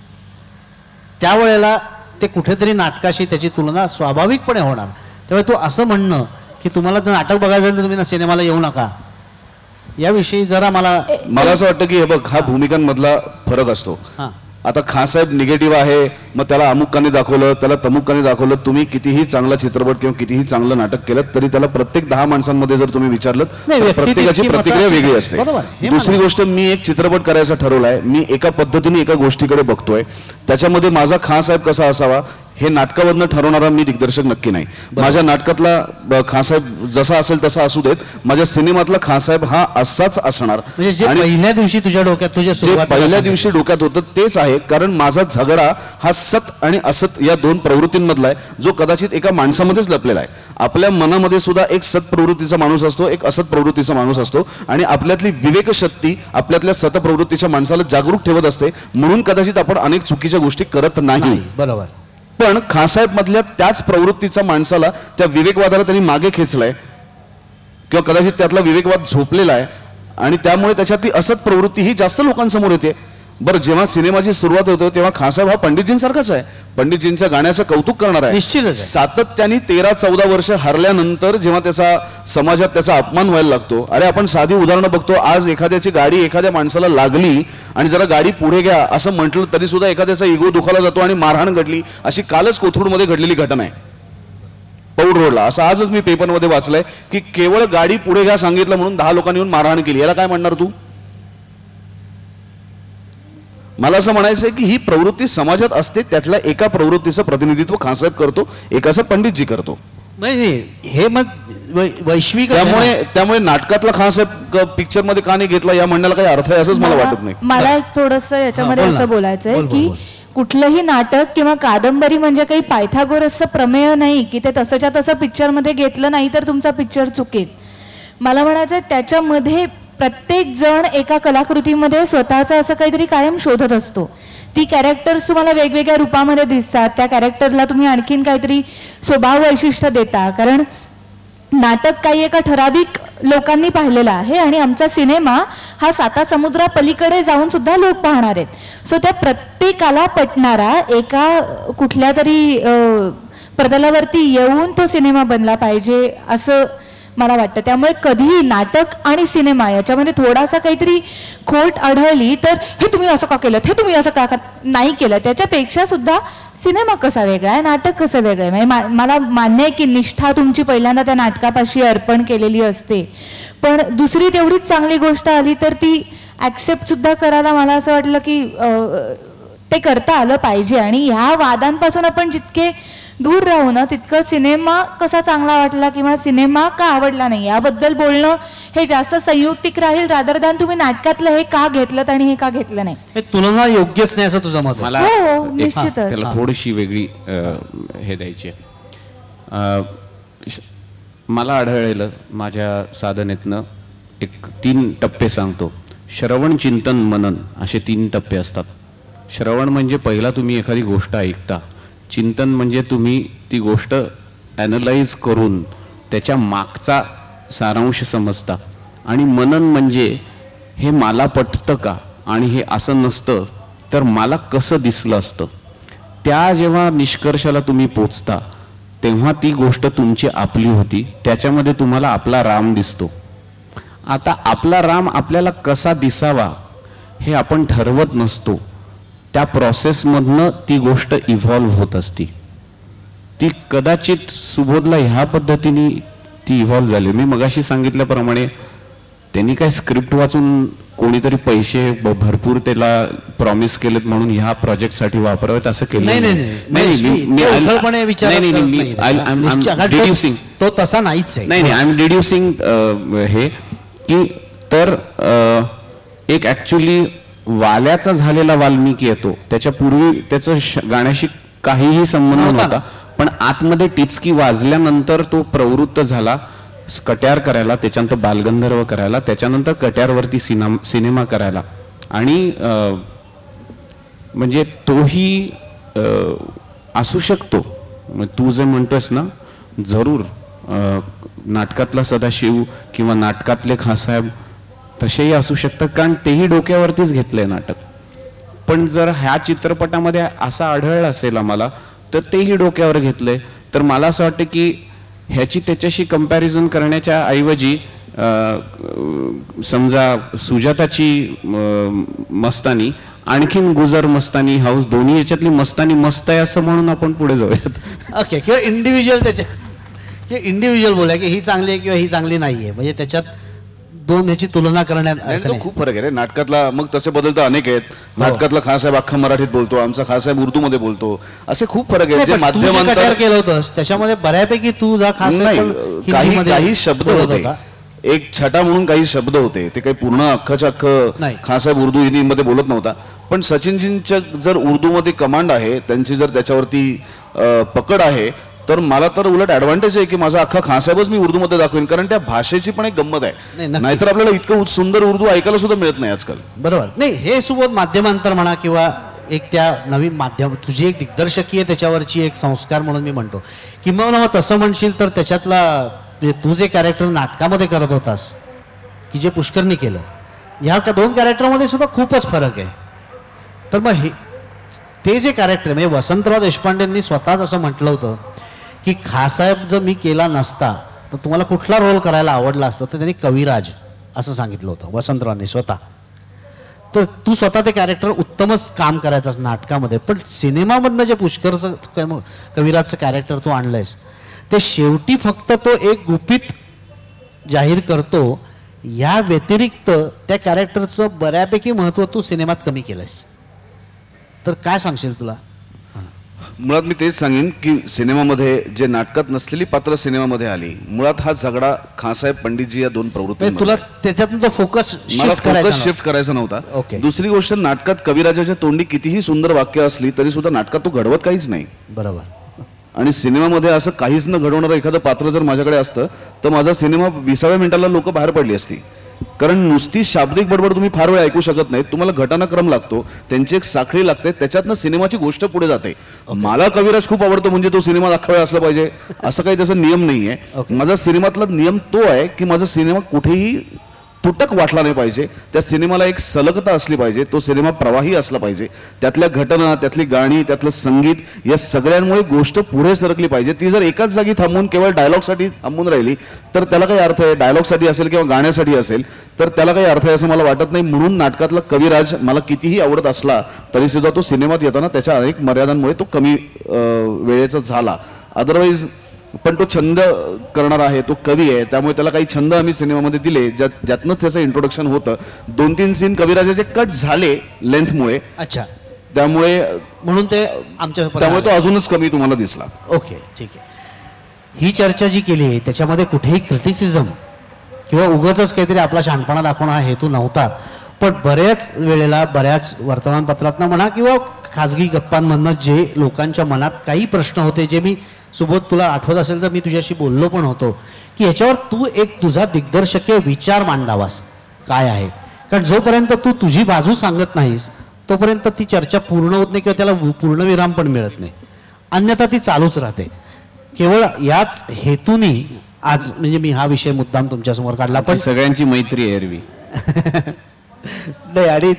त्यावेळेला ते कुठेतरी नाटकाशी त्याची तुलना स्वाभाविकपणे होणार. त्यामुळे तू असं म्हणणं की तुम्हाला तर नाटक बघायचं तर तुम्ही सिनेमाला येऊ नका, याविषयी जरा मला असं वाटतं की हे बघ, हा भूमिकांमधला फरक असतो. आता खासाहेब निगेटिव्ह आहे, मग त्याला अमुकाने दाखवलं, त्याला तमुकाने दाखवलं. तुम्ही कितीही चांगला चित्रपट किंवा कितीही चांगलं नाटक केलं तरी त्याला प्रत्येक 10 माणसांमध्ये जर तुम्ही विचारलं नाही, तर व्यक्तिगत प्रत्येकाची किंमत प्रतिक्रिया असू वेगळी शकते. असते. बरोबर, हे दुसरी गोष्ट, मी एक चित्रपट करायचा ठरवलाय, मी एका पद्धतीने एका गोष्टीकडे बघतोय, त्याच्यामध्ये माझा खासाहेब कसा असावा हे नाटकावरनं ठरवणारा मी दिग्दर्शक नक्की नाही. माझ्या नाटकातला खासाहेब जसा असेल तसा असू देत, माझ्या सिनेमातला खासाहेब हा असाच असणार. म्हणजे जे आणि पहिल्या दिवशी तुझ्या डोक्यात तुझ्या जे सुरुवातीला पहिल्या दिवशी डोक्यात होतं तेच आहे. कारण माझा झगडा हा सत आणि असत या दोन प्रवृत्तींमधला आहे, जो कदाचित एका माणसामध्येच लपलेला आहे. आपल्या मनामध्ये सुद्धा एक सत प्रवृत्तीचा माणूस असतो, एक असत प्रवृत्तीचा माणूस असतो, आणि आपल्यातली विवेकशक्ती आपल्यातल्या सत प्रवृत्तीच्या माणसाला जागरूक ठेवत असते. म्हणून कदाचित आपण अनेक चुकीच्या गोष्टी करत नाही. बरोबर. पण खासाहेब मधल्या त्याच प्रवृत्तीचा माणसाला, त्या विवेकवादाला त्यांनी मागे खेचलाय किंवा कदाचित त्यातला विवेकवाद झोपलेला आहे, आणि त्यामुळे त्याच्यातली असत प्रवृत्ती ही जास्त लोकांसमोर येते. बरं, जेव्हा सिनेमाची सुरुवात होते तेव्हा खासाहेब हा पंडितजींसारखाच आहे, पंडितजींच्या गाण्याचं कौतुक करणार आहे. निश्चितच आहे. सातत्याने 13-14 वर्ष हरल्यानंतर जेव्हा त्याचा समाजात त्याचा अपमान व्हायला लागतो. अरे, आपण साधी उदाहरणं बघतो. आज एखाद्याची गाडी एखाद्या माणसाला लागली आणि जरा गाडी पुढे घ्या असं म्हटलं तरी सुद्धा एखाद्याचा इगो दुखावला जातो आणि मारहाण घडली. अशी कालच कोथरूडमध्ये घडलेली घटना आहे, पौड रोडला. असं आजच मी पेपरमध्ये वाचलंय की केवळ गाडी पुढे घ्या सांगितलं म्हणून 10 लोकांनी येऊन मारहाण केली. याला काय म्हणणार तू? मला असं म्हणायचं आहे की ही प्रवृत्ती समाजात असते, त्यातल्या एका प्रवृत्तीचं प्रतिनिधित्व खासाहेब करतो, एकाचं पंडितजी करतो. नाही, हे मग वैश्विक आहे ना. त्यामुळे नाटकातला खासाहेब पिक्चर मध्ये का नाही घेतला या म्हणण्याला काही अर्थ आहे असंच मला वाटत नाही. मला एक थोडंसं याच्यामध्ये बोल ना. असं बोलायचंय बोल, की बोल. कुठलंही नाटक किंवा कादंबरी म्हणजे काही पायथागोरसचं प्रमेय नाही की ते तसंच्या तसं पिक्चरमध्ये घेतलं नाही तर तुमचा पिक्चर चुकेल. मला म्हणायचंय त्याच्यामध्ये प्रत्येक जण एका कलाकृतीमध्ये स्वतःचं असं काहीतरी कायम शोधत असतो. ती कॅरेक्टर्स तुम्हाला वेगवेगळ्या रूपामध्ये दिसतात, त्या कॅरेक्टरला तुम्ही आणखीन काहीतरी स्वभाव वैशिष्ट्य देता. कारण नाटक काही एका ठराविक लोकांनी पाहिलेला आहे आणि आमचा सिनेमा हा 7 समुद्रापलीकडे जाऊन सुद्धा लोक पाहणार आहेत. सो त्या प्रत्येकाला पटणारा एका कुठल्या तरी प्रतलावरती येऊन तो सिनेमा बनला पाहिजे असं मला वाटतं. त्यामुळे कधीही नाटक आणि सिनेमा याच्यामध्ये थोडासा काहीतरी खोट आढळली तर हे तुम्ही असं का केलं, हे तुम्ही असं का नाही केलं, त्याच्यापेक्षा सुद्धा सिनेमा कसा वेगळा आहे, नाटक कसं वेगळं आहे. म्हणजे मला मान्य आहे की निष्ठा तुमची पहिल्यांदा त्या नाटकापाशी अर्पण केलेली असते, पण दुसरी तेवढीच चांगली गोष्ट आली तर ती ॲक्सेप्ट सुद्धा करायला मला असं वाटलं की ते करता आलं पाहिजे. आणि ह्या वादांपासून आपण जितके दूर राहू ना तितकं सिनेमा कसा चांगला वाटला किंवा सिनेमा का आवडला नाही याबद्दल बोलणं हे जास्त संयुक्तिक राहील रादर दॅन तुम्ही नाटकातलं हे का घेतलं आणि हे का घेतलं नाही. हे तुलना योग्यच नाही असं तुझं मत आहे. मला हो, एक- निश्चितच. त्याला थोडीशी वेगळी हे द्यायची आहे. मला आढळलेलं माझ्या साधनेतनं एक 3 टप्पे सांगतो. श्रवण, चिंतन, मनन असे 3 टप्पे असतात. श्रवण म्हणजे पहिला तुम्ही एखादी गोष्ट ऐकता. चिंतन म्हणजे तुम्ही ती गोष्ट ॲनलाइज करून त्याच्या मागचा सारांश समजता. आणि मनन म्हणजे हे मला पटतं का आणि हे असं नसतं तर मला कसं दिसलं असतं. त्या जेव्हा निष्कर्षाला तुम्ही पोचता तेव्हा ती गोष्ट तुमची आपली होती, त्याच्यामध्ये तुम्हाला आपला राम दिसतो. आता आपला राम आपल्याला कसा दिसावा हे आपण ठरवत नसतो, त्या प्रोसेसमधनं ती गोष्ट इव्हॉल्व्ह होत असती. ती कदाचित सुबोधला ह्या पद्धतीने ती इव्हॉल्व्ह झाली. मी मगाशी सांगितल्याप्रमाणे त्यांनी काय स्क्रिप्ट वाचून कोणीतरी पैसे भरपूर त्याला प्रॉमिस केलेत म्हणून ह्या प्रोजेक्टसाठी वापरावेत असं केलं डिड्युसिंग तो तसा नाहीच आहे. नाही, आय एम डिड्युसिंग हे की तर एक ऍक्च्युली वाल्याचा झालेला वाल्मिकी येतो, त्याच्या पूर्वी त्याचं गाण्याशी काहीही संबंध नव्हता, पण आतमध्ये टिचकी वाजल्यानंतर तो प्रवृत्त झाला कट्यार करायला, त्याच्यानंतर बालगंधर्व करायला, त्याच्यानंतर कट्यारवरती सिनेमा करायला. आणि म्हणजे तोही असू शकतो. तू जे म्हणतोस ना, जरूर नाटकातला सदाशिव किंवा नाटकातले खासाहेब तसेही असू शकतात, कारण तेही डोक्यावरतीच घेतलंय नाटक. पण जर ह्या चित्रपटामध्ये असं आढळलं असेल आम्हाला तर तेही डोक्यावर घेतलंय. तर मला असं वाटतं की ह्याची त्याच्याशी कंपॅरिझन करण्याच्या ऐवजी समजा सुजाताची मस्तानी आणखीन गुजर मस्तानी हाऊस दोन्ही याच्यातली मस्तानी मस्त आहे असं म्हणून आपण पुढे जाऊयात. ओके, किंवा इंडिव्हिज्युअल त्याच्या किंवा इंडिव्हिज्युअल बोला की ही चांगली आहे किंवा ही चांगली नाही आहे, म्हणजे त्याच्यात दोन ह्याची तुलना करण्यात आणि अर्थ तो नाही. खूप फरक आहे रे नाटकातला. मग तसे बदल तर अनेक आहेत. नाटकातला खासाहेब अख्खा मराठीत बोलतो, आमचा खासाहेब उर्दूमध्ये बोलतो, असे खूप फरक आहेत नाही, जे पण तू जे माध्यमांतर कटार केलं होतंस त्याच्यामध्ये बऱ्यापैकी तू जा खास नाही काही हिंदीमध्ये काही शब्द बोलत होते. होता. एक छटा म्हणून काही शब्द होते, ते काही पूर्ण अख्खच्या अख्खं नाही. खासाहेब उर्दू हिंदीमध्ये बोलत नव्हता. पण सचिनजींच्या जर उर्दूमध्ये कमांड आहे, त्यांची जर त्याच्यावरती पकड आहे, तर मला तर उलट ऍडव्हान्टेज आहे की माझा अख्खा खासाहेबच मी उर्दूमध्ये दाखवेन, कारण त्या भाषेची पण एक गंमत नाही, आहे. नक्कीच. नाहीतर आपल्याला इतकं सुंदर उर्दू ऐकायला सुद्धा मिळत नाही आजकाल. बरोबर. नाही, हे सुबोध माध्यमांतर म्हणा किंवा एक त्या नवीन माध्यम तुझी एक दिग्दर्शकीय त्याच्यावरची एक संस्कार म्हणून मी म्हणतो. किंवा मग तसं म्हणशील तर त्याच्यातला म्हणजे तू जे कॅरेक्टर नाटकामध्ये करत होतास की जे पुष्करनी केलं, ह्या दोन कॅरेक्टरमध्ये सुद्धा खूपच फरक आहे. तर मग हे ते जे कॅरेक्टर म्हणजे वसंतराव देशपांडेंनी स्वतःच असं म्हटलं होतं की खासाहेब जर मी केला नसता तर तुम्हाला कुठला रोल करायला आवडला असता, तर त्यांनी कविराज असं सांगितलं होतं वसंतरावांनी स्वतः. तर तू स्वतः ते कॅरेक्टर उत्तमच काम करायचं नाटकामध्ये, पण सिनेमामधनं जे पुष्करचं कविराजचं कॅरेक्टर तू आणलंयस ते शेवटी फक्त तो एक गुपित जाहीर करतो, या व्यतिरिक्त त्या कॅरेक्टरचं बऱ्यापैकी महत्त्व तू सिनेमात कमी केलंयस. तर काय सांगशील तुला? मुळात मी तेच सांगेन की सिनेमामध्ये जे नाटकात नसलेली पात्र सिनेमामध्ये आली. मुळात हा झगडा खासाहेब पंडितजी या दोन प्रवृत्ती म्हणजे तुला त्याच्यातून तो फोकस मला फोकस शिफ्ट करायचा नव्हता. ओके. दुसरी गोष्ट, नाटकात कविराजाच्या तोंडी कितीही सुंदर वाक्य असली तरी सुद्धा नाटकात तो घडवत काहीच नाही. बरोबर. आणि सिनेमामध्ये असं काहीच न घडवणारं एखादं पात्र जर माझ्याकडे असतं तर माझा सिनेमा 20व्या मिनिटाला लोक बाहेर पडली असती. कारण नुसती शाब्दिक बडबड तुम्ही फार वेळ ऐकू शकत नाही. तुम्हाला घटनाक्रम लागतो, त्यांची एक साखळी लागते, त्याच्यातनं सिनेमाची गोष्ट पुढे जाते. मला कविराज खूप आवडतो म्हणजे तो सिनेमा अख्खा वेळ असला पाहिजे असं काही त्याचा नियम नाहीये. माझा सिनेमातला नियम तो आहे की माझा सिनेमा कुठेही तुटक वाटला नाही पाहिजे. त्या सिनेमाला एक सलगता असली पाहिजे, तो सिनेमा प्रवाही असला पाहिजे. त्यातल्या घटना, त्यातली गाणी, त्यातलं संगीत या सगळ्यांमुळे गोष्ट पुढे सरकली पाहिजे. ती जर एकाच जागी थांबून केवळ डायलॉगसाठी थांबून राहिली तर त्याला काही अर्थ आहे? डायलॉगसाठी असेल किंवा गाण्यासाठी असेल तर त्याला काही अर्थ आहे असं मला वाटत नाही. म्हणून नाटकातला कविराज मला कितीही आवडत असला तरी सुद्धा तो सिनेमात येताना त्याच्या अनेक मर्यादांमुळे तो कमी वेळेचा झाला. अदरवाईज पण तो छंद करणारा आहे, तो कवी आहे, त्यामुळे त्याला काही छंद आम्ही सिनेमामध्ये दिले ज्यातनंच त्याचं इंट्रोडक्शन होतं. 2-3 सीन कविराजाचे कट झाले लेंथमुळे. अच्छा. त्यामुळे त्यामुळे तो अजूनच कमी तुम्हाला दिसला. ओके, ठीक आहे. ही चर्चा जी केली आहे त्याच्यामध्ये कुठेही क्रिटिसिझम किंवा उगाचच काहीतरी आपला शहाणपणा दाखवणं हा हेतू नव्हता. पण बऱ्याच वेळेला बऱ्याच वर्तमानपत्रातनं म्हणा किंवा खाजगी गप्पांमधनं जे लोकांच्या मनात काही प्रश्न होते, जे मी सुबोध तुला आठवत असेल तर मी तुझ्याशी बोललो पण होतो की ह्याच्यावर तू एक तुझा दिग्दर्शकीय विचार मांडावास काय आहे. कारण जोपर्यंत तू तुझी बाजू सांगत नाहीस तोपर्यंत ती चर्चा पूर्ण होत नाही किंवा त्याला पूर्णविराम पण मिळत नाही. अन्यथा ती चालूच राहते. केवळ याच हेतूने आज म्हणजे मी हा विषय मुद्दाम तुमच्यासमोर काढला. पण सगळ्यांची मैत्री आहे एरवी. नाही, आणि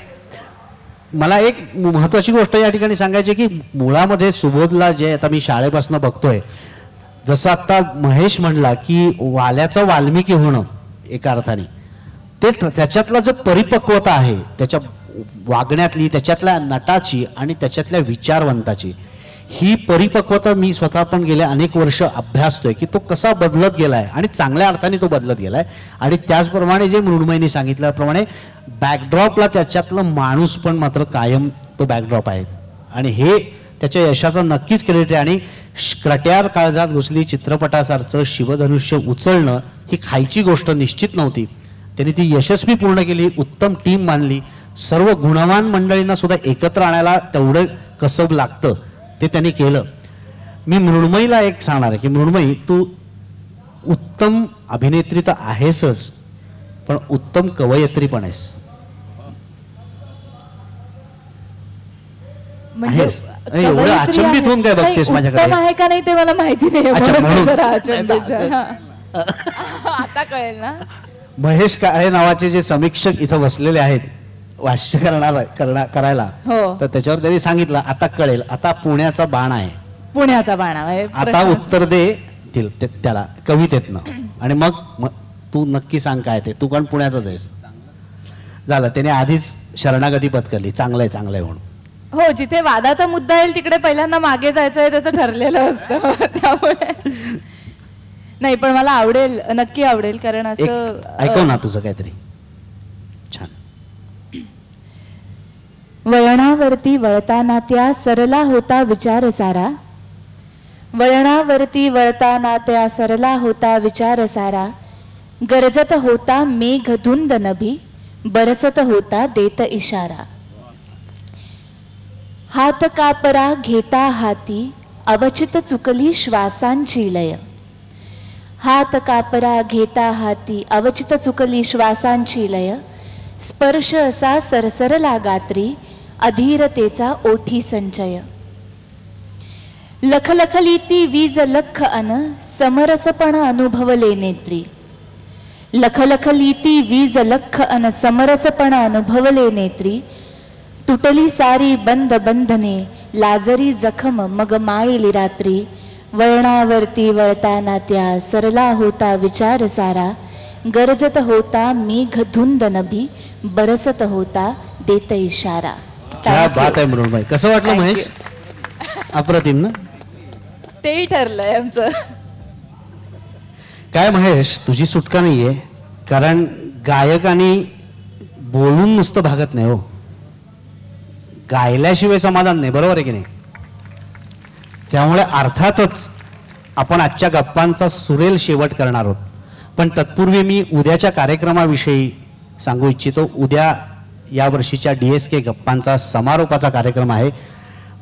मला एक महत्त्वाची गोष्ट या ठिकाणी सांगायची की मुळामध्ये सुबोधला जे आता मी शाळेपासून बघतोय, जसं आता महेश म्हणला की वाल्याचं वाल्मिकी होणं एका अर्थाने, ते त्याच्यातला जो परिपक्वता आहे त्याच्या वागण्यातली, त्याच्यातल्या नटाची आणि त्याच्यातल्या विचारवंताची, ही परिपक्वता मी स्वतः पण गेले अनेक वर्ष अभ्यासतोय की तो कसा बदलत गेलाय आणि चांगल्या अर्थाने तो बदलत गेलाय. आणि त्याचप्रमाणे जे मृण्मयीने सांगितल्याप्रमाणे बॅकड्रॉपला त्याच्यातलं माणूस पण मात्र कायम तो बॅकड्रॉप आहे. आणि हे त्याच्या यशाचं नक्कीच क्रेडिट आहे. आणि कट्यार काळजात घुसली चित्रपटासारखं शिवधनुष्य उचलणं ही खायची गोष्ट निश्चित नव्हती. त्यांनी ती यशस्वी पूर्ण केली, उत्तम टीम मानली, सर्व गुणवान मंडळींना सुद्धा एकत्र आणायला तेवढं कसब लागतं ते त्यांनी केलं. मी मृण्मयीला एक सांगणार आहे की मृण्मयी, तू उत्तम अभिनेत्री तर आहेसच पण उत्तम कवयित्री पण आहेस. म्हणजे एवढं कवयित्री अचंबित होऊन काय आहे. बघतेस नाही, माझ्याकडे? उत्तम आहे का नाही ते मला माहिती नाही. अच्छा, म्हणून. जरा अचंबित आहे. हा. आता कळेल ना. महेश काळे नावाचे जे समीक्षक इथं बसलेले आहेत भाष्य करायला, हो. तर त्याच्यावर त्यांनी सांगितलं आता कळेल, आता पुण्याचा बाण आहे, पुण्याचा बाण आहे. आता उत्तर दे त्याला कवितेतनं, आणि मग तू नक्की सांग काय ते, तू कारण पुण्याचा देस. झालं, त्याने आधीच शरणागती पत्करली. चांगलं आहे, चांगलं आहे म्हणून. हो, जिथे वादाचा मुद्दा येईल तिकडे पहिल्यांदा मागे जायचं आहे त्याचं ठरलेलं असतं. त्यामुळे नाही, पण मला आवडेल, नक्की आवडेल, कारण एक असं ऐकव ना तुझं काहीतरी छान. वळणावरती वळताना त्या सरला होता विचार सारा, वळणावरती वळताना त्या सरला होता विचार सारा, गरजत होता मेघ धुंद नभी, बरसत होता देत इशारा. हात कापरा घेता हाती अवचित चुकली श्वासांची लय, हात कापरा घेता हाती अवचित चुकली श्वासांची लय, स्पर्श असा सरसरला गात्री अधीरतेचा ओठी संचय. लखलखली ती वीज लख अन समरसपण अनुभवले नेत्री, लखलखली ती वीज लख अन समरसपण अनुभवले नेत्री. तुटली सारी बंद बंधने लाजरी जखम मग माळिली रात्री, वळणावरती वळताना त्या सरला होता विचार सारा, गरजत होता मेघ धुंद नभी, बरसत होता देत इशारा. क्या बात आहे मृण्मयी. कसं वाटलं महेश? अप्रतिम ना. तेही ठरलंय आमचं. काय महेश, तुझी सुटका नाहीये, कारण गायकाने बोलून नुसतं भागत नाही हो, गायल्याशिवाय समाधान नाही, बरोबर आहे की नाही? त्यामुळे अर्थातच आपण आजच्या गप्पांचा सुरेल शेवट करणार आहोत. पण तत्पूर्वी मी उद्याच्या कार्यक्रमाविषयी सांगू इच्छितो. उद्या यावर्षीच्या DSK गप्पांचा समारोपाचा कार्यक्रम आहे.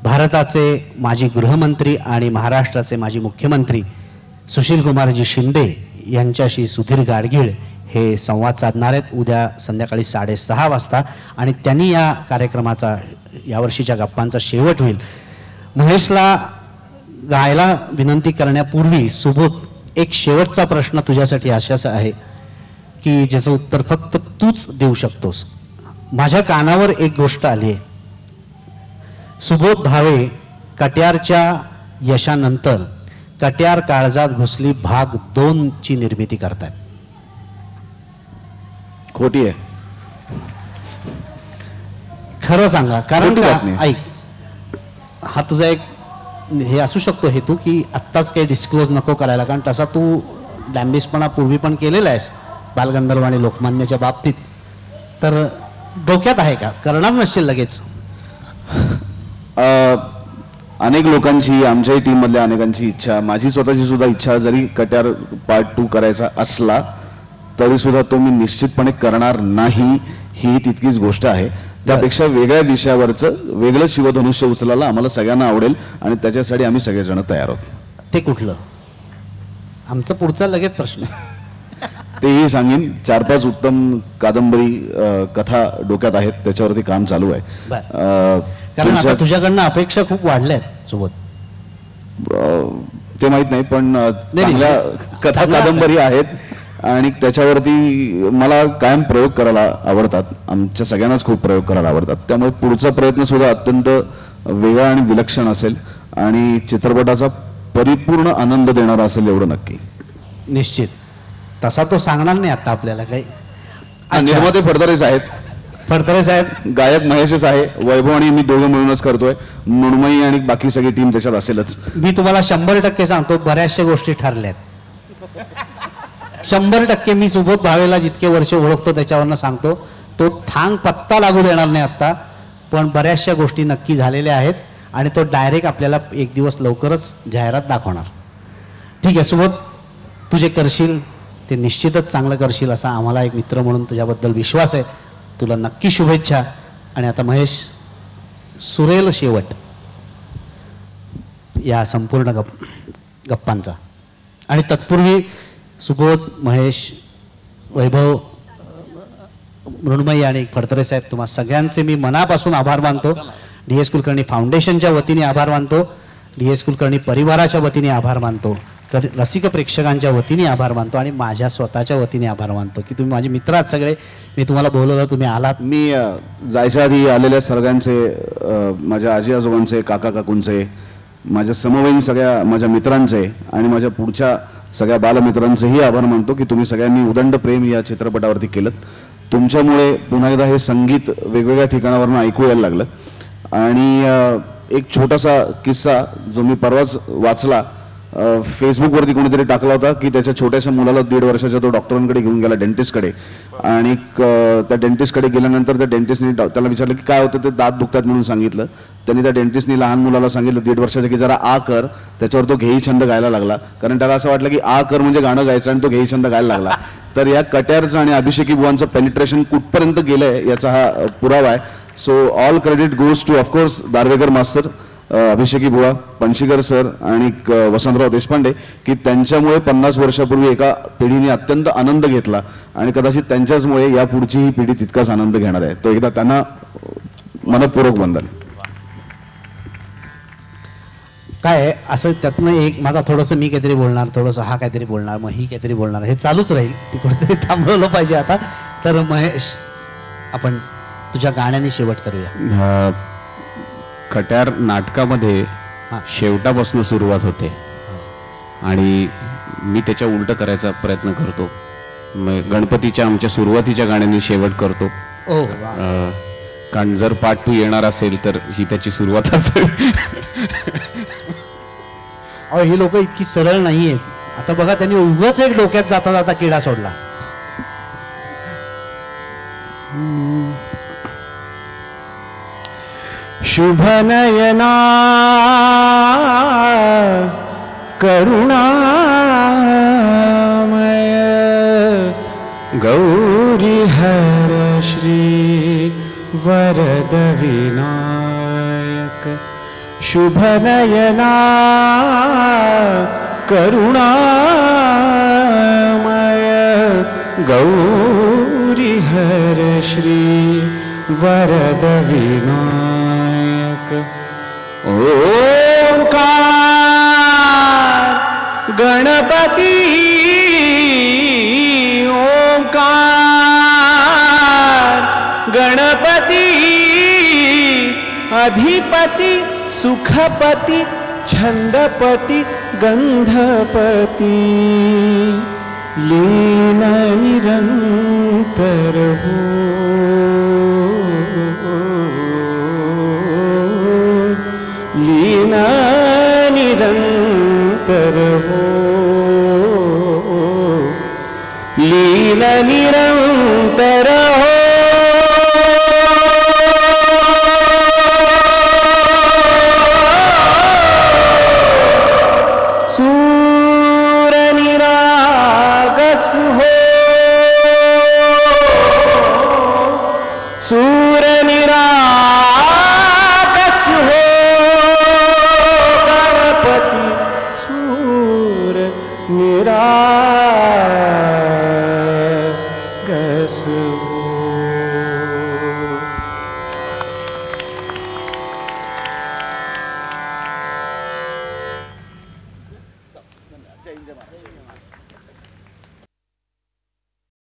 भारताचे माजी गृहमंत्री आणि महाराष्ट्राचे माजी मुख्यमंत्री सुशीलकुमारजी शिंदे यांच्याशी सुधीर गाडगीळ हे संवाद साधणार आहेत उद्या संध्याकाळी 6:30 वाजता, आणि त्यांनी या कार्यक्रमाचा, यावर्षीच्या गप्पांचा शेवट होईल. महेशला गायला विनंती करण्यापूर्वी सुबोध, एक शेवटचा प्रश्न तुझ्यासाठी अशाच आहे की ज्याचं उत्तर फक्त तूच देऊ शकतोस. माझ्या कानावर एक गोष्ट आली आहे. सुबोध भावे कट्यारच्या यशानंतर कट्यार काळजात घुसली भाग 2 ची निर्मिती करतात. खोटी आहे. खरं सांगा, कारण खोटी का, बातमी आहे. ऐक, हा तुझा एक हे असू शकतो हेतू की आत्ताच काही डिस्क्लोज नको करायला, कारण तसा तू डॅम्बिसपणा पूर्वी पण केलेला आहेस बालगंधर्व आणि लोकमान्याच्या बाबतीत. तर डोक्यात आहे का, करणार नसशील लगेच? अनेक लोकांची, आमच्याही टीममधल्या अनेकांची इच्छा, माझी स्वतःची सुद्धा इच्छा, जरी कट्यार पार्ट 2 करायचा असला तरी सुद्धा तो मी निश्चितपणे करणार नाही, ही तितकीच गोष्ट आहे. त्यापेक्षा वेगळ्या दिशेवरचं वेगळं शिवधनुष्य उचलायला आम्हाला सगळ्यांना आवडेल, आणि त्याच्यासाठी आम्ही सगळेजण तयार आहोत. ते कुठलं? आमचा पुढचा लगेच प्रश्न. तेही सांगेन. 4-5 उत्तम कादंबरी कथा डोक्यात आहेत, त्याच्यावरती काम चालू आहे. कारण आता तुझ्याकडनं अपेक्षा खूप वाढल्या आहेत सोबत. ते माहित नाही, पण चांगल्या कथा कादंबरी आहेत आणि त्याच्यावरती मला कायम प्रयोग करायला आवडतात. आमच्या सगळ्यांनाच खूप प्रयोग करायला आवडतात. त्यामुळे पुढचा प्रयत्न सुद्धा अत्यंत वेगळा आणि विलक्षण असेल आणि चित्रपटाचा परिपूर्ण आनंद देणारा असेल, एवढं नक्की. निश्चित. तसा तो सांगणार नाही आता आपल्याला काही. निर्माते फडतरेच आहेत. फडतरे साहेब. गायक महेशच आहे. वैभव आणि मी दोघं मिळूनच करतोय. मृण्मयी आणि बाकी सगळी टीम त्याच्यात असेलच. मी तुम्हाला 100% सांगतो, बऱ्याचशा गोष्टी ठरल्यात. 100% मी सुबोध भावेला जितके वर्ष ओळखतो त्याच्यावरनं सांगतो, तो थांग पत्ता लागू देणार नाही आत्ता, पण बऱ्याचशा गोष्टी नक्की झालेल्या आहेत आणि तो डायरेक्ट आपल्याला एक दिवस लवकरच जाहिरात दाखवणार. ठीक आहे सुबोध, तू जे करशील ते निश्चितच चांगलं करशील असा आम्हाला एक मित्र म्हणून तुझ्याबद्दल विश्वास आहे. तुला नक्की शुभेच्छा. आणि आता महेश, सुरेल शेवट या संपूर्ण गप्पांचा. आणि तत्पूर्वी सुबोध, महेश, वैभव, मृण्मयी आणि फडतरे साहेब, तुम्हा सगळ्यांचे मी मनापासून आभार मानतो. DS कुलकर्णी फाउंडेशनच्या वतीने आभार मानतो, DS कुलकर्णी परिवाराच्या वतीने आभार मानतो, रसिक प्रेक्षकांच्या वतीने आभार मानतो आणि माझ्या स्वतःच्या वतीने आभार मानतो की तुम्ही माझे मित्र आहात सगळे. मी तुम्हाला बोलवलं, तुम्ही आलात. मी जायच्या आधी आलेल्या सर्वांचे, माझ्या आजी आजोबांचे, काका काकूंचे, माझ्या समवयीन सगळ्या माझ्या मित्रांचे आणि माझ्या पुढच्या सगळ्या बालमित्रांचेही आभार मानतो की तुम्ही सगळ्यांनी उदंड प्रेम या चित्रपटावरती केलं. तुमच्यामुळे पुन्हा एकदा हे संगीत वेगवेगळ्या ठिकाणावरून ऐकू यायला लागलं. आणि एक छोटासा किस्सा जो मी परवाच वाचला, फेसबुकवरती कोणीतरी टाकला होता की त्याच्या छोट्याशा मुलाला 1.5 वर्षाच्या तो डॉक्टरांकडे घेऊन गेला, डेंटिस्टकडे. आणि त्या डेंटिस्टकडे गेल्यानंतर त्या डेंटिस्टनी त्याला विचारलं की काय होतं, ते दात दुखतात म्हणून सांगितलं. त्यांनी त्या डेंटिस्टनी लहान मुलाला सांगितलं 1.5 वर्षाच्या की जरा आ कर. त्याच्यावर तो घेई छंद गायला लागला, कारण त्याला असं वाटलं की आ कर म्हणजे गाणं गायचं, आणि तो घेई छंद गायला लागला. तर या कट्यारचं आणि अभिषेकी बुवांचं पेनिट्रेशन कुठपर्यंत गेलंय याचा हा पुरावा आहे. So all credit goes to of course Darvekar master, Abhisheki Buwa, Panshikar sir आणि वसंतराव देशपांडे, की त्यांच्यामुळे 50 वर्षापूर्वी एका पिढीने अत्यंत आनंद घेतला आणि कदाचित त्यांच्याचमुळे या पुढची ही पिढी तितकाच आनंद घेणार आहे. तो एकदा त्यांना मनपूर्वक वंदन. काय आहे, असं त्यातनं एक माझा थोडंसं मी काहीतरी बोलणार, थोडंसं हा काहीतरी बोलणार, मग ही काहीतरी बोलणार, हे चालूच राहील. ती कुठेतरी थांबवलं पाहिजे आता. तर महेश, आपण तुझ्या गाण्याने शेवट करूया. कट्यार नाटकामध्ये शेवटापासून सुरुवात होते आणि मी त्याच्या उलट करायचा प्रयत्न करतो. गणपतीच्या आमच्या सुरुवातीच्या गाण्याने शेवट करतो. कारण जर पार्ट 2 येणार असेल तर ही त्याची सुरुवात असेल. अहो, ही लोक इतकी सरळ नाही आहेत. आता बघा, त्यांनी उगाच एक डोक्यात जाता जाता किडा सोडला. शुभ नयना करुणामय गौरी हर श्री वरद विनायक. शुभ नयना करुणामय गौरी हर श्री वरद विनायक. ओंकार गणपती ओंकार गणपती अधिपती सुखपती छंदपती गंधपती लीन निरंतर हो लीन निरंतर हो लीन निरंतर हो. सूर निरागस हो सूर निरागस हो गणपती सूर निरागस हो.